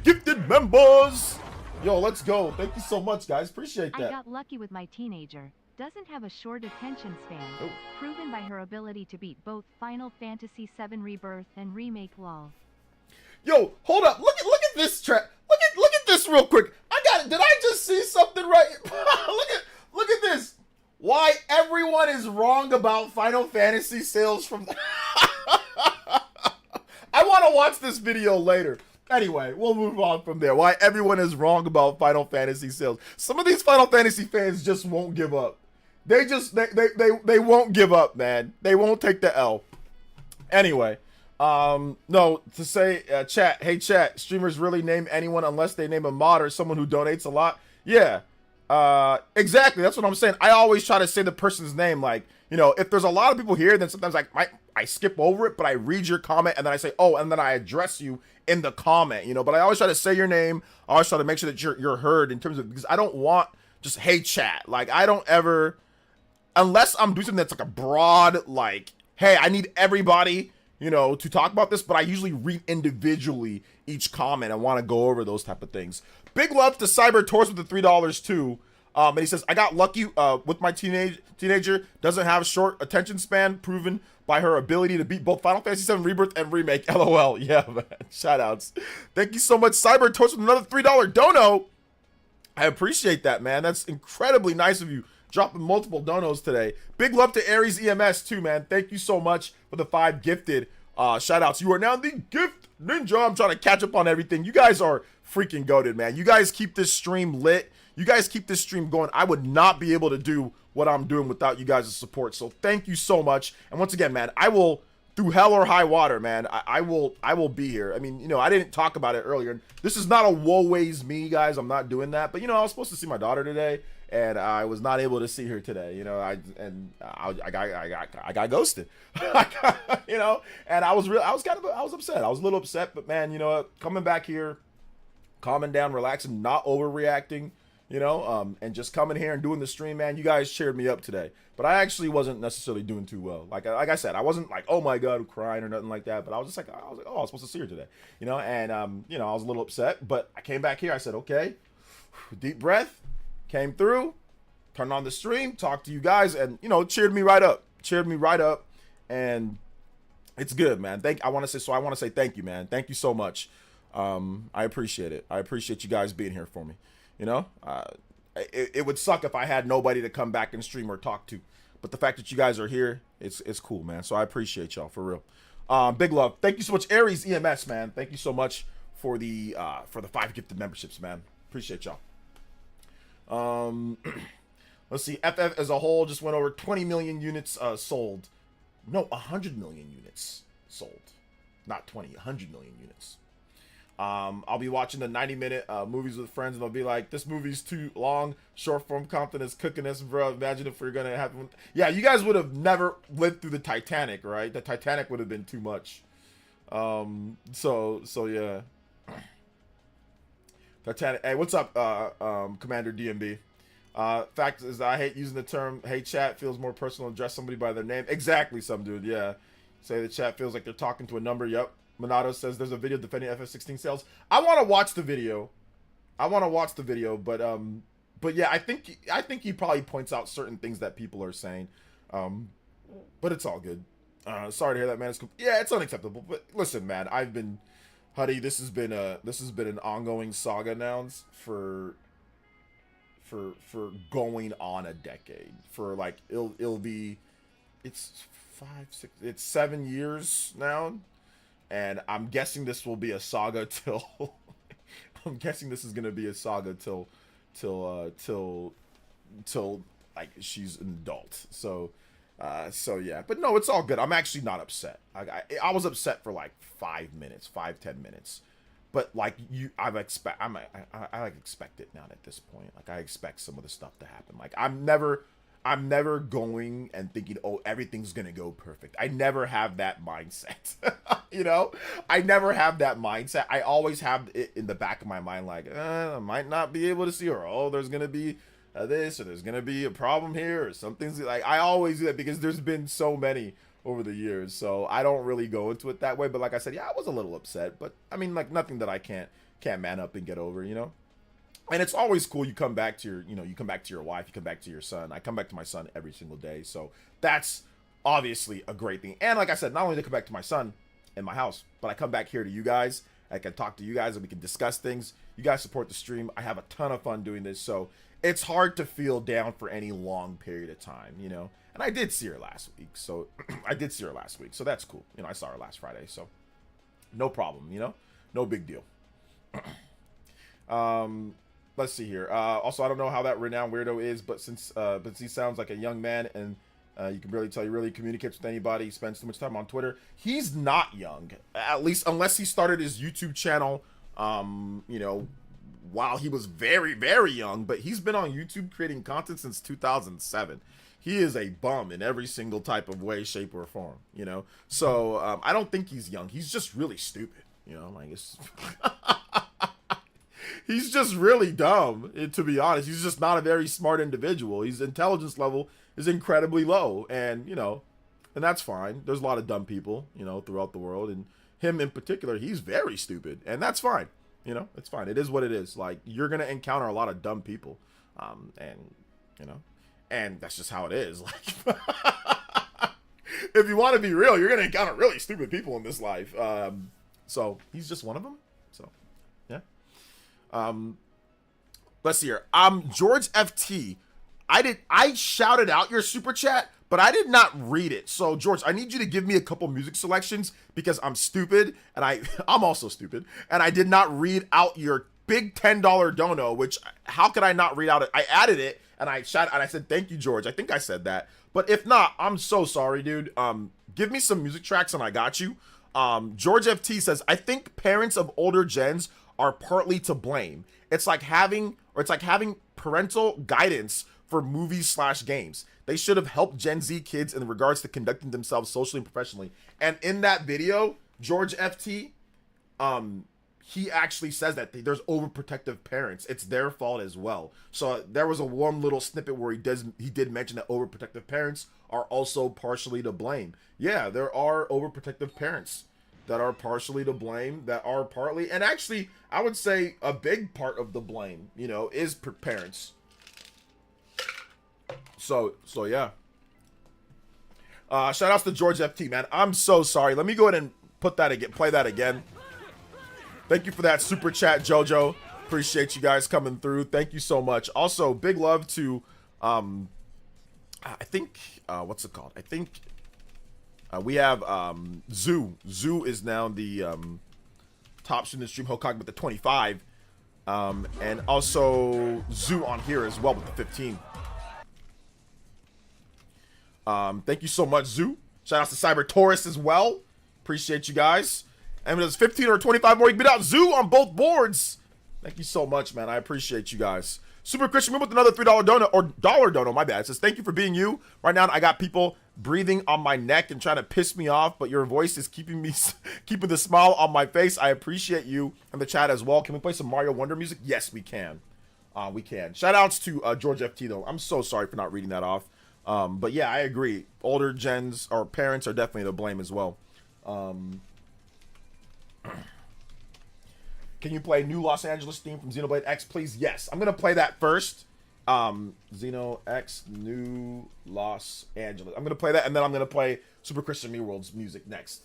gifted members. Yo, let's go. Thank you so much, guys. Appreciate that. I got lucky with my teenager. Doesn't have a short attention span. Oh. Proven by her ability to beat both Final Fantasy VII Rebirth and Remake LOL. Yo, hold up. Look at this track. Look at this real quick. I got it. Did I just see something right? look at this. Why everyone is wrong about Final Fantasy sales from I want to watch this video later. Anyway, we'll move on from there. Why everyone is wrong about Final Fantasy sales. Some of these Final Fantasy fans just won't give up. They won't give up, man. They won't take the L. Anyway, no, to say, chat, hey chat, streamers really name anyone unless they name a mod or someone who donates a lot? Yeah, exactly. That's what I'm saying. I always try to say the person's name. Like, you know, if there's a lot of people here, then sometimes I skip over it, but I read your comment and then I say, oh, and then I address you in the comment, you know, but I always try to say your name. I always try to make sure that you're heard in terms of, because I don't want just, hey chat. Like, I don't ever, unless I'm doing something that's like a broad, like, hey, I need everybody, you know, to talk about this, but I usually read individually each comment and want to go over those type of things. Big love to Cyber Taurus with the $3 too. And he says, I got lucky with my teenager, doesn't have short attention span, proven by her ability to beat both Final Fantasy VII Rebirth and Remake. LOL. Yeah, man. Shoutouts. Thank you so much, Cyber Toast, with another $3 dono. I appreciate that, man. That's incredibly nice of you, dropping multiple donos today. Big love to Aries EMS too, man. Thank you so much for the 5 gifted shoutouts. You are now the gift ninja. I'm trying to catch up on everything. You guys are freaking goated, man. You guys keep this stream lit. You guys keep this stream going. I would not be able to do what I'm doing without you guys' support. So thank you so much. And once again, man, I will, through hell or high water, man, I will be here. I mean, you know, I didn't talk about it earlier. This is not a woe ways me, guys. I'm not doing that. But, you know, I was supposed to see my daughter today, and I was not able to see her today. You know, I got ghosted. You know, and I was upset. I was a little upset, but man, you know, coming back here, calming down, relaxing, not overreacting. you know, and just coming here and doing the stream, man. You guys cheered me up today, but I actually wasn't necessarily doing too well. Like I said, I wasn't like, oh my god, crying or nothing like that. But I was just like, oh, I was supposed to see her today, you know, and you know, I was a little upset. But I came back here. I said, okay, deep breath, came through, turned on the stream, talked to you guys, and you know, cheered me right up, and it's good, man. I want to say thank you, man. Thank you so much. I appreciate it. I appreciate you guys being here for me. You know, it would suck if I had nobody to come back and stream or talk to, but the fact that you guys are here, it's cool, man. So I appreciate y'all for real. Big love. Thank you so much, Aries EMS, man. Thank you so much for the 5 gifted memberships, man. Appreciate y'all. Let's see. FF as a whole just went over 20 million units sold. No, 100 million units sold. Not 20, 100 million units. I'll be watching the 90-minute movies with friends, and they'll be like, this movie's too long. Short form content is cooking us, bro. Imagine if we're going to have... Yeah, you guys would have never lived through the Titanic, right? The Titanic would have been too much. So yeah. Titanic. Hey, what's up, Commander DMB? Fact is, I hate using the term, hey chat, feels more personal to address somebody by their name. Exactly, some dude, yeah. Say the chat feels like they're talking to a number, yep. Monado says there's a video defending FF16 sales. I want to watch the video. But yeah, I think he probably points out certain things that people are saying. But it's all good. Sorry to hear that, man. Yeah, it's unacceptable. But listen, man, Huddy, this has been an ongoing saga now for going on a decade. For like it's 7 years now. And I'm guessing this will be a saga till I'm guessing this is gonna be a saga till like she's an adult. So yeah. But no, it's all good. I'm actually not upset. I was upset for like 5 minutes, 5-10 minutes. But like I expect it now at this point. Like I expect some of the stuff to happen. Like I'm never going and thinking, oh, everything's gonna go perfect. I never have that mindset. You know, I never have that mindset. I always have it in the back of my mind, like, I might not be able to see her. Oh, there's gonna be this, or there's gonna be a problem here, or something's like. I always do that because there's been so many over the years, so I don't really go into it that way. But like I said, yeah, I was a little upset, but I mean, like nothing that I can't man up and get over, you know. And it's always cool. You come back to your wife, you come back to your son. I come back to my son every single day. So that's obviously a great thing. And like I said, not only to come back to my son in my house, but I come back here to you guys. I can talk to you guys and we can discuss things. You guys support the stream. I have a ton of fun doing this. So it's hard to feel down for any long period of time, you know. And I did see her last week. So So that's cool. You know, I saw her last Friday. So no problem, you know, no big deal. Let's see here. Also, I don't know how that renowned weirdo is, but since he sounds like a young man, and you can really tell he really communicates with anybody. He spends too much time on Twitter. He's not young, at least unless he started his YouTube channel, you know, while he was very, very young. But he's been on YouTube creating content since 2007. He is a bum in every single type of way, shape, or form. You know, so I don't think he's young. He's just really stupid. You know, like it's. He's just really dumb, to be honest. He's just not a very smart individual. His intelligence level is incredibly low, and, you know, and that's fine. There's a lot of dumb people, you know, throughout the world, and him in particular, he's very stupid, and that's fine. You know, it's fine. It is what it is. Like, you're going to encounter a lot of dumb people, and, you know, and that's just how it is. Like, if you want to be real, you're going to encounter really stupid people in this life. So he's just one of them. So, yeah. Let's see here. George FT. I shouted out your super chat, but I did not read it. So George, I need you to give me a couple music selections because I'm stupid and I'm also stupid, and I did not read out your big $10 dono, which how could I not read out it? I added it and I said thank you, George. I think I said that. But if not, I'm so sorry, dude. Give me some music tracks and I got you. George FT says, I think parents of older gens are partly to blame. It's like having parental guidance for movies/games. They should have helped Gen Z kids in regards to conducting themselves socially and professionally. And in that video, George FT, he actually says that there's overprotective parents. It's their fault as well. So there was a one little snippet where he did mention that overprotective parents are also partially to blame. Yeah, there are overprotective parents that are partially to blame, that are partly, and actually I would say a big part of the blame, you know, is parents. So yeah. Shout outs to George FT, man. I'm so sorry. Let me go ahead and put that again, play that again. Thank you for that super chat, Jojo. Appreciate you guys coming through. Thank you so much. Also, big love to, I think, what's it called? I think we have Zoo. Zoo is now the top student stream Hokage with the 25. And also Zoo on here as well with the 15. Thank you so much, Zoo. Shout out to Cyber Taurus as well. Appreciate you guys. And there's 15 or 25 more. You can beat out Zoo on both boards. Thank you so much, man. I appreciate you guys. Super Christian Moon with another $3 donut, or dollar donut, my bad. It says, thank you for being you. Right now, I got people breathing on my neck and trying to piss me off, but your voice is keeping the smile on my face. I appreciate you and the chat as well. Can we play some Mario Wonder music? Yes, we can. We can. Shout outs to George FT, though. I'm so sorry for not reading that off. But yeah, I agree. Older gens or parents are definitely to blame as well. Can you play new Los Angeles theme from Xenoblade X, please? Yes, I'm gonna play that first. Xeno X New Los Angeles. I'm gonna play that, and then I'm gonna play Super Christian Me World's music next.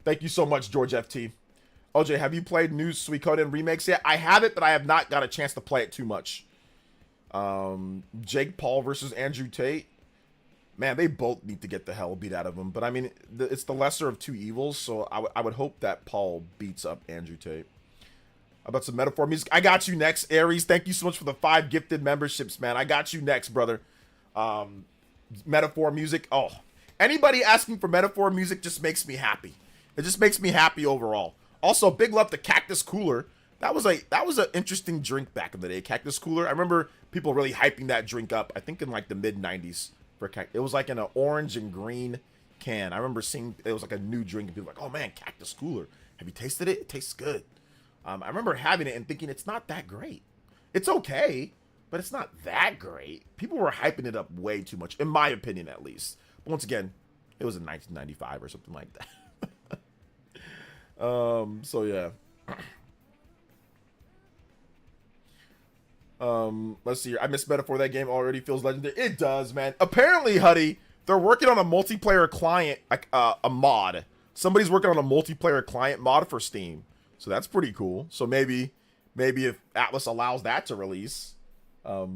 Thank you so much, George FT. OJ, have you played new Suikoden remakes yet? I have it, but I have not got a chance to play it too much. Jake Paul versus Andrew Tate. Man, they both need to get the hell beat out of them. But, I mean, it's the lesser of two evils, so I would hope that Paul beats up Andrew Tate. How about some Metaphor music? I got you next, Aries. Thank you so much for the 5 gifted memberships, man. I got you next, brother. Metaphor music. Oh, anybody asking for Metaphor music just makes me happy. It just makes me happy overall. Also, big love to Cactus Cooler. That was an interesting drink back in the day, Cactus Cooler. I remember people really hyping that drink up, I think in like the mid-90s. It was like in an orange and green can. I remember seeing it was like a new drink and people were like, oh man, Cactus Cooler. Have you tasted it? It tastes good. I remember having it and thinking it's not that great. It's okay, but it's not that great. People were hyping it up way too much, in my opinion at least. But once again, it was in 1995 or something like that. So yeah. Let's see here. I missed Metaphor. That game already feels legendary. It does, man. Apparently, Huddy, they're working on a multiplayer client, like a mod. Somebody's working on a multiplayer client mod for Steam. So that's pretty cool. So maybe if Atlas allows that to release, it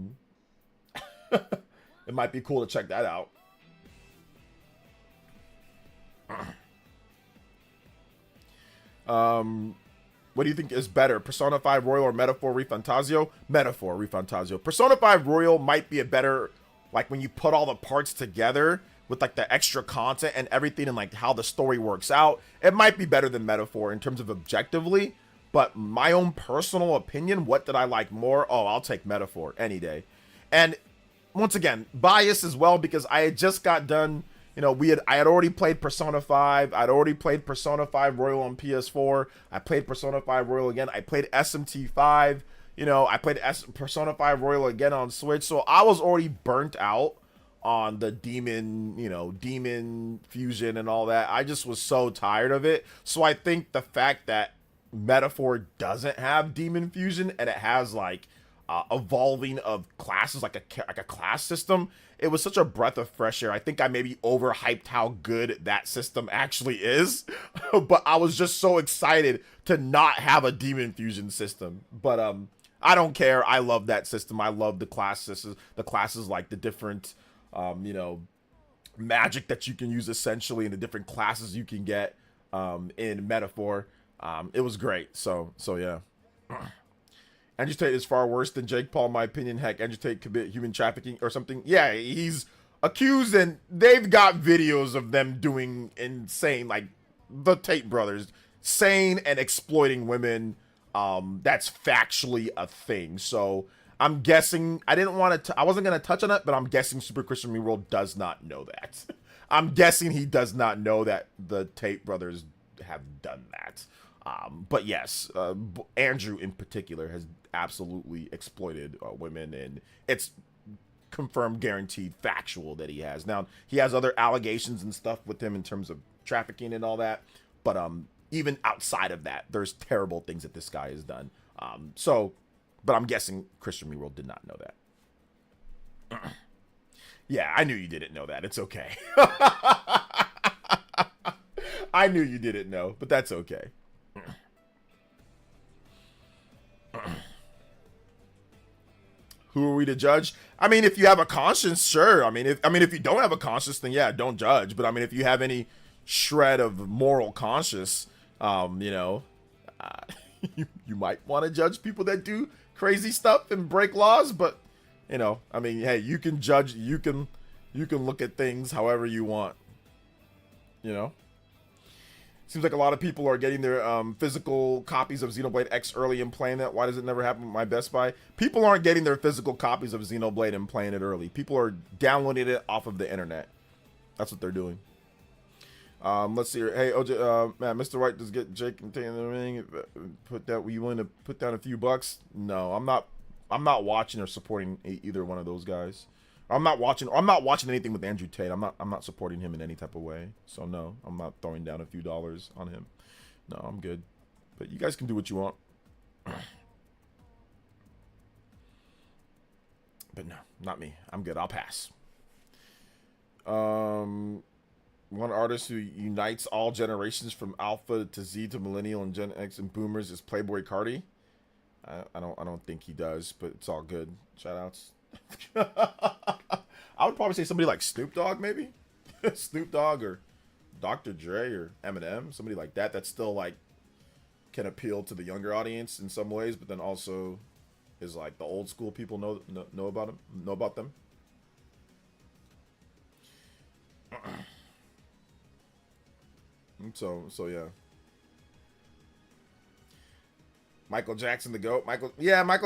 might be cool to check that out. What do you think is better, Persona 5 Royal or Metaphor Refantazio? Metaphor Refantazio. Persona 5 Royal might be a better, like when you put all the parts together with like the extra content and everything and like how the story works out, it might be better than Metaphor in terms of objectively. But my own personal opinion, what did I like more? Oh, I'll take Metaphor any day. And once again, bias as well because I had just got done. You know, I had already played Persona 5. I'd already played Persona 5 Royal on PS4. I played Persona 5 Royal again. I played SMT5. You know, I played Persona 5 Royal again on Switch. So I was already burnt out on the demon fusion and all that. I just was so tired of it. So I think the fact that Metaphor doesn't have demon fusion and it has like evolving of classes, like a class system, it was such a breath of fresh air. I think I maybe overhyped how good that system actually is, but I was just so excited to not have a demon fusion system. But I don't care. I love that system. I love the classes like the different magic that you can use essentially, and the different classes you can get in Metaphor. It was great. So yeah. Andrew Tate is far worse than Jake Paul, in my opinion. Heck, Andrew Tate commit human trafficking or something. Yeah, he's accused, and they've got videos of them doing insane, like the Tate brothers, sane and exploiting women. That's factually a thing. So I'm guessing I wasn't gonna touch on it, but I'm guessing Super Christian Me World does not know that. I'm guessing he does not know that the Tate brothers have done that. But yes, Andrew in particular has absolutely exploited women, and it's confirmed, guaranteed, factual that he has. Now, he has other allegations and stuff with him in terms of trafficking and all that, but even outside of that, there's terrible things that this guy has done. But I'm guessing Christian Reworld did not know that. Yeah, I knew you didn't know that. It's okay. I knew you didn't know, but that's okay. Who are we to judge? I mean, if you have a conscience, sure. I mean, if you don't have a conscience, then yeah, don't judge. But I mean, if you have any shred of moral conscience, you might want to judge people that do crazy stuff and break laws. But I mean, hey, you can judge. You can look at things however you want. Seems like a lot of people are getting their physical copies of Xenoblade X early and playing it. Why does it never happen with my Best Buy? People aren't getting their physical copies of Xenoblade and playing it early. People are downloading it off of the internet. That's what they're doing. Let's see here. Hey, OJ, man, Mr. White, does get Jake and Taylor in the ring? Put that. Were you willing to put down a few bucks? No, I'm not. I'm not watching or supporting either one of those guys. I'm not watching anything with Andrew Tate. I'm not supporting him in any type of way. So no, I'm not throwing down a few dollars on him. No, I'm good. But you guys can do what you want. But no, not me. I'm good. I'll pass. One artist who unites all generations from Alpha to Z to Millennial and Gen X and Boomers is Playboy Carti. I don't think he does, but it's all good. Shout outs. I would probably say somebody like Snoop Dogg, maybe. Snoop Dogg or Dr. Dre or Eminem, somebody like that. That's still like can appeal to the younger audience in some ways, but then also is like the old school people know about them. So yeah. Michael Jackson, the GOAT. Michael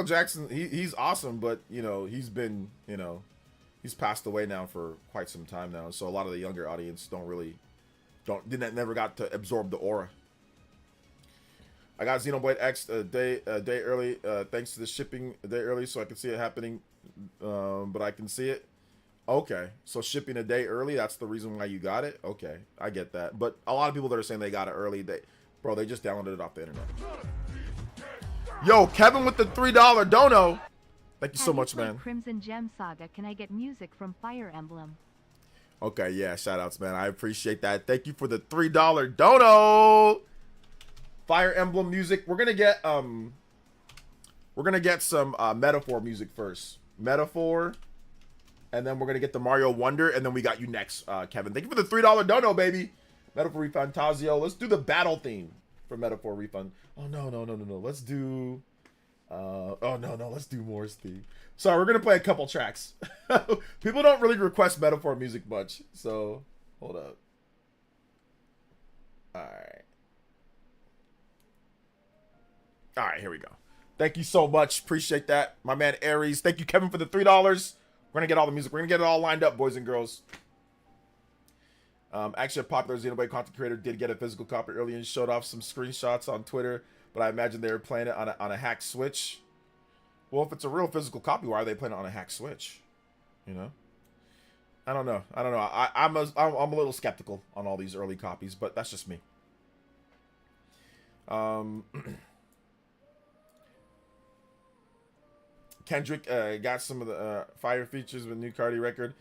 Jackson, he's awesome, but he's been, he's passed away now for quite some time now. So a lot of the younger audience never got to absorb the aura. I got Xenoblade X a day early, thanks to the shipping a day early, so I can see it happening. But I can see it. Okay, so shipping a day early, that's the reason why you got it. Okay, I get that. But a lot of people that are saying they got it early, they just downloaded it off the internet. Yo, Kevin with the $3 dono. Thank you so much, man. Crimson Gem Saga. Can I get music from Fire Emblem? Okay, yeah, shout outs, man. I appreciate that. Thank you for the $3 dono. Fire Emblem music. We're gonna get some Metaphor music first. Metaphor, and then we're gonna get the Mario Wonder, and then we got you next, Kevin. Thank you for the $3 dono, baby. Metaphor Refantasio. Let's do the battle theme for Metaphor Refund. Oh no. Let's do let's do Moore's theme. Sorry, we're gonna play a couple tracks. People don't really request Metaphor music much, so hold up. Alright, here we go. Thank you so much. Appreciate that. My man Aries. Thank you, Kevin, for the $3. We're gonna get all the music. We're gonna get it all lined up, boys and girls. Actually, a popular Xenoblade content creator did get a physical copy early and showed off some screenshots on Twitter, but I imagine they were playing it on a hack Switch. Well, if it's a real physical copy, why are they playing it on a hack Switch? I don't know. I'm a little skeptical on all these early copies, but that's just me. Kendrick got some of the fire features with new Cardi record.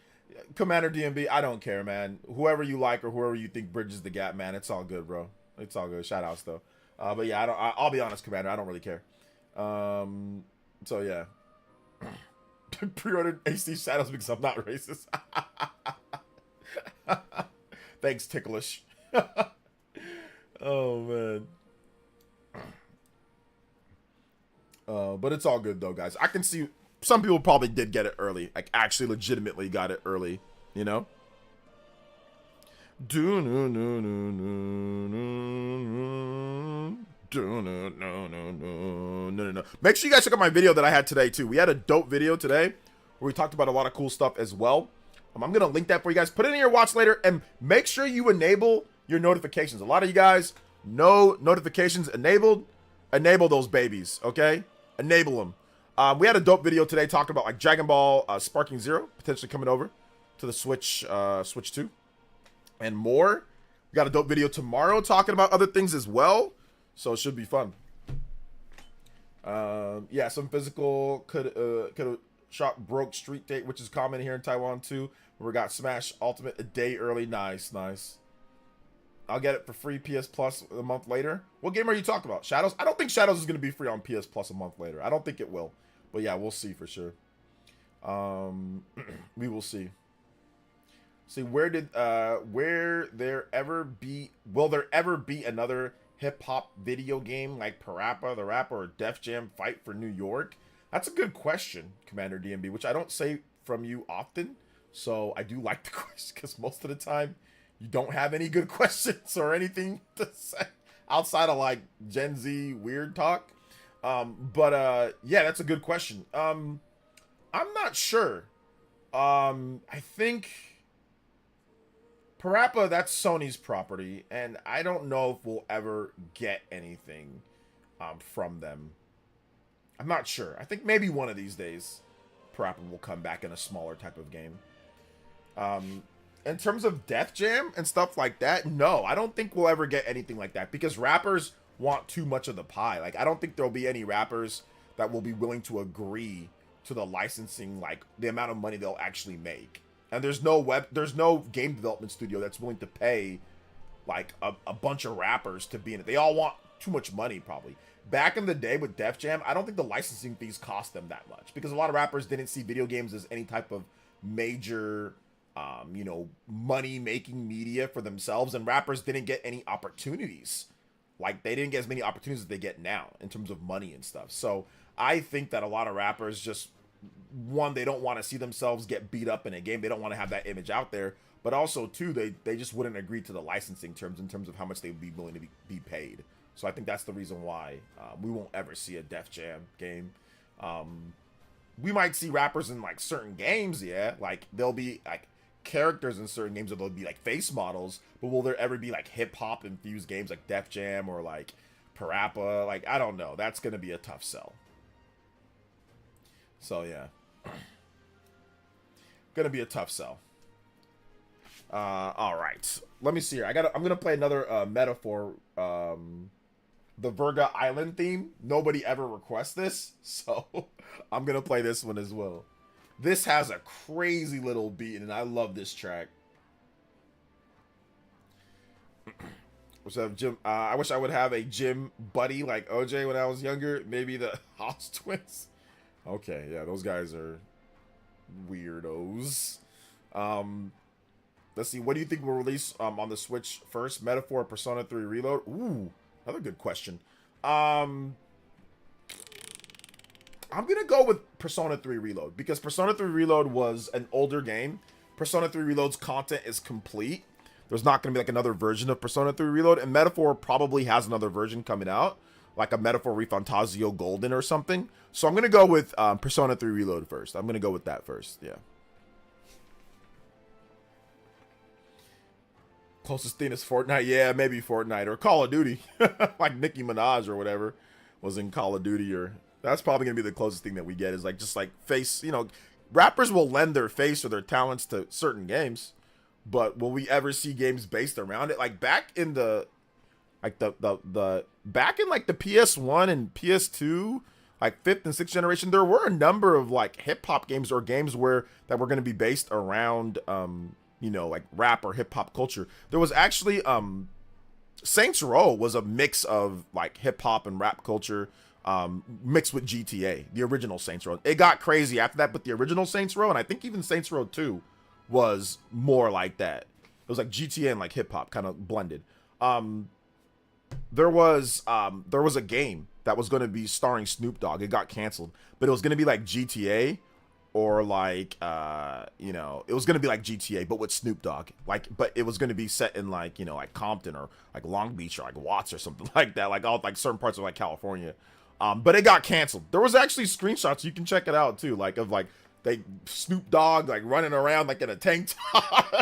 Commander DMB, I don't care, man. Whoever you like or whoever you think bridges the gap, man, it's all good, bro. It's all good. Shout outs though. But yeah, I'll be honest, Commander, I don't really care. So yeah. Pre-ordered AC Shadows because I'm not racist. Thanks, Ticklish. Oh man. But it's all good though, guys. I can see some people probably did get it early. Like actually legitimately got it early, No. Make sure you guys check out my video that I had today too. We had a dope video today where we talked about a lot of cool stuff as well. I'm gonna link that for you guys. Put it in your watch later and make sure you enable your notifications. A lot of you guys No notifications enabled. Enable those babies, okay? Enable them. We had a dope video today talking about like Dragon Ball Sparking Zero potentially coming over to the Switch 2 and more. We got a dope video tomorrow talking about other things as well, so it should be fun. Yeah, some physical could have shot broke street date, which is common here in Taiwan too. We got Smash Ultimate a day early. Nice. I'll get it for free PS Plus a month later. What game are you talking about? Shadows? I don't think Shadows is going to be free on PS Plus a month later. I don't think it will. But yeah, we'll see for sure. We will see. See, will there ever be another hip-hop video game like Parappa the Rapper or Def Jam Fight for New York? That's a good question, Commander DMB, which I don't say from you often. So I do like the question because most of the time you don't have any good questions or anything to say outside of like Gen Z weird talk. Yeah, that's a good question. I'm not sure. I think Parappa, that's Sony's property, and I don't know if we'll ever get anything from them. I'm not sure. I think maybe one of these days Parappa will come back in a smaller type of game. In terms of Def Jam and stuff like that, no, I don't think we'll ever get anything like that because rappers want too much of the pie. Like, I don't think there'll be any rappers that will be willing to agree to the licensing, like the amount of money they'll actually make. And there's no game development studio that's willing to pay like a bunch of rappers to be in it. They all want too much money probably. Back in the day with Def Jam, I don't think the licensing fees cost them that much because a lot of rappers didn't see video games as any type of major money-making media for themselves, and rappers didn't get any opportunities. Like, they didn't get as many opportunities as they get now in terms of money and stuff. So I think that a lot of rappers just, one, they don't want to see themselves get beat up in a game. They don't want to have that image out there. But also, two, they just wouldn't agree to the licensing terms in terms of how much they would be willing to be paid. So I think that's the reason why we won't ever see a Def Jam game. We might see rappers in, like, certain games, yeah. Like, they'll be, like, characters in certain games, or they'll be like face models, but will there ever be like hip-hop infused games like Def Jam or like Parappa? Like, I don't know. That's gonna be a tough sell. So yeah, gonna be a tough sell. All right, let me see here. I'm gonna play another metaphor, the Virga Island theme. Nobody ever requests this, so I'm gonna play this one as well. This has a crazy little beat, and I love this track. What's up, Jim? I wish I would have a gym buddy like OJ when I was younger. Maybe the House Twins. Okay, yeah, those guys are weirdos. Let's see. What do you think will release on the Switch first? Metaphor, Persona 3 Reload? Ooh, another good question. I'm going to go with Persona 3 Reload because Persona 3 Reload was an older game. Persona 3 Reload's content is complete. There's not going to be like another version of Persona 3 Reload, and Metaphor probably has another version coming out, like a Metaphor Refantazio Golden or something. So I'm going to go with Persona 3 Reload first. I'm going to go with that first, yeah. Closest thing is Fortnite. Yeah, maybe Fortnite or Call of Duty. Like Nicki Minaj or whatever was in Call of Duty, or... That's probably going to be the closest thing that we get is like just like face, rappers will lend their face or their talents to certain games, but will we ever see games based around it? Like back in the back in like the PS1 and PS2, like 5th and 6th generation, there were a number of like hip hop games or games that were going to be based around like rap or hip hop culture. There was actually Saints Row was a mix of like hip hop and rap culture. Mixed with GTA, the original Saints Row. It got crazy after that, but the original Saints Row, and I think even Saints Row 2 was more like that. It was like GTA and like hip hop kind of blended. There was a game that was going to be starring Snoop Dogg. It got canceled, but it was going to be like GTA or like it was going to be like GTA but with Snoop Dogg. But it was going to be set in like like Compton or like Long Beach or like Watts or something like that, like all like certain parts of like California. But it got canceled. There was actually screenshots, you can check it out too, like of like Snoop Dogg like running around like in a tank top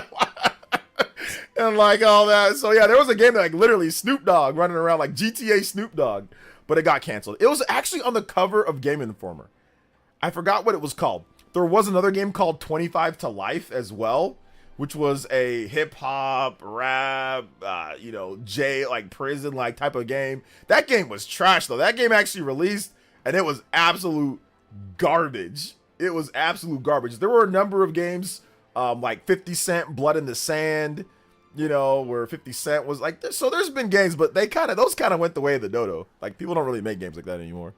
and like all that. So yeah, there was a game that like literally Snoop Dogg running around like GTA Snoop Dogg, but it got canceled. It was actually on the cover of Game Informer. I forgot what it was called. There was another game called 25 to Life as well, which was a hip hop, rap, like prison like type of game. That game was trash though. That game actually released and it was absolute garbage. It was absolute garbage. There were a number of games, like 50 Cent, Blood in the Sand, where 50 Cent was like, so there's been games, but those kind of went the way of the dodo. Like people don't really make games like that anymore.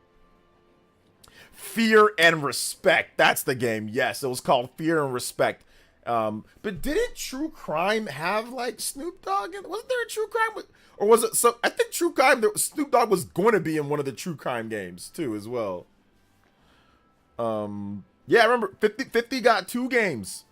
Fear and Respect. That's the game. Yes, it was called Fear and Respect. But didn't True Crime have like Snoop Dogg? Wasn't there a True Crime? Or was it so? I think True Crime, Snoop Dogg was going to be in one of the True Crime games too, as well. Yeah, I remember 50 got 2 games.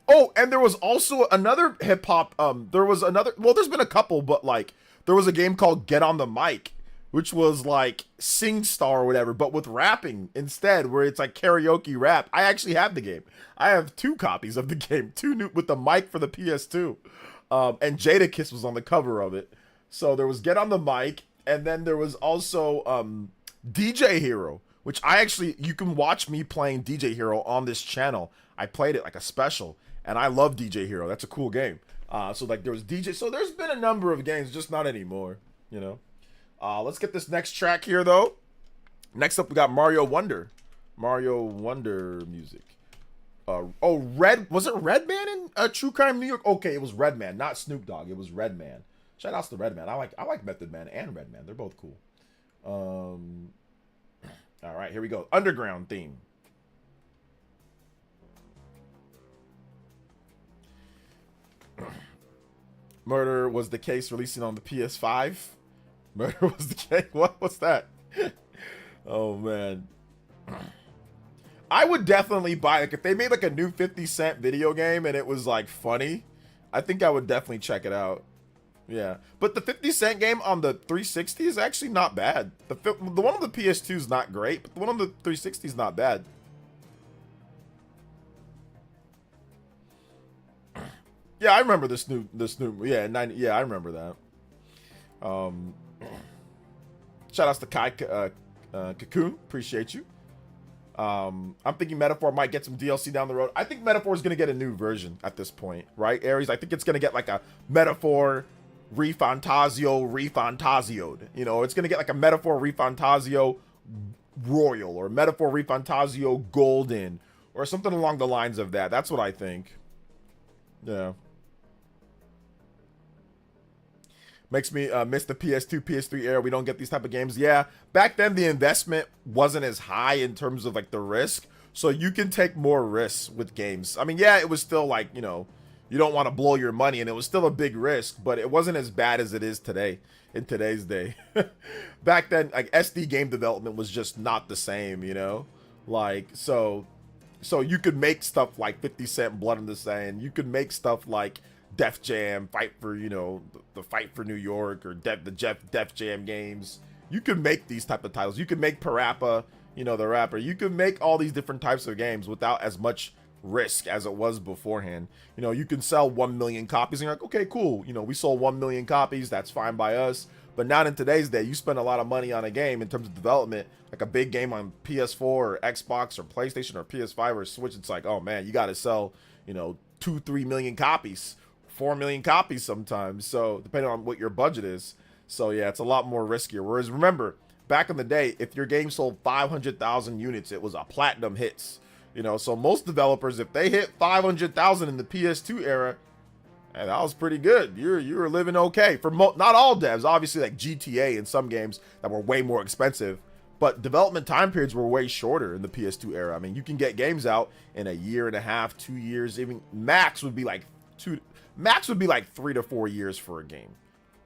Oh, and there was also another hip hop. There's been a couple, but like there was a game called Get on the Mic, which was like SingStar or whatever, but with rapping instead, where it's like karaoke rap. I actually have the game. I have 2 copies of the game, 2 new with the mic for the PS2. And Jadakiss was on the cover of it. So there was Get on the Mic, and then there was also DJ Hero, which you can watch me playing DJ Hero on this channel. I played it like a special, and I love DJ Hero. That's a cool game. So like there was DJ. So there's been a number of games, just not anymore, Let's get this next track here, though. Next up, we got Mario Wonder. Mario Wonder music. Was it Redman in True Crime New York? Okay, it was Redman, not Snoop Dogg. It was Redman. Shout outs to Redman. I like Method Man and Redman. They're both cool. All right, here we go. Underground theme. Murder Was the Case releasing on the PS5. Murder Was the Case. What's that? Oh man. I would definitely buy, like, if they made like a new 50 Cent video game and it was like funny, I think I would definitely check it out. Yeah, but the 50 Cent game on the 360 is actually not bad. The one on the PS2 is not great, but the one on the 360 is not bad. Yeah, I remember the Snoop. Yeah, I remember that. Shout outs to Kai Cocoon, appreciate you. I'm thinking Metaphor might get some DLC down the road. I think Metaphor is going to get a new version at this point, right, Aries? I think it's going to get like a Metaphor refantazioed. It's going to get like a Metaphor Refantazio Royal or Metaphor Refantazio Golden or something along the lines of that. That's what I think. Yeah. Makes me miss the PS2, PS3 era. We don't get these type of games. Yeah, back then the investment wasn't as high in terms of like the risk. So you can take more risks with games. I mean, yeah, it was still like, you don't want to blow your money and it was still a big risk, but it wasn't as bad as it is today, in today's day. Back then, like SD game development was just not the same, Like, so you could make stuff like 50 Cent Blood in the Sand. You could make stuff like Def Jam, Fight for, the Fight for New York, or Def Jam games. You could make these type of titles. You could make Parappa, the rapper. You could make all these different types of games without as much risk as it was beforehand. You can sell 1 million copies and you're like, okay, cool. We sold 1 million copies. That's fine by us. But not in today's day. You spend a lot of money on a game in terms of development, like a big game on PS4 or Xbox or PlayStation or PS5 or Switch. It's like, oh man, you got to sell, 2-3 million copies. 4 million copies sometimes, so depending on what your budget is. So yeah, it's a lot more riskier. Whereas remember, back in the day, if your game sold 500,000 units, it was a platinum hits. So most developers, if they hit 500,000 in the PS2 era, and that was pretty good. You were living okay. For not all devs, obviously, like GTA and some games that were way more expensive, but development time periods were way shorter in the PS2 era. I mean, you can get games out in a year and a half, 2 years, even max would be like 3 to 4 years for a game.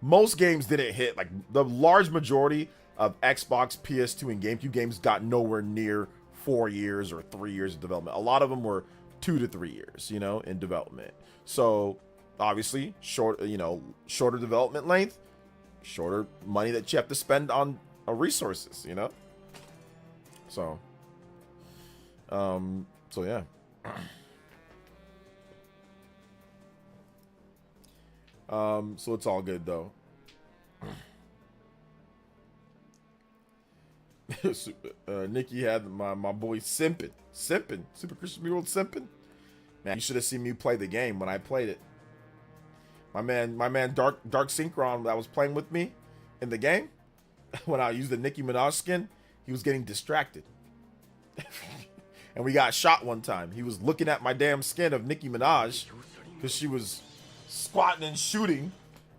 Most games didn't hit, like the large majority of Xbox, PS2, and GameCube games got nowhere near 4 years or 3 years of development. A lot of them were 2 to 3 years, in development. So obviously, shorter development length, shorter money that you have to spend on resources, So, yeah. So it's all good though. Nikki had my boy simping, Super Christian Mule simping. Man, you should have seen me play the game when I played it. My man Dark Synchron that was playing with me in the game, when I used the Nicki Minaj skin, he was getting distracted. And we got shot one time. He was looking at my damn skin of Nicki Minaj because she was squatting and shooting,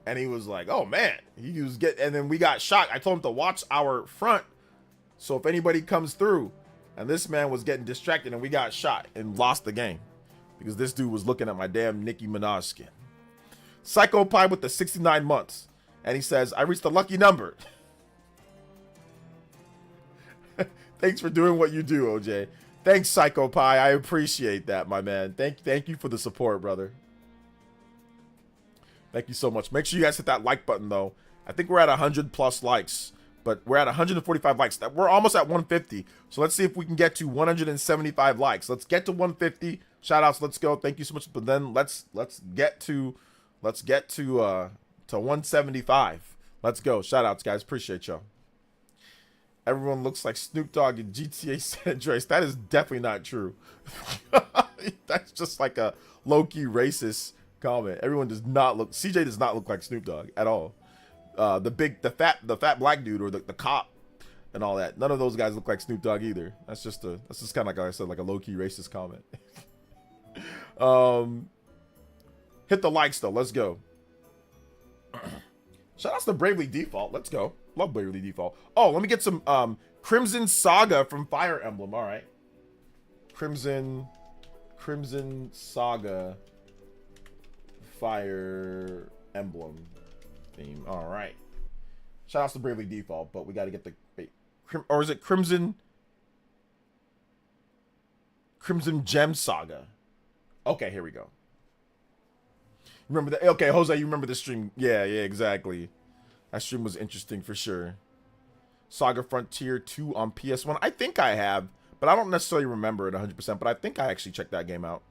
and he was like, "Oh man," and then we got shot. I told him to watch our front, so if anybody comes through, and this man was getting distracted, and we got shot and lost the game because this dude was looking at my damn Nicki Minaj skin. Psycho Pie with the 69 months, and he says, "I reached the lucky number." Thanks for doing what you do, OJ. Thanks, Psycho Pie. I appreciate that, my man. Thank you for the support, brother. Thank you so much. Make sure you guys hit that like button, though. I think we're at 100 plus likes, but we're at 145 likes. We're almost at 150. So let's see if we can get to 175 likes. Let's get to 150. Shout outs. Let's go. Thank you so much. But then let's get to 175. Let's go. Shout outs, guys. Appreciate y'all. Everyone looks like Snoop Dogg in GTA San Andreas. That is definitely not true. That's just like a low-key racist comment. Everyone does not look. CJ does not look like Snoop Dogg at all. The fat black dude or the cop and all that. None of those guys look like Snoop Dogg either. That's just kind of like I said, like a low-key racist comment. Hit the likes though. Let's go. Shout outs to Bravely Default. Let's go. Love Bravely Default. Oh, let me get some Crimson Saga from Fire Emblem. All right. Crimson Saga Fire Emblem theme. All right. Shout outs to Bravely Default, but we got to get the or is it Crimson Gem Saga? Okay, here we go. Remember that? Okay, Jose, you remember the stream? Yeah, exactly. That stream was interesting for sure. Saga Frontier 2 on PS1. I think I have, but I don't necessarily remember it 100%, but I think I actually checked that game out.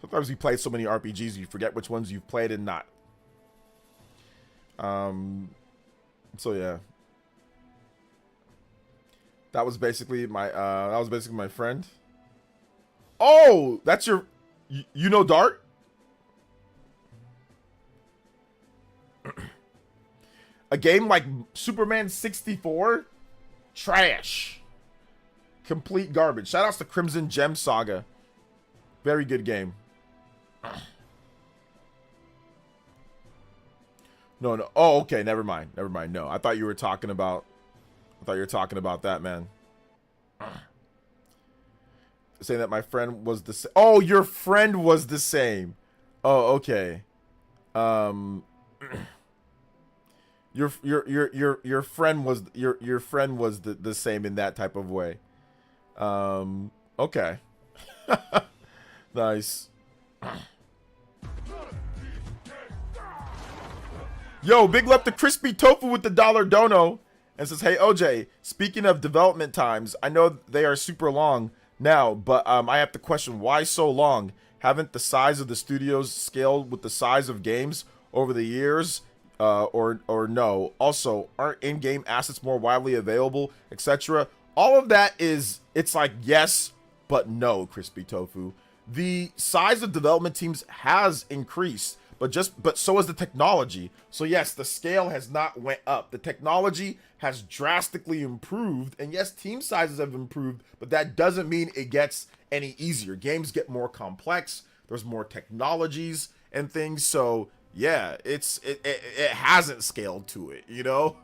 Sometimes you play so many RPGs, you forget which ones you've played and not. So yeah. That was basically my friend. Oh, that's your you know Dart? A game like Superman 64? Trash. Complete garbage. Shout outs to Crimson Gem Saga. Very good game. No. Oh, okay. Never mind. No, I thought you were talking about that, man. Saying that my friend was the same. Oh, your friend was the same. Oh, okay. Your friend was the same in that type of way. Okay. Nice. Yo, big love to Crispy Tofu with the $1 dono and says, "Hey OJ, speaking of development times, I know they are super long now, but I have to question why so long. Haven't the size of the studios scaled with the size of games over the years?" Or no. Also, aren't in-game assets more widely available, etc.? All of that it's like yes, but no, Crispy Tofu. The size of development teams has increased, but so has the technology. So yes, the scale has not went up. The technology has drastically improved, and yes, team sizes have improved, but that doesn't mean it gets any easier. Games get more complex. There's more technologies and things, so yeah, it hasn't scaled to it, you know?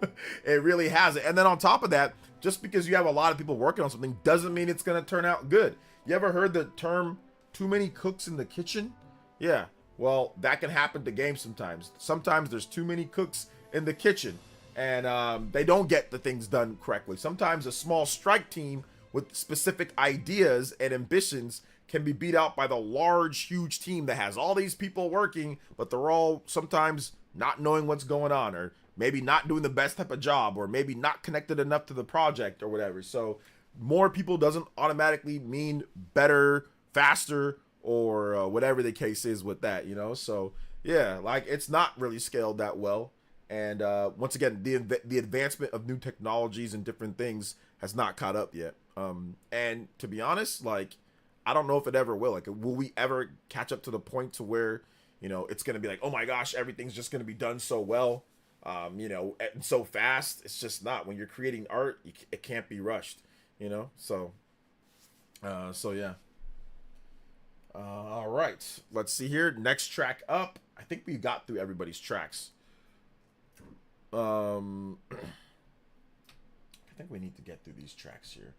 It really hasn't. And then on top of that, just because you have a lot of people working on something doesn't mean it's going to turn out good. You ever heard the term too many cooks in the kitchen? Yeah, well, that can happen to games sometimes. Sometimes there's too many cooks in the kitchen and they don't get the things done correctly. Sometimes a small strike team with specific ideas and ambitions can be beat out by the large, huge team that has all these people working, but they're all sometimes not knowing what's going on, or maybe not doing the best type of job, or maybe not connected enough to the project or whatever. So more people doesn't automatically mean better, faster, or whatever the case is with that, you know? So Yeah, like it's not really scaled that well. And once again, the advancement of new technologies and different things has not caught up yet. And to be honest, like I don't know if it ever will. Like, will we ever catch up to the point to where, you know, it's gonna be like, oh my gosh, everything's just gonna be done so well, you know, and so fast? It's just not. When you're creating art, it can't be rushed, you know. So yeah. All right, let's see here. Next track up. I think we got through everybody's tracks. I think we need to get through these tracks here.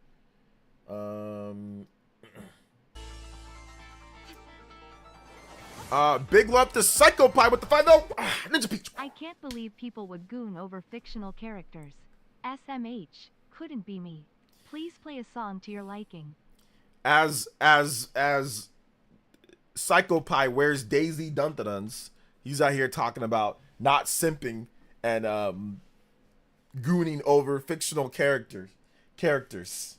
Big love to Psychopie with the $5 Ninja Peach. I can't believe people would goon over fictional characters. SMH, couldn't be me. Please play a song to your liking. As Psychopie wears Daisy Duntaduns, he's out here talking about not simping and gooning over fictional characters.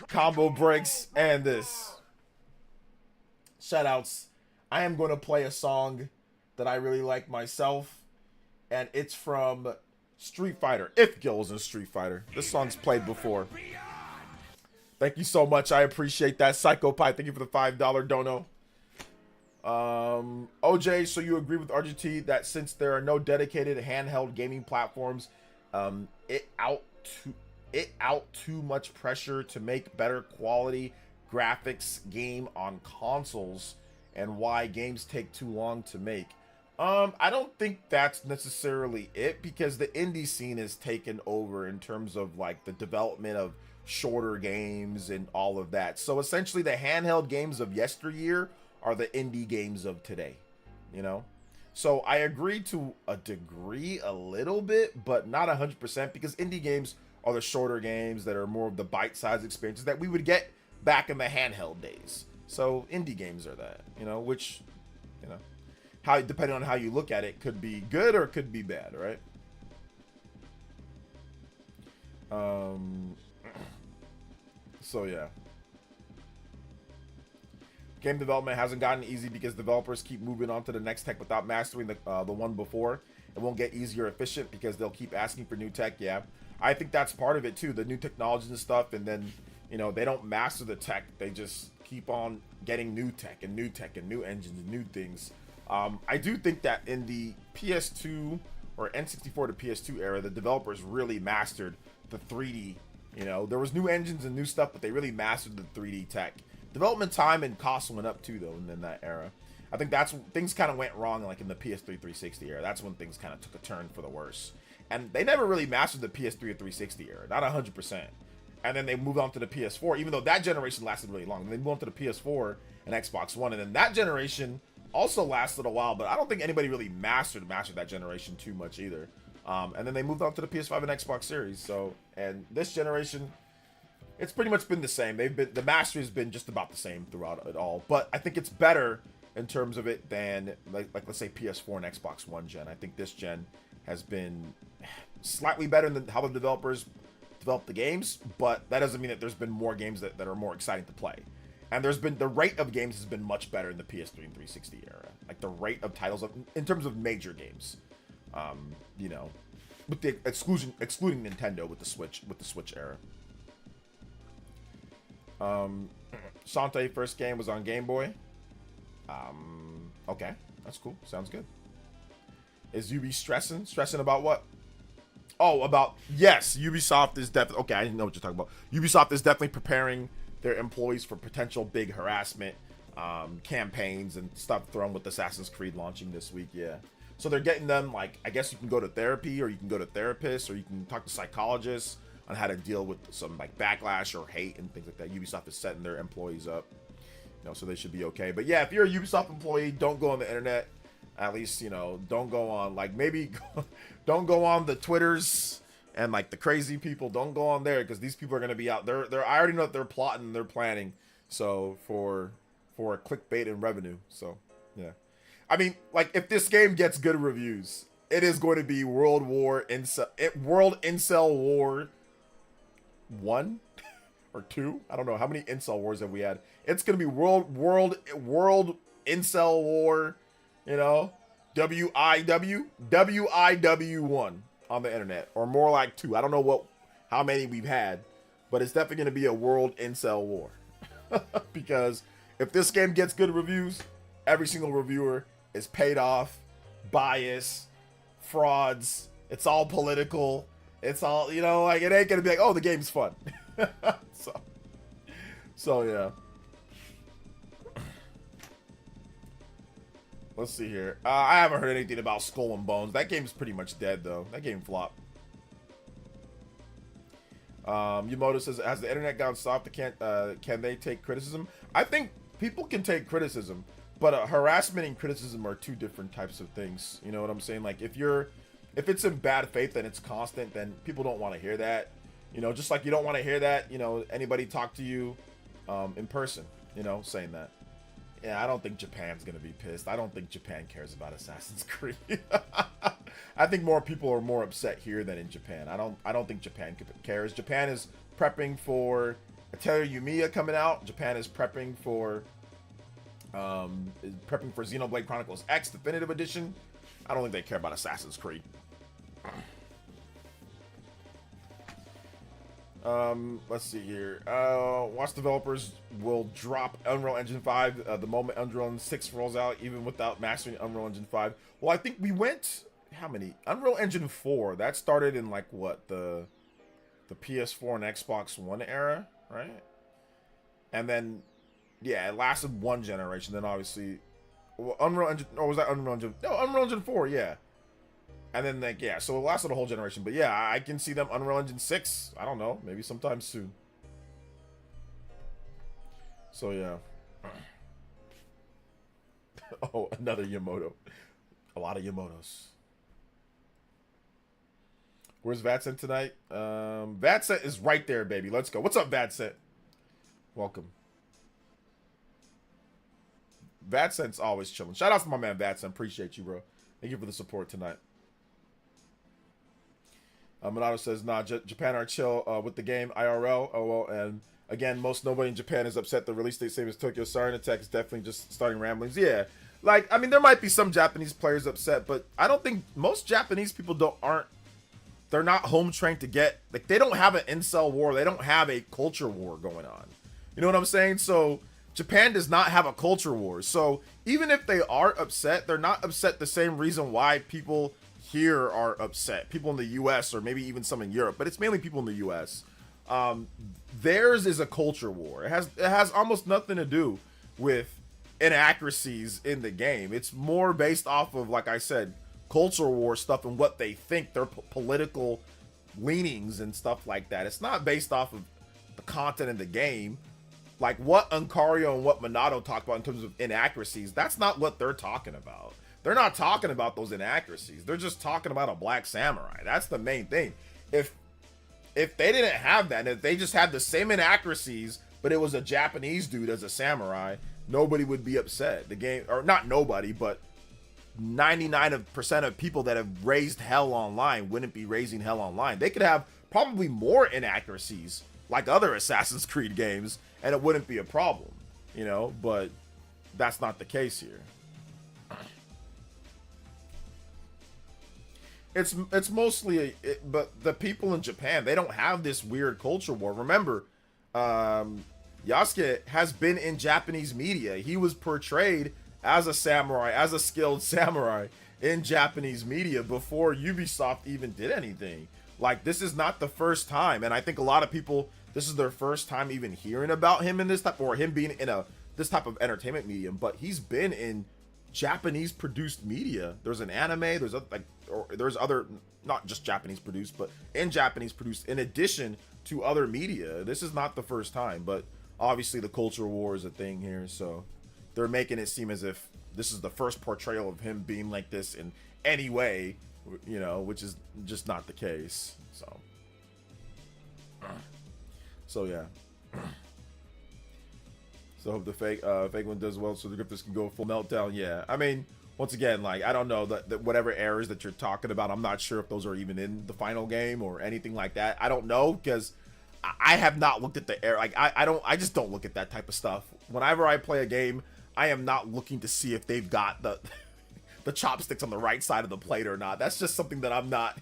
Combo breaks and this. Shoutouts. I am going to play a song that I really like myself, and it's from Street Fighter. If Gil was in Street Fighter. This song's played before. Thank you so much. I appreciate that. Psychopie, thank you for the $5 dono. OJ, so you agree with RGT that since there are no dedicated handheld gaming platforms, it out too much pressure to make better quality graphics game on consoles, and why games take too long to make? I don't think that's necessarily it, because the indie scene is taken over in terms of like the development of shorter games and all of that. So essentially the handheld games of yesteryear are the indie games of today, you know? So I agree to a degree a little bit, but not 100%, because indie games are the shorter games that are more of the bite-sized experiences that we would get back in the handheld days. So indie games are that, you know, which, you know, how, depending on how you look at it, could be good or could be bad, right? So yeah. Game development hasn't gotten easy because developers keep moving on to the next tech without mastering the one before. It won't get easier or efficient because they'll keep asking for new tech. Yeah, I think that's part of it too, the new technologies and stuff, and then, you know, they don't master the tech. They just keep on getting new tech and new engines and new things. I do think that in the PS2 or N64 to PS2 era, the developers really mastered the 3D. You know, there was new engines and new stuff, but they really mastered the 3D tech. Development time and costs went up too, though, in that era. I think that's when things kind of went wrong, like in the PS3 360 era. That's when things kind of took a turn for the worse. And they never really mastered the PS3 or 360 era, not 100%. And then they moved on to the PS4, even though that generation lasted really long. And they moved on to the PS4 and Xbox One, and then that generation also lasted a while, but I don't think anybody really mastered that generation too much either. And then they moved on to the PS5 and Xbox Series. So, and this generation, it's pretty much been the same. The mastery has been just about the same throughout it all. But I think it's better in terms of it than like let's say PS4 and Xbox One gen. I think this gen has been slightly better than how the developers develop the games, but that doesn't mean that there's been more games that are more exciting to play. And there's been, the rate of games has been much better in the PS3 and 360 era. Like the rate of titles in terms of major games. You know, with the excluding Nintendo with the Switch era. Shantae first game was on Game Boy. Okay, that's cool. Sounds good. Is Ubi stressing? Stressing about what? Oh, about, yes, Ubisoft is definitely, okay, I didn't know what you're talking about. Ubisoft is definitely preparing their employees for potential big harassment campaigns and stuff thrown with Assassin's Creed launching this week, yeah. So they're getting them, like, I guess you can go to therapy, or you can go to therapists, or you can talk to psychologists on how to deal with some, like, backlash or hate and things like that. Ubisoft is setting their employees up, you know, so they should be okay. But yeah, if you're a Ubisoft employee, don't go on the internet. At least, you know, don't go on, like, maybe don't go on the Twitters and, like, the crazy people. Don't go on there, because these people are going to be out. I already know that they're plotting, they're planning, so for clickbait and revenue. So, yeah. I mean, like, if this game gets good reviews, it is going to be World Incel War 1 or 2. I don't know. How many Incel Wars have we had? It's going to be World Incel War, You know, WIW1 on the internet, or more like 2. I don't know how many we've had, but it's definitely going to be a world incel war. Because if this game gets good reviews, every single reviewer is paid off, bias, frauds. It's all political. It's all, you know, like, it ain't going to be like, oh, the game's fun. So yeah. Let's see here. I haven't heard anything about Skull and Bones. That game's pretty much dead, though. That game flopped. Yumoto says, has the internet gone soft? Can they take criticism? I think people can take criticism, but harassment and criticism are 2 different types of things. You know what I'm saying? Like, if it's in bad faith and it's constant, then people don't want to hear that. You know, just like you don't want to hear that, you know, anybody talk to you in person, you know, saying that. Yeah, I don't think Japan's gonna be pissed. I don't think Japan cares about Assassin's Creed. I think more people are more upset here than in Japan. I don't think Japan cares. Japan is prepping for Atelier Yumia coming out. Japan is prepping for Xenoblade Chronicles X Definitive Edition. I don't think they care about Assassin's Creed. Let's see here. Watch developers will drop Unreal Engine 5 the moment Unreal Engine 6 rolls out, even without mastering Unreal Engine 5. Well, I think we went, how many? Unreal Engine 4, that started in like what, the PS4 and Xbox One era, right? And then, yeah, it lasted 1 generation. Then obviously, well, Unreal Engine, or was that Unreal Engine? No, Unreal Engine 4, yeah. And then, like, yeah, so it lasted a whole generation. But yeah, I can see them Unreal Engine 6. I don't know, maybe sometime soon. So yeah. Oh, another Yamoto. A lot of Yamotos. Where's Vatsen tonight? Vatsen is right there, baby. Let's go. What's up, Vatsen? Welcome. Vatsen's always chilling. Shout out to my man Vatsen. Appreciate you, bro. Thank you for the support tonight. Minato says, nah, Japan are chill with the game IRL. Oh, well, and again, most nobody in Japan is upset. The release date same as Tokyo. Siren Attack is definitely just starting ramblings. Yeah, like, I mean, there might be some Japanese players upset, but I don't think most Japanese people they're not home trained to get, like, they don't have an incel war. They don't have a culture war going on. You know what I'm saying? So Japan does not have a culture war. So even if they are upset, they're not upset the same reason why people here are upset. People in the US, or maybe even some in Europe, but it's mainly people in the US. Theirs is a culture war. It has almost nothing to do with inaccuracies in the game. It's more based off of, like I said, culture war stuff and what they think, their political leanings and stuff like that. It's not based off of the content in the game. Like what Uncario and what Minato talked about in terms of inaccuracies, that's not what they're talking about. They're not talking about those inaccuracies. They're just talking about a black samurai. That's the main thing. If they didn't have that, and if they just had the same inaccuracies, but it was a Japanese dude as a samurai, nobody would be upset. The game, or not nobody, but 99% of people that have raised hell online wouldn't be raising hell online. They could have probably more inaccuracies like other Assassin's Creed games, and it wouldn't be a problem, you know, but that's not the case here. It's mostly, but the people in Japan, they don't have this weird culture war. Remember, Yasuke has been in Japanese media. He was portrayed as a samurai, as a skilled samurai in Japanese media before Ubisoft even did anything. Like, this is not the first time, and I think a lot of people, this is their first time even hearing about him in this type, or him being in this type of entertainment medium. But he's been in Japanese produced media. There's an anime, there's other, not just Japanese produced, but in Japanese produced, in addition to other media. This is not the first time, but obviously the culture war is a thing here, so they're making it seem as if this is the first portrayal of him being like this in any way, you know, which is just not the case. So yeah. So hope the fake one does well, so the Grifters can go full meltdown. Yeah, I mean, once again, like, I don't know that whatever errors that you're talking about, I'm not sure if those are even in the final game or anything like that. I don't know, because I have not looked at the error. Like, I just don't look at that type of stuff. Whenever I play a game, I am not looking to see if they've got the the chopsticks on the right side of the plate or not. That's just something that I'm not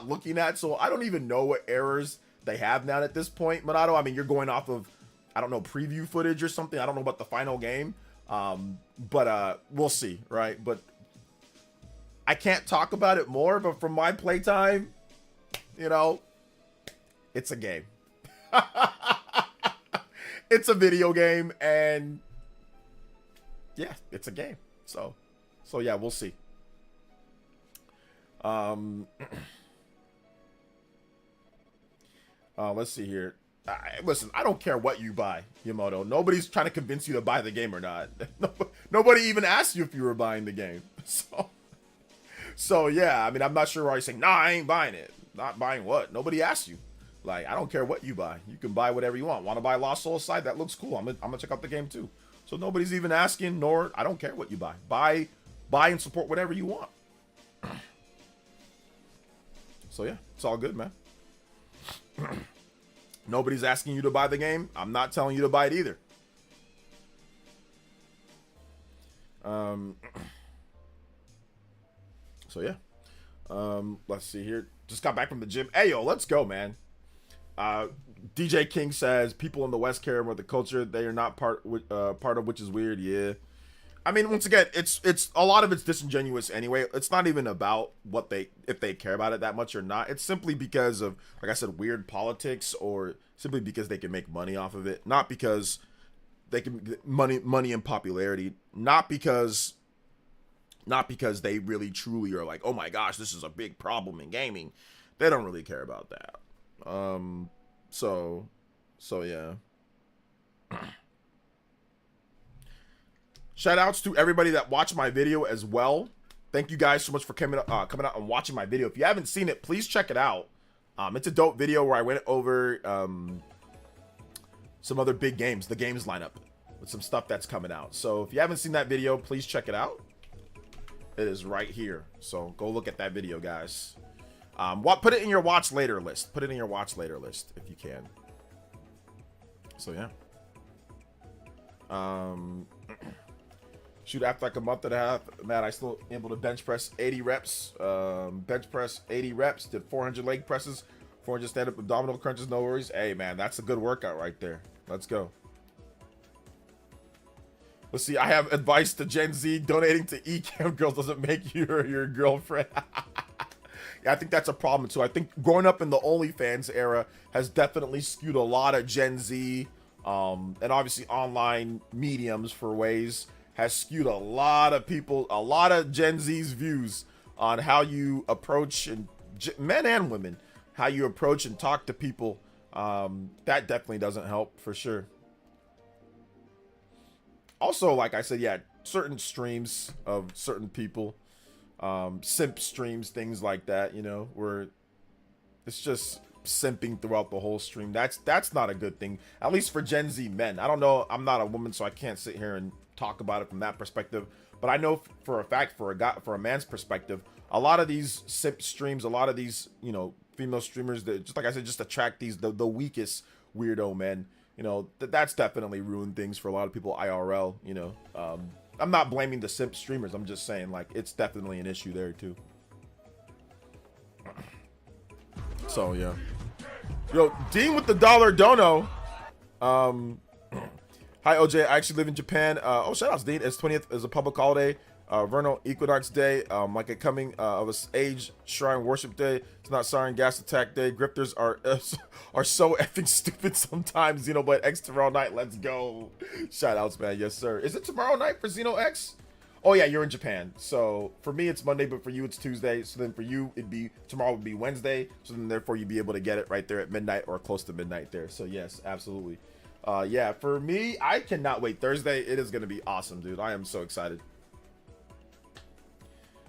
looking at. So I don't even know what errors they have now at this point. Monado, I mean, you're going off of, I don't know, preview footage or something. I don't know about the final game. But we'll see, right? But I can't talk about it more, but from my playtime, you know, it's a game. It's a video game, and yeah, it's a game. So yeah, we'll see. Let's see here. Listen, I don't care what you buy, Yamoto. Nobody's trying to convince you to buy the game or not. Nobody even asked you if you were buying the game. So yeah, I mean, I'm not sure why you're saying, nah, I ain't buying it. Not buying what? Nobody asked you. Like, I don't care what you buy. You can buy whatever you want. Want to buy Lost Soul Side? That looks cool. I'm gonna check out the game too. So nobody's even asking, nor I don't care what you buy. Buy and support whatever you want. So yeah, it's all good, man. Nobody's asking you to buy the game. I'm not telling you to buy it either. So yeah. Let's see here. Just got back from the gym. Hey yo, let's go, man. DJ King says people in the West care about the culture they are not part of, which is weird. Yeah. I mean, once again, it's a lot of it's disingenuous anyway. It's not even about if they care about it that much or not. It's simply because of, like I said, weird politics, or simply because they can make money off of it. Not because they can get money and popularity. Not because they really truly are like, oh my gosh, this is a big problem in gaming. They don't really care about that. So yeah. Shout outs to everybody that watched my video as well. Thank you guys so much for coming out and watching my video. If you haven't seen it, please check it out. It's a dope video where I went over some other big games, the games lineup, with some stuff that's coming out. So if you haven't seen that video, please check it out. It is right here. So go look at that video, guys. Put it in your watch later list. Put it in your watch later list if you can. So yeah. Shoot, after like a month and a half, man, I still able to bench press 80 reps. Bench press 80 reps, did 400 leg presses, 400 stand-up abdominal crunches, no worries. Hey, man, that's a good workout right there. Let's go. Let's see, I have advice to Gen Z. Donating to eCam girls doesn't make you your girlfriend. Yeah, I think that's a problem, too. I think growing up in the OnlyFans era has definitely skewed a lot of Gen Z, and obviously online mediums for ways, has skewed a lot of people, a lot of Gen Z's views on how you approach, and men and women, how you approach and talk to people. That definitely doesn't help, for sure. Also, like I said, yeah, certain streams of certain people, simp streams, things like that, you know, where it's just simping throughout the whole stream. That's not a good thing, at least for Gen Z men. I don't know, I'm not a woman, so I can't sit here and talk about it from that perspective, but I know for a fact, for a man's perspective, a lot of these simp streams, a lot of these, you know, female streamers that, just like I said, just attract these the weakest weirdo men. You know, that's definitely ruined things for a lot of people IRL, you know. I'm not blaming the simp streamers, I'm just saying, like, it's definitely an issue there too. So yeah. Yo, Dean with the $1 dono. Hi OJ, I actually live in Japan. Oh, shout outs, Dean. It's 20th is a public holiday. Vernal Equinox Day, like a coming of a age shrine worship day. It's not Siren Gas Attack Day. Grifters are so effing stupid sometimes. Xenoblade X tomorrow night. Let's go. Shout outs, man. Yes, sir. Is it tomorrow night for Xeno X? Oh yeah, you're in Japan. So for me it's Monday, but for you it's Tuesday. So then for you it'd be tomorrow would be Wednesday. So then therefore you'd be able to get it right there at midnight or close to midnight there. So yes, absolutely. Yeah, for me, I cannot wait. Thursday, it is gonna be awesome, dude. I am so excited.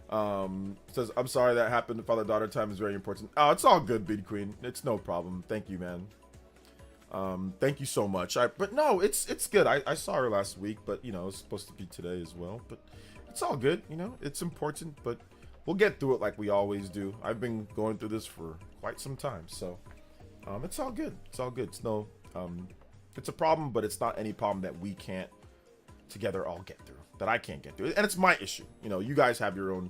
Says, I'm sorry that happened. Father-daughter time is very important. Oh, it's all good, Big Queen. It's no problem. Thank you, man. Thank you so much. But no, it's good. I saw her last week, but you know, it's supposed to be today as well. But it's all good, you know. It's important, but we'll get through it like we always do. I've been going through this for quite some time, so it's all good. It's all good. It's no, it's a problem, but it's not any problem that we can't together all get through. that I can't get to. And it's my issue. You know, you guys have your own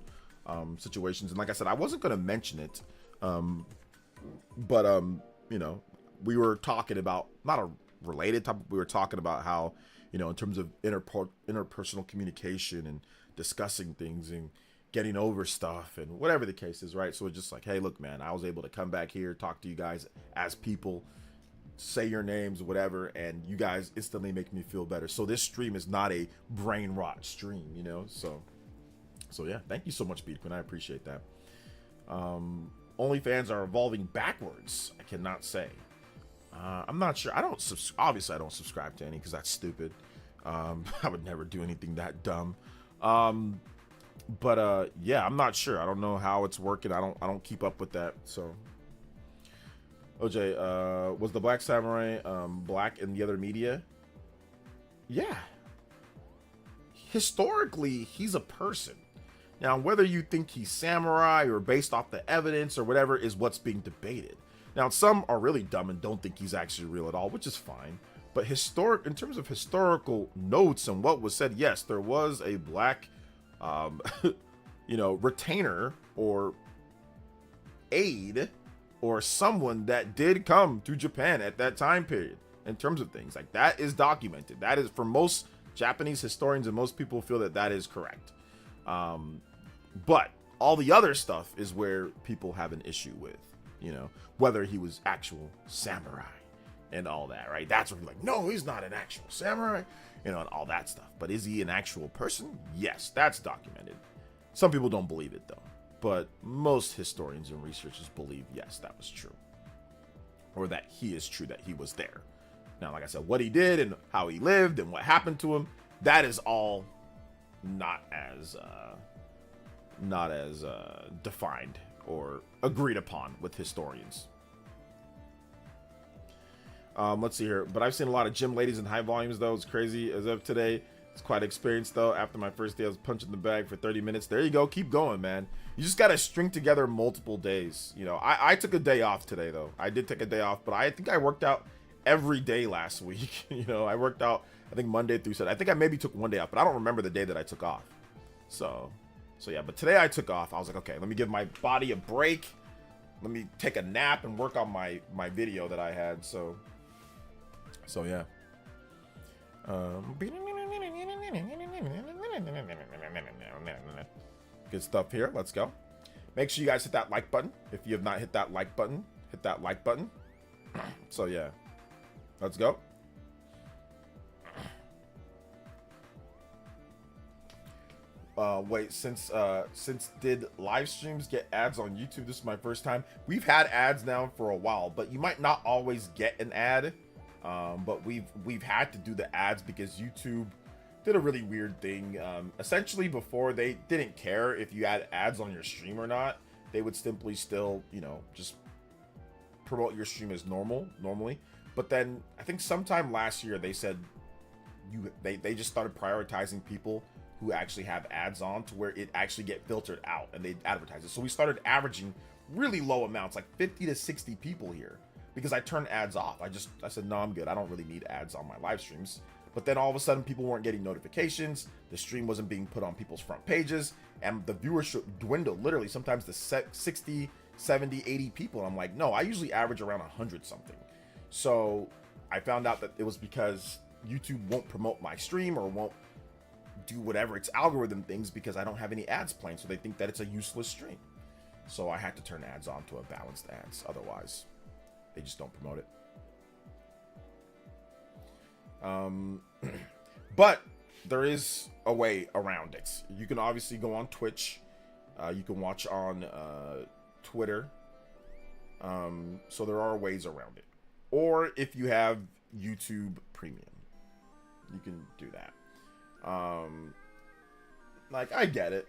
situations. And like I said, I wasn't going to mention it. But you know, we were talking about, not a related topic, we were talking about how, you know, in terms of interpersonal communication and discussing things and getting over stuff and whatever the case is, right? So it's just like, hey, look, man, I was able to come back here, talk to you guys as people, say your names, whatever, and you guys instantly make me feel better. So this stream is not a brain rot stream, you know? So yeah, thank you so much, Beat Queen. I appreciate that. OnlyFans are evolving backwards. I cannot say. I'm not sure. Obviously I don't subscribe to any because that's stupid. I would never do anything that dumb. But yeah, I'm not sure. I don't know how it's working. I don't keep up with that. So OJ, was the Black Samurai black in the other media? Yeah. Historically, he's a person. Now, whether you think he's samurai or based off the evidence or whatever is what's being debated. Now, some are really dumb and don't think he's actually real at all, which is fine. But in terms of historical notes and what was said, yes, there was a black, you know, retainer or aide or someone that did come to Japan at that time period. In terms of things like that is documented. That is, for most Japanese historians and most people feel that that is correct. But all the other stuff is where people have an issue with, you know, whether he was actual samurai and all that, right? That's where you're like, no, he's not an actual samurai, you know, and all that stuff. But is he an actual person? Yes, that's documented. Some people don't believe it though, but most historians and researchers believe, yes, that was true, or that he is true, that he was there. Now, like I said, what he did and how he lived and what happened to him, that is all not as defined or agreed upon with historians. Let's see here. But I've seen a lot of gym ladies in high volumes, though. It's crazy. As of today, it's quite experienced, though. After my first day, I was punching the bag for 30 minutes. There you go. Keep going, man. You just got to string together multiple days. You know, I took a day off today, though. I did take a day off, but I think I worked out every day last week. You know, I worked out, I think, Monday through Saturday. I think I maybe took one day off, but I don't remember the day that I took off. So yeah, but today I took off. I was like, okay, let me give my body a break. Let me take a nap and work on my video that I had. So yeah. Good stuff here. Let's go. Make sure you guys hit that like button. If you have not hit that like button, hit that like button. So yeah, let's go. Wait, since did live streams get ads on YouTube? This is my first time. We've had ads now for a while, but you might not always get an ad. But we've had to do the ads because YouTube did a really weird thing. Essentially, before, they didn't care if you had ads on your stream or not. They would simply still, you know, just promote your stream as normally. But then I think sometime last year they said they just started prioritizing people who actually have ads on to where it actually get filtered out and they advertise it. So we started averaging really low amounts, like 50 to 60 people here, because I turned ads off. I said, no, I'm good. I don't really need ads on my live streams. But then all of a sudden people weren't getting notifications. The stream wasn't being put on people's front pages, and the viewership dwindled literally sometimes to 60, 70, 80 people. And I'm like, no, I usually average around 100 something. So I found out that it was because YouTube won't promote my stream or won't do whatever its algorithm things because I don't have any ads playing, so they think that it's a useless stream. So I had to turn ads on to a balanced ads, otherwise they just don't promote it. But there is a way around it. You can obviously go on Twitch, you can watch on Twitter, so there are ways around it. Or if you have YouTube Premium, you can do that. Like, I get it.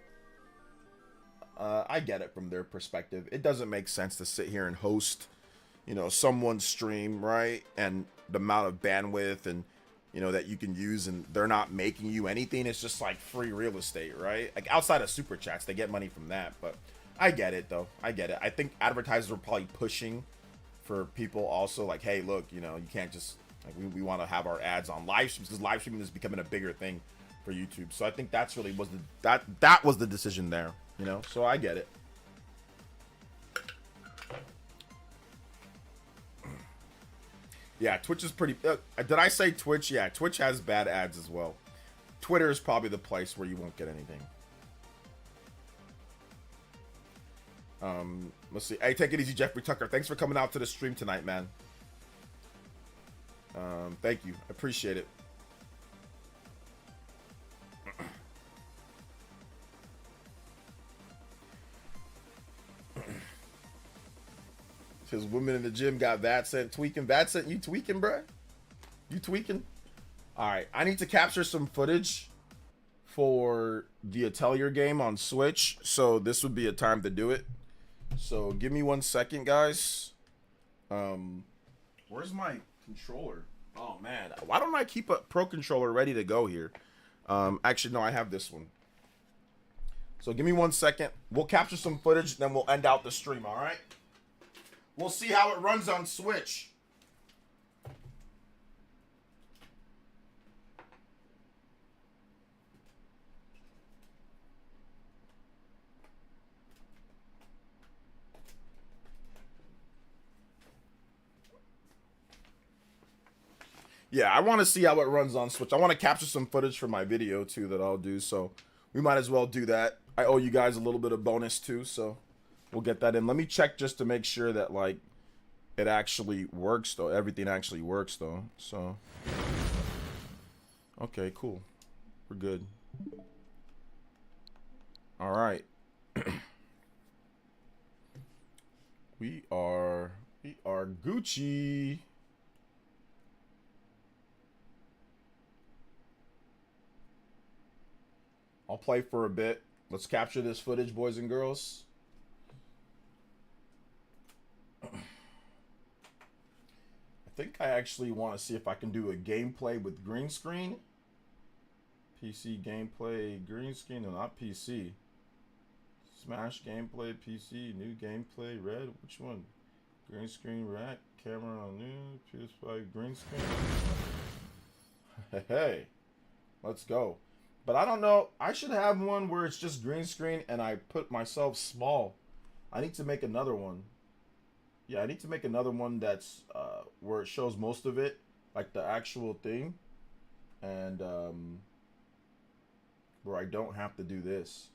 I get it from their perspective. It doesn't make sense to sit here and host, you know, someone's stream, right? And the amount of bandwidth and, you know, that you can use, and they're not making you anything. It's just like free real estate, right? Like, outside of super chats, they get money from that. But I get it, though. I get it. I think advertisers are probably pushing for people also, like, hey, look, you know, you can't just, like, we want to have our ads on live streams, because live streaming is becoming a bigger thing for YouTube. So I think that's really was that was the decision there, you know. So I get it. Yeah, Twitch is pretty. Did I say Twitch? Yeah, Twitch has bad ads as well. Twitter is probably the place where you won't get anything. Let's see. Hey, take it easy, Jeffrey Tucker. Thanks for coming out to the stream tonight, man. Thank you. I appreciate it. Says women in the gym got VATSent tweaking. VATSent, you tweaking, bruh? You tweaking? All right, I need to capture some footage for the Atelier game on Switch, so this would be a time to do it. So give me 1 second, guys. Where's my controller? Oh man, why don't I keep a Pro controller ready to go here? Actually, no, I have this one. So give me 1 second. We'll capture some footage, then we'll end out the stream. All right. We'll see how it runs on Switch. Yeah, I want to see how it runs on Switch. I want to capture some footage for my video too that I'll do, so we might as well do that. I owe you guys a little bit of bonus too, so we'll get that in. Let me check just to make sure that like it actually works though. Everything actually works though. So okay, cool. We're good. All right. we are Gucci. I'll play for a bit. Let's capture this footage, boys and girls. I think I actually want to see if I can do a gameplay with green screen. PC gameplay, green screen, no, not PC. Smash gameplay, PC, new gameplay, red. Which one? Green screen, rack, camera on new, PS5, green screen. Hey, let's go. But I don't know. I should have one where it's just green screen and I put myself small. I need to make another one. Yeah, I need to make another one that's where it shows most of it, like the actual thing, and where I don't have to do this.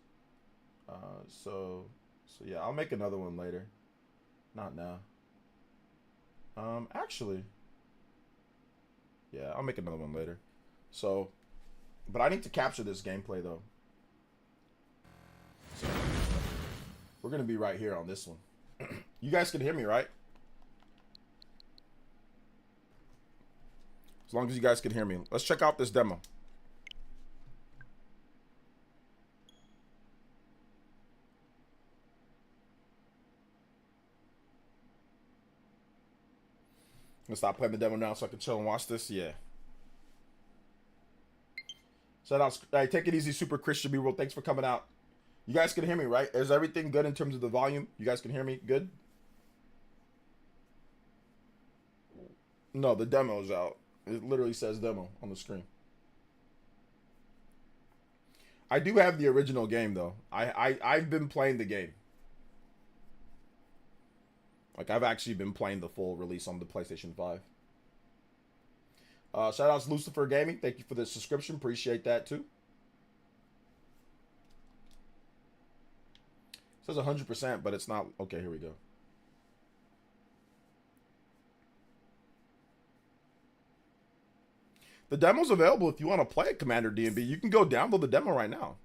So yeah, I'll make another one later. Not now. Actually, yeah, I'll make another one later. So. But I need to capture this gameplay though. So we're gonna be right here on this one. You guys can hear me, right? As long as you guys can hear me. Let's check out this demo. I'm gonna stop playing the demo now so I can chill and watch this. Yeah. Shout out, hey, take it easy, Super Christian B-Roll. Thanks for coming out. You guys can hear me, right? Is everything good in terms of the volume? You guys can hear me? Good? No, the demo's out. It literally says demo on the screen. I do have the original game, though. I've been playing the game. Like, I've actually been playing the full release on the PlayStation 5. Shout out to Lucifer Gaming. Thank you for the subscription. Appreciate that too. It says 100%, but it's not. Okay, here we go. The demo's available if you want to play it, Commander D&B. You can go download the demo right now.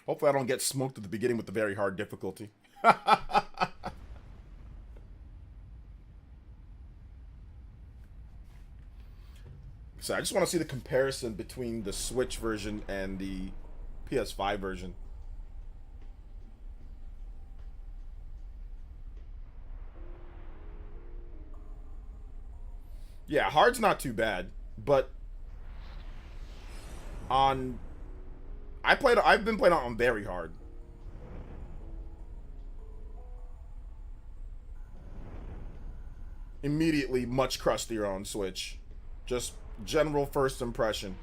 Hopefully I don't get smoked at the beginning with the very hard difficulty. So I just want to see the comparison between the Switch version and the PS5 version. Yeah, hard's not too bad, but on I've been playing on very hard. Immediately much crustier on Switch. Just general first impression.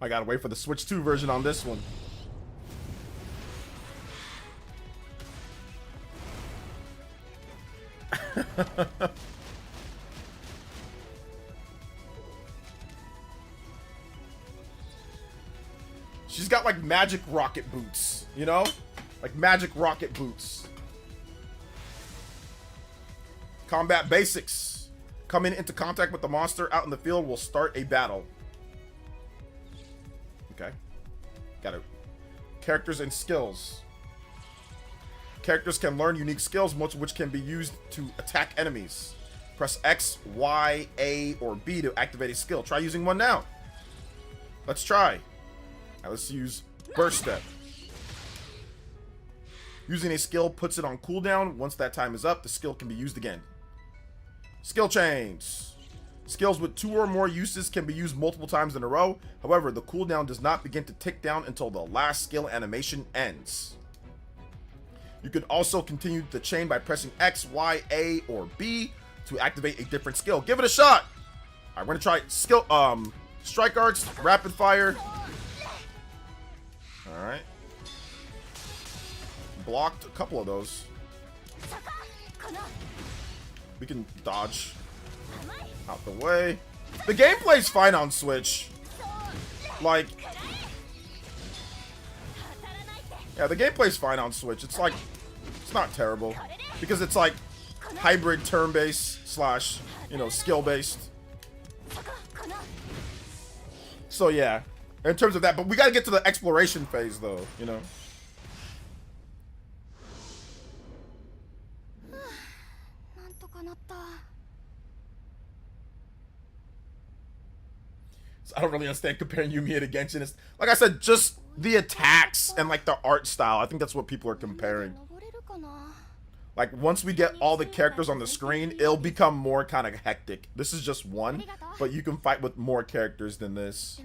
I gotta wait for the Switch 2 version on this one. She's got like magic rocket boots, you know? Like magic rocket boots. Combat basics. Coming into contact with the monster out in the field will start a battle. Okay. Got it. Characters and skills. Characters can learn unique skills, most of which can be used to attack enemies. Press X, Y, A, or B to activate a skill. Try using one now. Let's try. Now let's use Burst Step. Using a skill puts it on cooldown. Once that time is up, the skill can be used again. Skill chains. Skills with 2 or more uses can be used multiple times in a row. However, the cooldown does not begin to tick down until the last skill animation ends. You can also continue the chain by pressing X, Y, A, or B to activate a different skill. Give it a shot! Alright, we're gonna try skill, Strike Arts, Rapid Fire. Alright. Blocked a couple of those. We can dodge. Out the way. The gameplay's fine on Switch. Like, yeah, the gameplay's fine on Switch. It's like, it's not terrible because it's like hybrid turn-based slash, you know, skill-based. So yeah, in terms of that, but we got to get to the exploration phase though, you know. I don't really understand comparing Yumia to Genshin. It's, like I said, just the attacks and like the art style. I think that's what people are comparing. Like once we get all the characters on the screen, it'll become more kind of hectic. This is just one, but you can fight with more characters than this.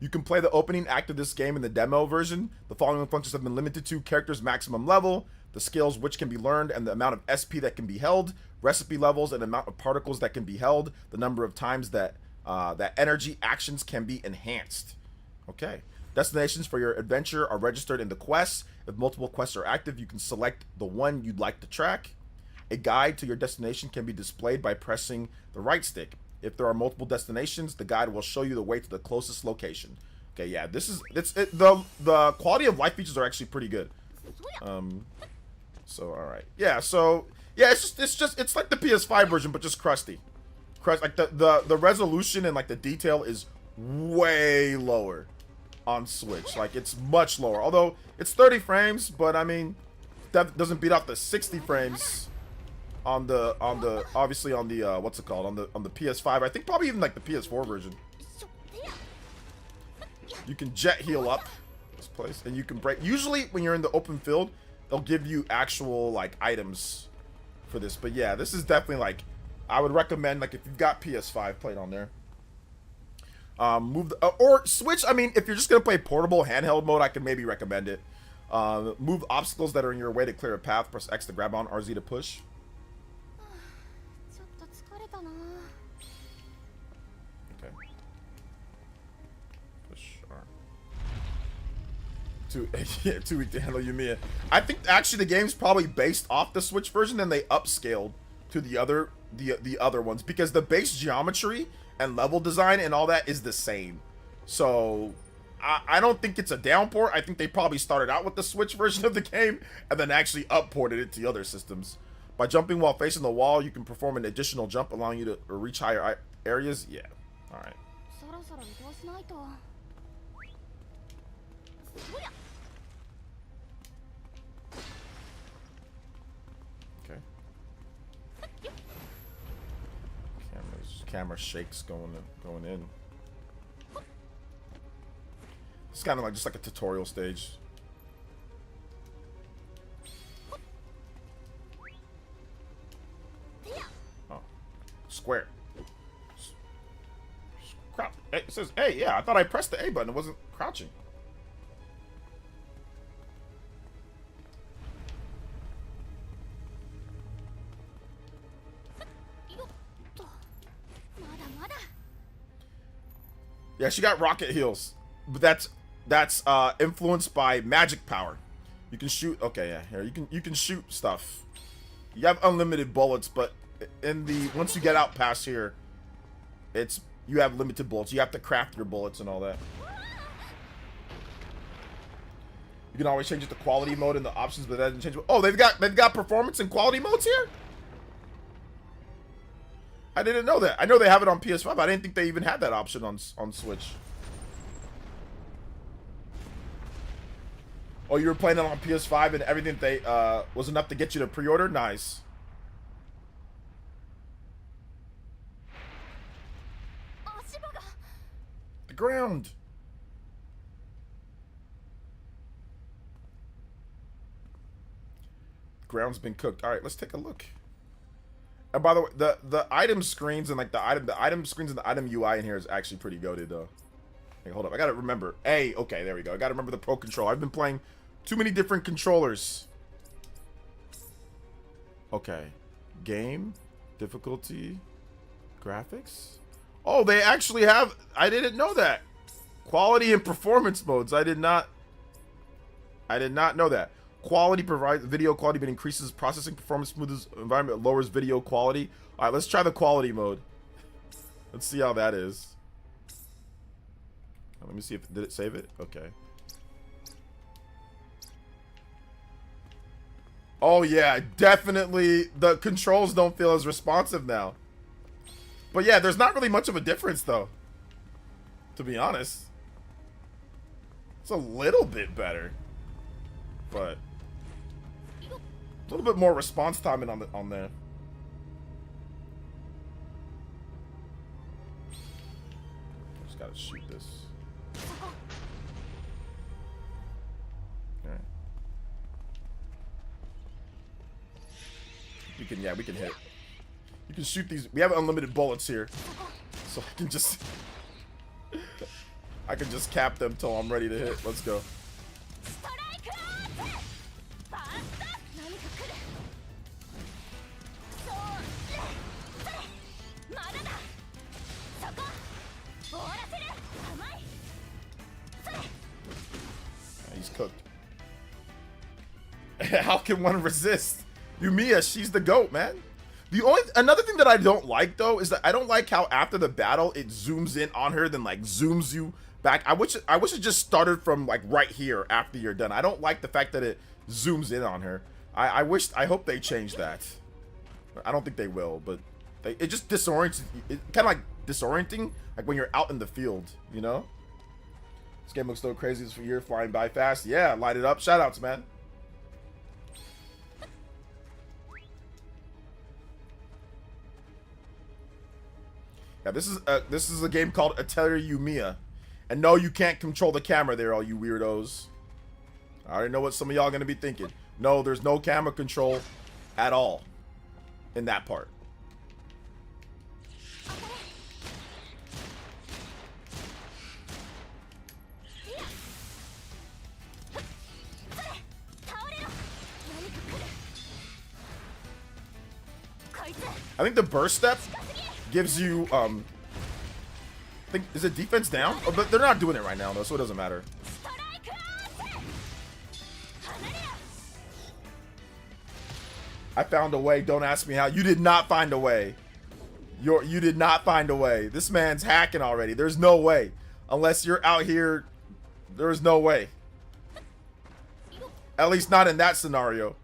You can play the opening act of this game in the demo version. The following functions have been limited to: character's maximum level, the skills which can be learned and the amount of SP that can be held, recipe levels and amount of particles that can be held, the number of times that that energy actions can be enhanced. Okay. Destinations for your adventure are registered in the quests. If multiple quests are active, you can select the one you'd like to track. A guide to your destination can be displayed by pressing the right stick. If there are multiple destinations, the guide will show you the way to the closest location. Okay, yeah, this is the quality of life features are actually pretty good. So all right, yeah, so yeah, it's like the PS5 version, but just crusty. Like the resolution and like the detail is way lower on Switch. Like it's much lower. Although it's 30 frames, but I mean that doesn't beat out the 60 frames on the obviously on the what's it called, on the PS5. I think probably even like the PS4 version. You can jet heal up this place and you can break. Usually when you're in the open field, they'll give you actual like items for this. But yeah, this is definitely like, I would recommend, like if you've got PS5, play it on there. Move the, or Switch. I mean, if you're just gonna play portable handheld mode, I can maybe recommend it. Move obstacles that are in your way to clear a path. Press X to grab on, RZ to push. Okay. Push R. Too weak to handle Yumia. I think actually the game's probably based off the Switch version, then they upscaled to the other ones because the base geometry and level design and all that is the same. So I don't think it's a downport. I think they probably started out with the Switch version of the game and then actually upported it to other systems. By jumping while facing the wall, you can perform an additional jump, allowing you to reach higher areas. Yeah. All right. Okay. Camera shakes going in. It's kind of like just like a tutorial stage. Oh, square. It says A. Yeah, I thought I pressed the A button. It wasn't crouching. Yeah, she got rocket heels, but that's influenced by magic power. You can shoot. Okay, yeah, here you can shoot stuff. You have unlimited bullets, but in the once you get out past here, you have limited bullets. You have to craft your bullets and all that. You can always change it to quality mode in the options, but that doesn't change. Oh, they've got performance and quality modes here. I didn't know that. I know they have it on PS5, but I didn't think they even had that option on Switch. Oh, you were playing it on PS5 and everything they was enough to get you to pre-order? Nice. The ground. The ground's been cooked. All right, let's take a look. And by the way, the item screens and like the item screens and the item UI in here is actually pretty goated though. Hey, hold up, I gotta remember. A, okay, there we go. I gotta remember the Pro Controller. I've been playing too many different controllers. Okay, game, difficulty, graphics. Oh, they actually have. I didn't know that. Quality and performance modes. I did not know that. Quality provides video quality, but increases processing performance, smooths environment, lowers video quality. All right, let's try the quality mode. Let's see how that is. Let me see if did it save it. Okay. Oh yeah, definitely the controls don't feel as responsive now. But yeah, there's not really much of a difference though. To be honest, it's a little bit better, but a little bit more response timing on there. Just gotta shoot this. Alright. We can hit. You can shoot these. We have unlimited bullets here, so I can just cap them till I'm ready to hit. Let's go. He's cooked. How can one resist? Yumia, she's the GOAT, man. Another thing that I don't like though is that I don't like how after the battle it zooms in on her, then like zooms you back. I wish it just started from like right here after you're done. I don't like the fact that it zooms in on her. I hope they change that. I don't think they will, but it just disorients. It kind of like disorienting, like when you're out in the field, you know. This game looks so crazy this year, flying by fast. Yeah, light it up. Shoutouts, man. Yeah, this is a game called Atelier Yumia, and no, you can't control the camera there, all you weirdos. I already know what some of y'all gonna be thinking. No, there's no camera control at all in that part. I think the burst step gives you I think, is it defense down? Oh, but they're not doing it right now though, so it doesn't matter. I found a way. Don't ask me how. You did not find a way. You did not find a way. This man's hacking already. There's no way. Unless you're out here, there's no way. At least not in that scenario.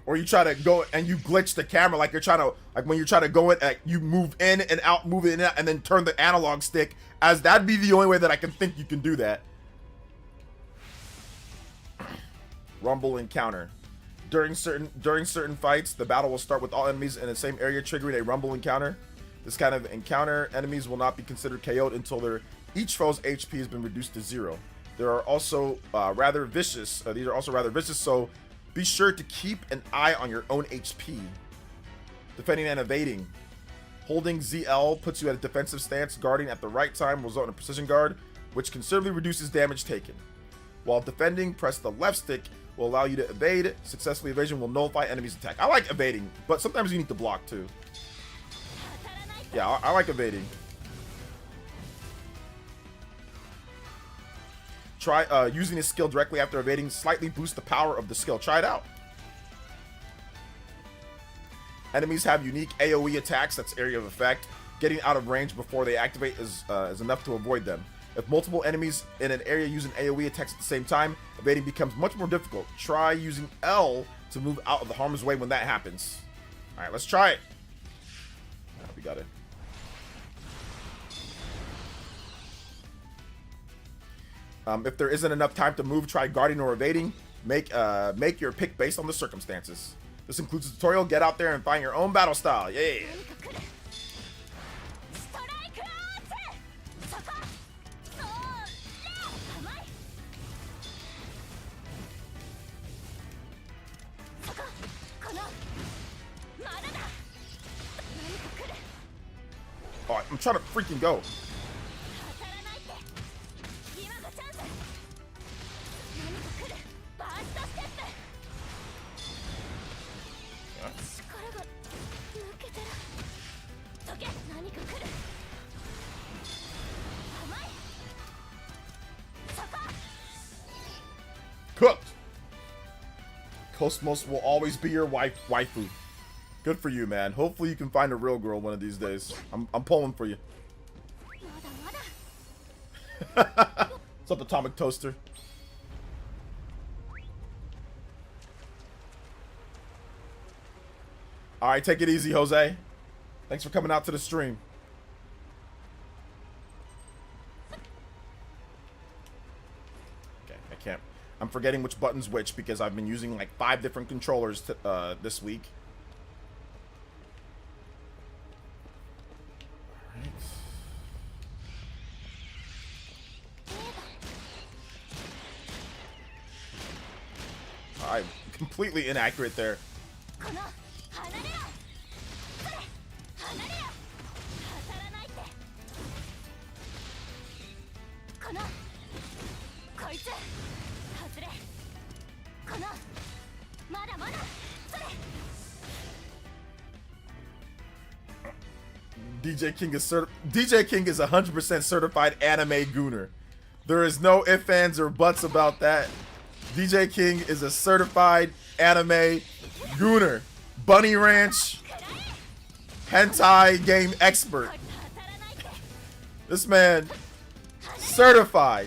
Or you try to go and you glitch the camera like you're trying to, like when you're trying to go in, you move in and out, move in and out, and then turn the analog stick. As that'd be the only way that I can think you can do that. Rumble encounter. During certain fights, the battle will start with all enemies in the same area, triggering a rumble encounter. This kind of encounter, enemies will not be considered KO'd until each foe's HP has been reduced to 0. There are also rather vicious. These are also rather vicious, so be sure to keep an eye on your own HP. Defending and evading. Holding ZL puts you at a defensive stance. Guarding at the right time will result in a precision guard, which considerably reduces damage taken. While defending, press the left stick will allow you to evade. Successful evasion will nullify enemies' attack. I like evading, but sometimes you need to block too. Yeah, I like evading. Try using this skill directly after evading. Slightly boost the power of the skill. Try it out. Enemies have unique AoE attacks. That's area of effect. Getting out of range before they activate is enough to avoid them. If multiple enemies in an area using AoE attacks at the same time, evading becomes much more difficult. Try using L to move out of the harm's way when that happens. Alright, let's try it. We got it. If there isn't enough time to move, try guarding or evading. Make your pick based on the circumstances. This includes a tutorial. Get out there and find your own battle style. Yeah. Oh, I'm trying to freaking go. Cooked. Cosmos will always be your waifu. Good for you, man. Hopefully you can find a real girl one of these days. I'm pulling for you. What's up, Atomic Toaster? All right, take it easy, Jose. Thanks for coming out to the stream. Okay, I can't. I'm forgetting which button's which because I've been using like 5 different controllers this week. I'm completely inaccurate there. DJ King is 100% certified anime gooner. There is no ifs, ands, or buts about that. DJ King is a certified anime gooner. Bunny Ranch hentai game expert. This man certified.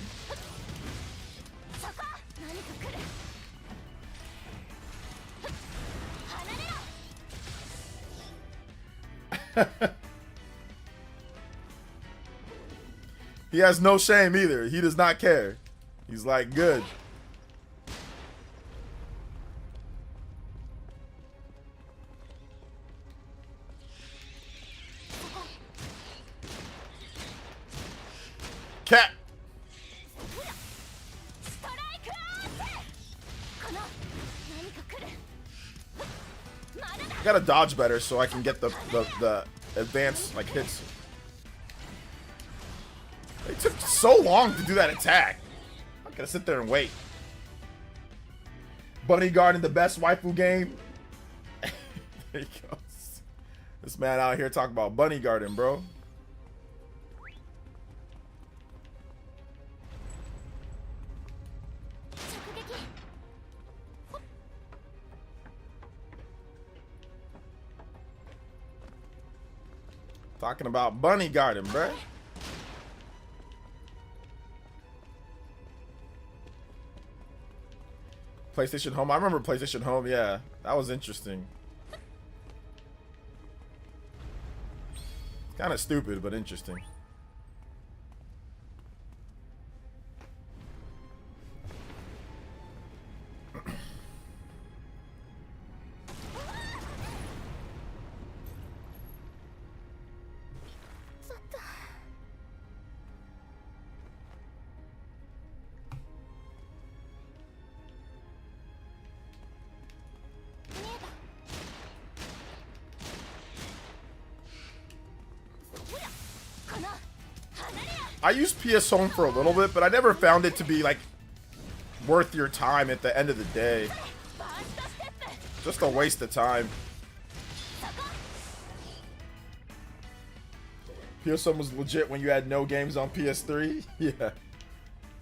He has no shame either. He does not care. He's like, good. Cat. I gotta dodge better so I can get the advanced like hits. It took so long to do that attack. I'm gonna sit there and wait. Bunny Garden, the best waifu game. There he goes. This man out here talking about Bunny Garden, bro. Talking about Bunny Garden, bruh. PlayStation Home. I remember PlayStation Home. Yeah, that was interesting. Kind of stupid, but interesting. I used PS Home for a little bit, but I never found it to be like worth your time at the end of the day. Just a waste of time. PS Home was legit when you had no games on PS3. Yeah.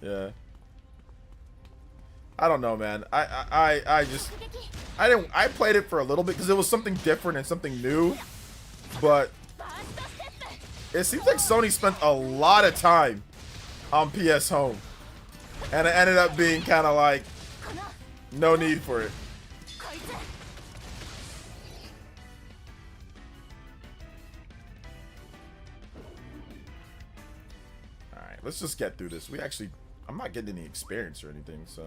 Yeah. I don't know, man. I played it for a little bit because it was something different and something new, but it seems like Sony spent a lot of time on PS Home, and it ended up being kind of like no need for it. All right, let's just get through this. I'm not getting any experience or anything, so.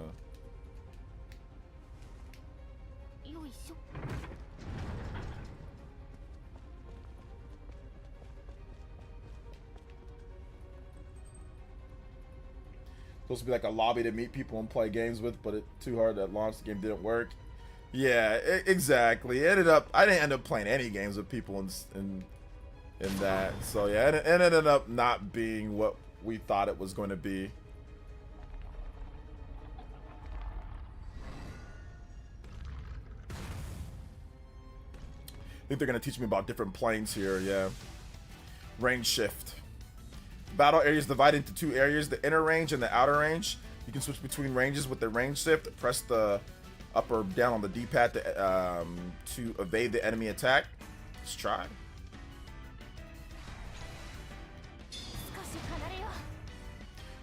Supposed to be like a lobby to meet people and play games with, but it's too hard at launch. The game didn't work. Yeah, exactly. I didn't end up playing any games with people in that. So yeah, it ended up not being what we thought it was going to be. I think they're going to teach me about different planes here. Yeah. Range shift. Battle areas divided into two areas, the inner range and the outer range. You can switch between ranges with the range shift. Press the up or down on the D-pad to evade the enemy attack. Let's try.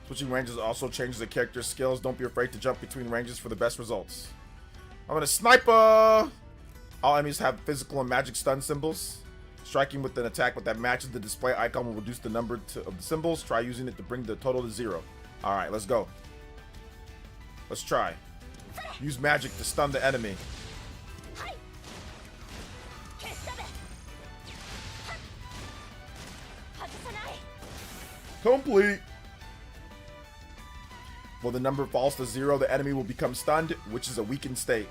Switching ranges also changes the character's skills. Don't be afraid to jump between ranges for the best results. I'm gonna sniper. All enemies have physical and magic stun symbols. Striking with an attack that matches the display icon will reduce the number of the symbols. Try using it to bring the total to 0. Alright, let's go. Let's try. Use magic to stun the enemy. Complete. When the number falls to 0, the enemy will become stunned, which is a weakened state.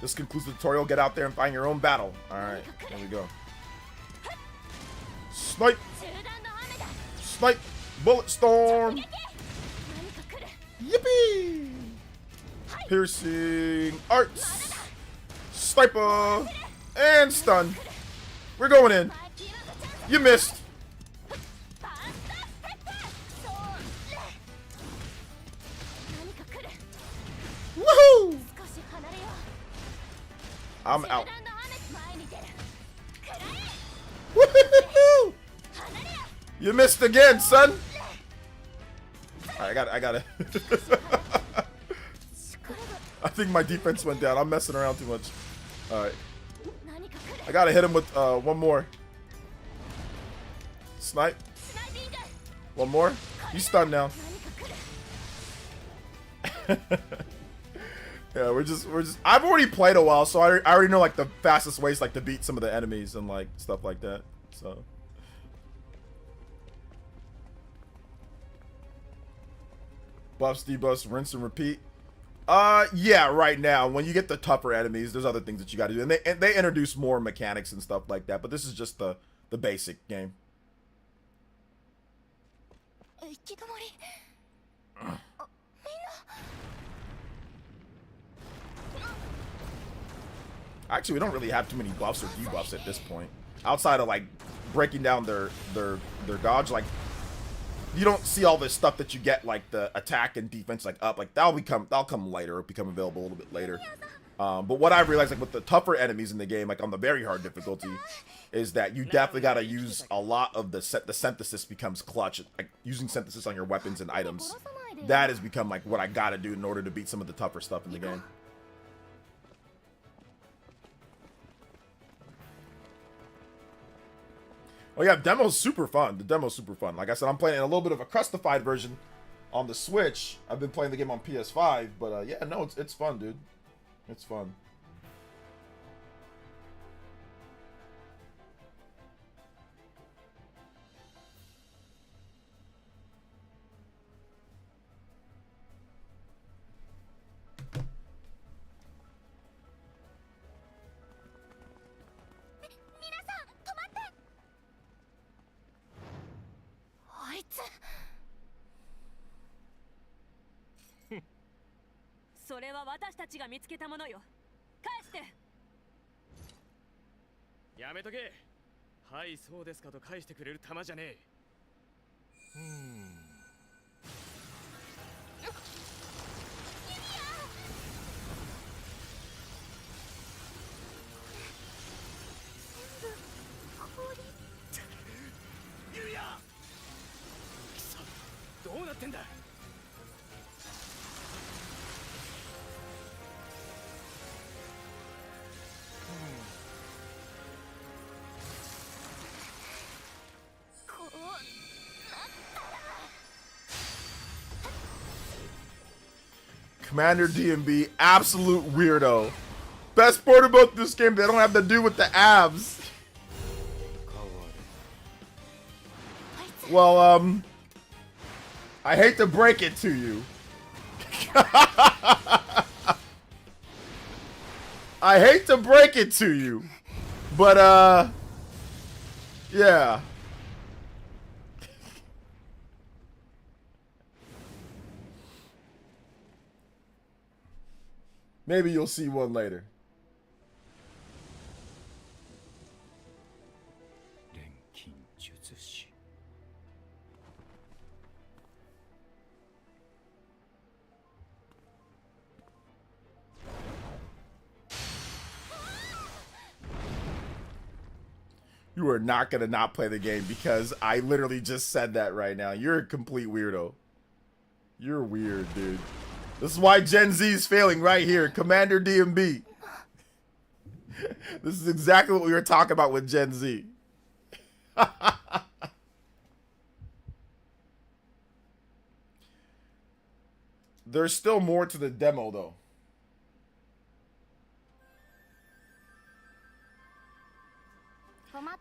This concludes the tutorial. Get out there and find your own battle. Alright, there we go. Snipe! Snipe! Bullet storm! Yippee! Piercing arts! Sniper! And stun! We're going in! You missed! Woohoo! I'm out. Woohoo! You missed again, son. Right, I got it. I think my defense went down. I'm messing around too much. All right. I gotta hit him with one more. Snipe. One more. He's stunned now. Yeah, we're just. I've already played a while, so I already know like the fastest ways like to beat some of the enemies and like stuff like that. So. Buffs, debuffs, rinse and repeat. Yeah, right now when you get the tougher enemies, there's other things that you got to do, and they introduce more mechanics and stuff like that. But this is just the basic game. Actually, we don't really have too many buffs or debuffs at this point, outside of like breaking down their dodge. Like, you don't see all this stuff that you get, like the attack and defense, like up, like that'll come later, or become available a little bit later. But what I realized, like with the tougher enemies in the game, like on the very hard difficulty, is that you definitely gotta use a lot of the synthesis becomes clutch. Like using synthesis on your weapons and items, that has become like what I gotta do in order to beat some of the tougher stuff in the game. Oh yeah, demo's super fun. The demo's super fun. Like I said, I'm playing a little bit of a crustified version on the Switch. I've been playing the game on PS5, but yeah, no, it's fun, dude. It's fun. Commander DMB, absolute weirdo. Best part about this game, they don't have to do with the abs. Well, I hate to break it to you. I hate to break it to you. But, yeah. Maybe you'll see one later. You are not gonna not play the game because I literally just said that right now. You're a complete weirdo. You're weird, dude. This is why Gen Z is failing right here. Commander DMB. This is exactly what we were talking about with Gen Z. There's still more to the demo, though.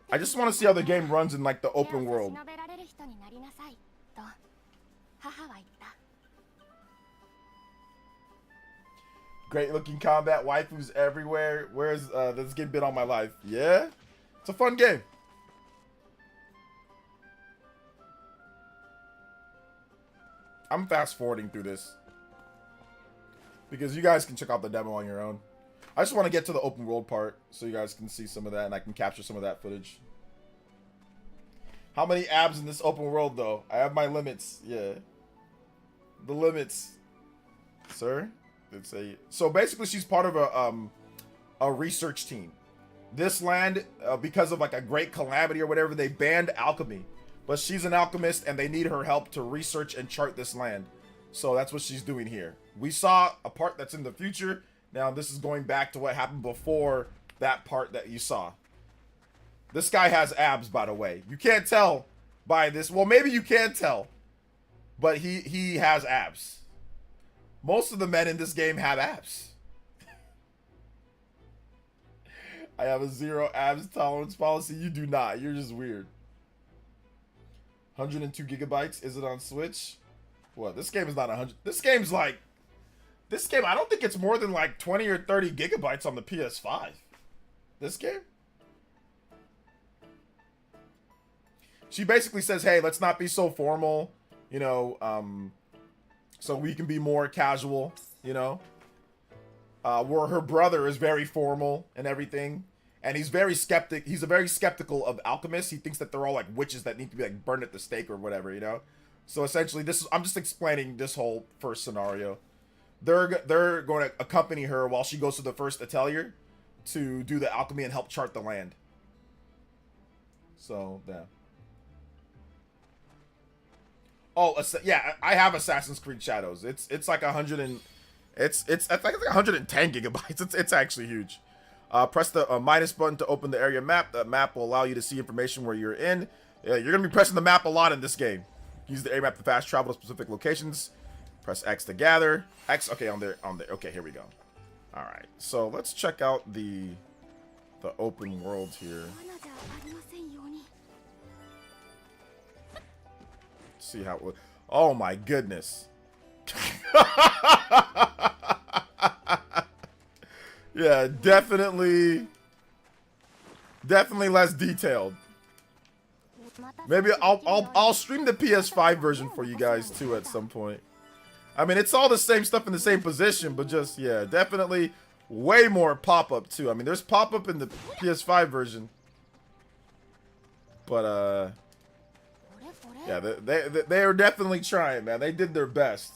I just want to see how the game runs in, like, the open world. Great looking combat, waifus everywhere. Where's this game been all my life? Yeah? It's a fun game. I'm fast forwarding through this because you guys can check out the demo on your own. I just want to get to the open world part so you guys can see some of that and I can capture some of that footage. How many abs in this open world though? I have my limits. Yeah. The limits. Sir? So basically she's part of a research team. This land, because of like a great calamity or whatever, they banned alchemy. But she's an alchemist and they need her help to research and chart this land. So that's what she's doing here. We saw a part that's in the future. Now this is going back to what happened before that part that you saw. This guy has abs, by the way. You can't tell by this. Well, maybe you can tell. But he has abs. Most of the men in this game have abs. I have a 0 abs tolerance policy. You do not. You're just weird. 102 gigabytes. Is it on Switch? What? This game is not 100. This game's like... This game, I don't think it's more than like 20 or 30 gigabytes on the PS5. This game? She basically says, hey, let's not be so formal. You know, so we can be more casual, you know? Where her brother is very formal and everything. And he's very skeptical of alchemists. He thinks that they're all like witches that need to be like burned at the stake or whatever, you know? So essentially, I'm just explaining this whole first scenario. they're going to accompany her while she goes to the first atelier to do the alchemy and help chart the land. So yeah. Oh, yeah, I have Assassin's Creed Shadows. It's like 100 and it's like 110 gigabytes. It's actually huge. Press the minus button to open the area map. The map will allow you to see information where you're in. You're gonna be pressing the map a lot in this game. Use the area map to fast travel to specific locations. Press X to gather. X. Okay, on there. Okay, here we go. All right. So let's check out the open world here. See how it. Oh my goodness. Yeah, definitely less detailed. Maybe I'll stream the PS5 version for you guys too at some point. I mean, it's all the same stuff in the same position, but just yeah, definitely way more pop-up too. I mean, there's pop-up in the PS5 version. But yeah, they are definitely trying, man. They did their best.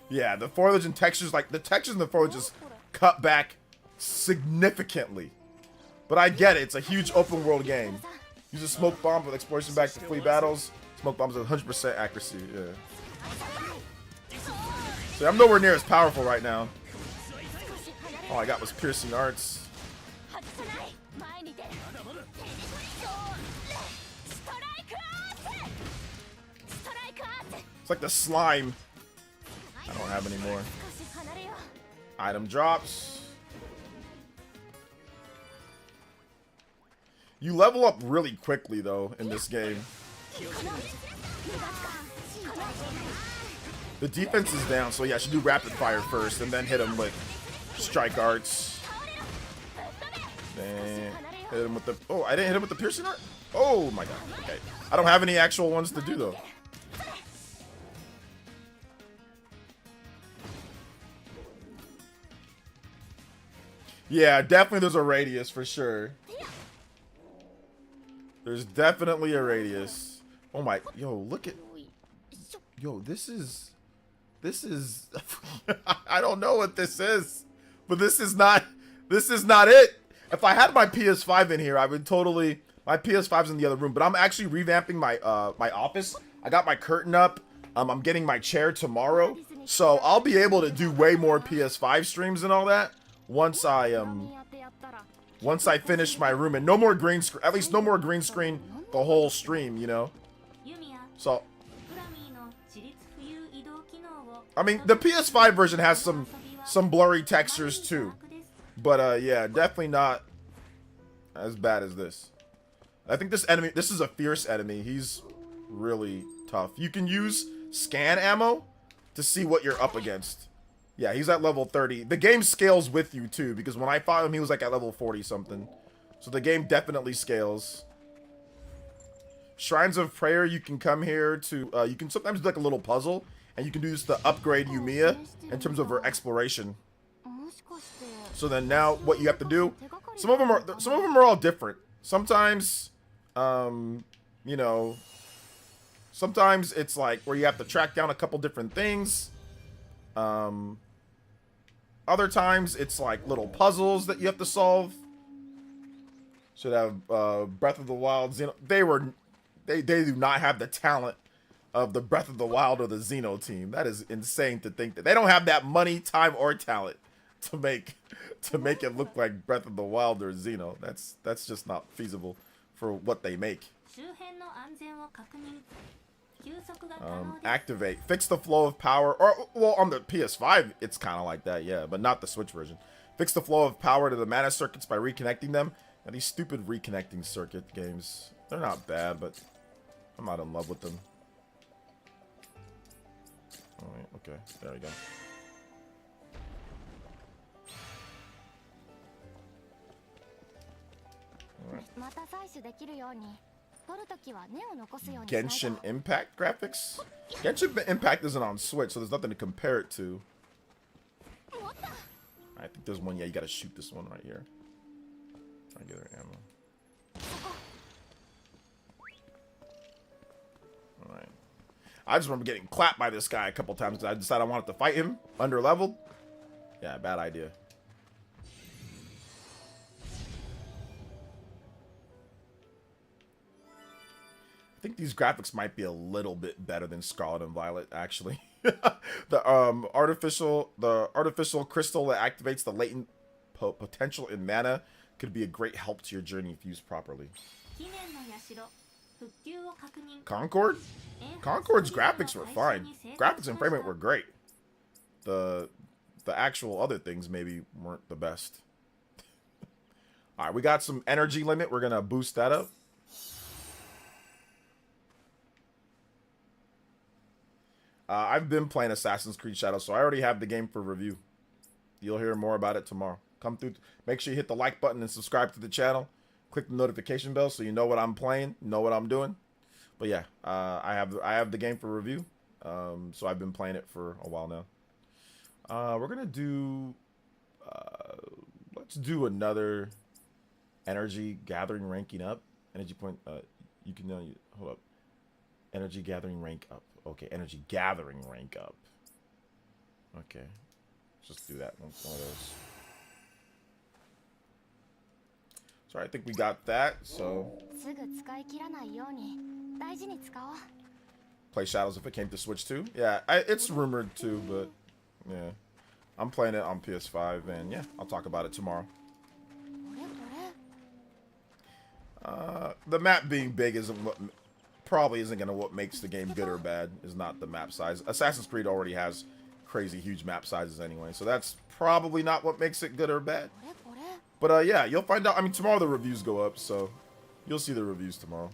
Yeah, the foliage and textures, like the textures in the foliage just cut back significantly. But I get it. It's a huge open world game. Use a smoke bomb with exploration back to flee battles. Smoke bombs with 100% accuracy. Yeah. See, I'm nowhere near as powerful right now. All I got was piercing arts. It's like the slime. I don't have any more. Item drops. You level up really quickly though in this game. The defense is down, so yeah, I should do rapid fire first and then hit him with strike arts. Then hit him with the. Oh, I didn't hit him with the piercing art? Oh my god. Okay. I don't have any actual ones to do though. Yeah, definitely there's a radius for sure. There's definitely a radius. Oh my, yo, look at, yo, this is, I don't know what this is, but this is not it. If I had my PS5 in here, I would totally, my PS5's in the other room, but I'm actually revamping my, my office. I got my curtain up. I'm getting my chair tomorrow. So I'll be able to do way more PS5 streams and all that. Once I finish my room, and no more green screen, at least no more green screen the whole stream, you know. So I mean, the PS5 version has some blurry textures too, but yeah, definitely not as bad as this. I think this is a fierce enemy. He's really tough. You can use scan ammo to see what you're up against. Yeah, he's at level 30. The game scales with you, too, because when I fought him, he was, like, at level 40-something. So the game definitely scales. Shrines of Prayer, you can come here to... you can sometimes do, like, a little puzzle, and you can do this to upgrade Yumia in terms of her exploration. So then now, what you have to do... Some of them are all different. Sometimes, you know... Sometimes it's, like, where you have to track down a couple different things. Other times, it's like little puzzles that you have to solve. Should have Breath of the Wild, Xeno. They do not have the talent of the Breath of the Wild or the Xeno team. That is insane to think that they don't have that money, time, or talent to make it look like Breath of the Wild or Xeno. That's just not feasible for what they make. Activate. Fix the flow of power. Or, well, on the PS5, it's kind of like that, yeah, but not the Switch version. Fix the flow of power to the mana circuits by reconnecting them. And these stupid reconnecting circuit games, they're not bad, but I'm not in love with them. Alright, okay, there we go. Genshin Impact graphics? Genshin Impact isn't on Switch, so there's nothing to compare it to. I think there's one. Yeah, you gotta shoot this one right here. Try to get her ammo. Alright. I just remember getting clapped by this guy a couple times because I decided I wanted to fight him under leveled. Yeah, bad idea. I think these graphics might be a little bit better than Scarlet and Violet, actually. the artificial crystal that activates the latent potential in mana could be a great help to your journey if used properly. Concord? Concord's graphics were fine. Graphics and frame rate were great. The actual other things maybe weren't the best. Alright, we got some energy limit. We're gonna boost that up. I've been playing Assassin's Creed Shadows, so I already have the game for review. You'll hear more about it tomorrow. Come through. Make sure you hit the like button and subscribe to the channel. Click the notification bell so you know what I'm playing, know what I'm doing. But yeah, I have the game for review. So I've been playing it for a while now. We're gonna do. Let's do another energy gathering ranking up. Energy point. You can hold up. Energy gathering rank up. Okay, energy gathering rank up. Okay, let's just do that. One of those. So I think we got that. So play Shadows if it came to Switch too. Yeah, it's rumored too, but yeah, I'm playing it on PS5, and yeah, I'll talk about it tomorrow. The map being big isn't what. Probably isn't gonna what makes the game good or bad. Is not the map size. Assassin's Creed already has crazy huge map sizes anyway, so that's probably not what makes it good or bad. But yeah, you'll find out. I mean, tomorrow the reviews go up, so you'll see the reviews tomorrow.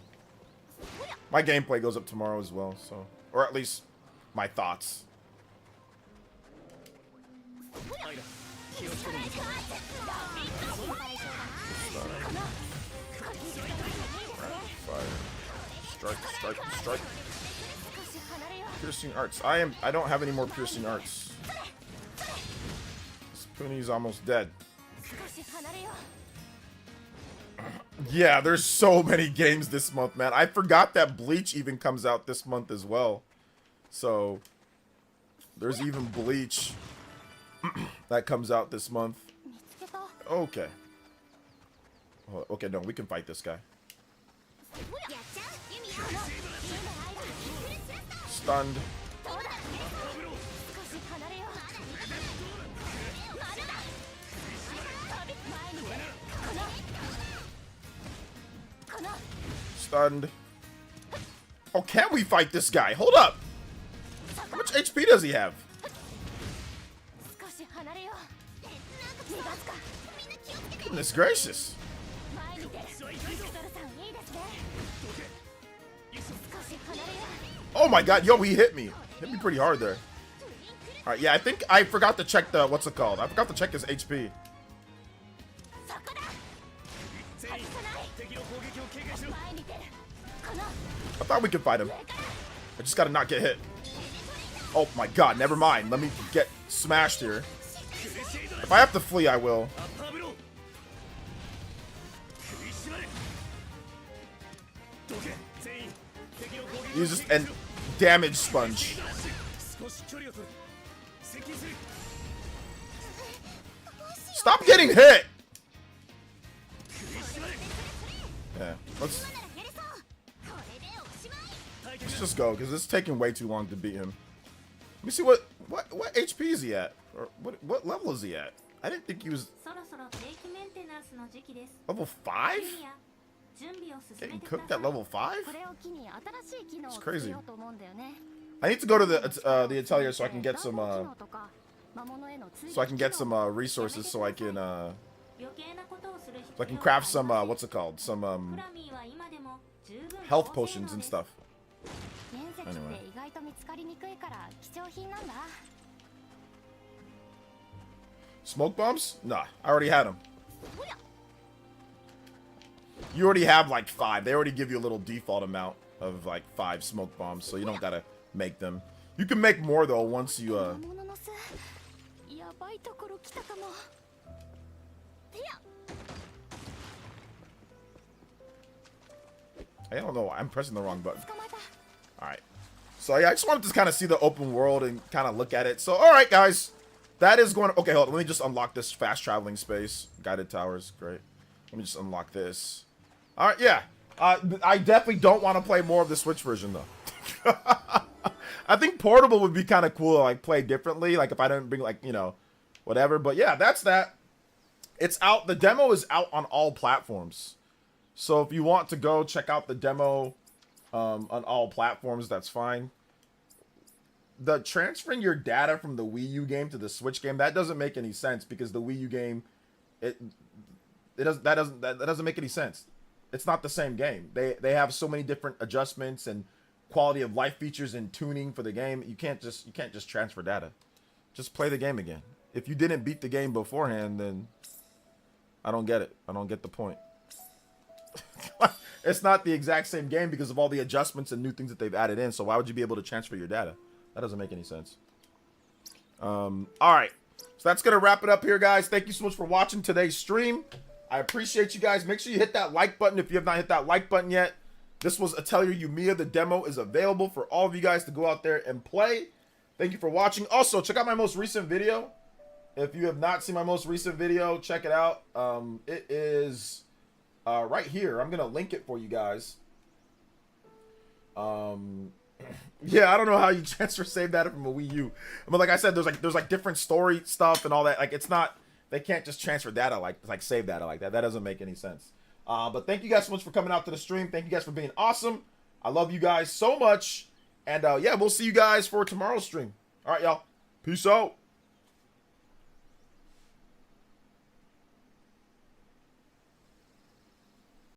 My gameplay goes up tomorrow as well, so, or at least my thoughts. Fire. Strike. Piercing arts. I don't have any more piercing arts. Spoonie's almost dead. Yeah, there's so many games this month, man. I forgot that Bleach even comes out this month as well. So there's even Bleach that comes out this month. Okay. Okay, no, we can fight this guy. Stunned. Stunned. Oh, can we fight this guy? Hold up. How much HP does he have? Goodness gracious. Oh my god, yo, he hit me. Hit me pretty hard there. Alright, yeah, I think I forgot to check the, what's it called? I forgot to check his HP. I thought we could fight him. I just gotta not get hit. Oh my god, never mind. Let me get smashed here. If I have to flee, I will. Use this and damage sponge. Stop getting hit! Yeah, let's just go, because it's taking way too long to beat him. Let me see what HP is he at? Or what level is he at? I didn't think he was level 5? Getting cooked at level 5? It's crazy. I need to go to the Atelier so I can get some resources so I can craft some what's it called? Some health potions and stuff. Anyway. Smoke bombs? Nah, I already had them. You already have like 5. They already give you a little default amount of like 5 smoke bombs, so you don't gotta make them. You can make more though once you I don't know. I'm pressing the wrong button. Alright. So yeah, I just wanted to kind of see the open world and kind of look at it. So all right, guys, that is going. Okay, hold on. Let me just unlock this fast traveling space. Guided towers, great. Let me just unlock this. All right, yeah. I definitely don't want to play more of the Switch version though. I think portable would be kind of cool to like play differently. Like if I didn't bring like, you know, whatever. But yeah, that's that. It's out. The demo is out on all platforms. So if you want to go check out the demo on all platforms, that's fine. The transferring your data from the Wii U game to the Switch game, that doesn't make any sense because the Wii U game, that doesn't make any sense. It's not the same game. They have so many different adjustments and quality of life features and tuning for the game. You can't just transfer data. Just play the game again. If you didn't beat the game beforehand, then I don't get it. I don't get the point. It's not the exact same game because of all the adjustments and new things that they've added in. So why would you be able to transfer your data? That doesn't make any sense. All right. So that's going to wrap it up here, guys. Thank you so much for watching today's stream. I appreciate you guys. Make sure you hit that like button if you have not hit that like button yet. This was Atelier Yumia. The demo is available for all of you guys to go out there and play. Thank you for watching. Also, check out my most recent video. If you have not seen my most recent video, check it out. It is right here. I'm going to link it for you guys. Yeah, I don't know how you transfer save data from a Wii U. But like I said, there's like different story stuff and all that. Like it's not, they can't just transfer data like save data like that. That doesn't make any sense. But thank you guys so much for coming out to the stream. Thank you guys for being awesome. I love you guys so much. And yeah, we'll see you guys for tomorrow's stream. All right, y'all. Peace out.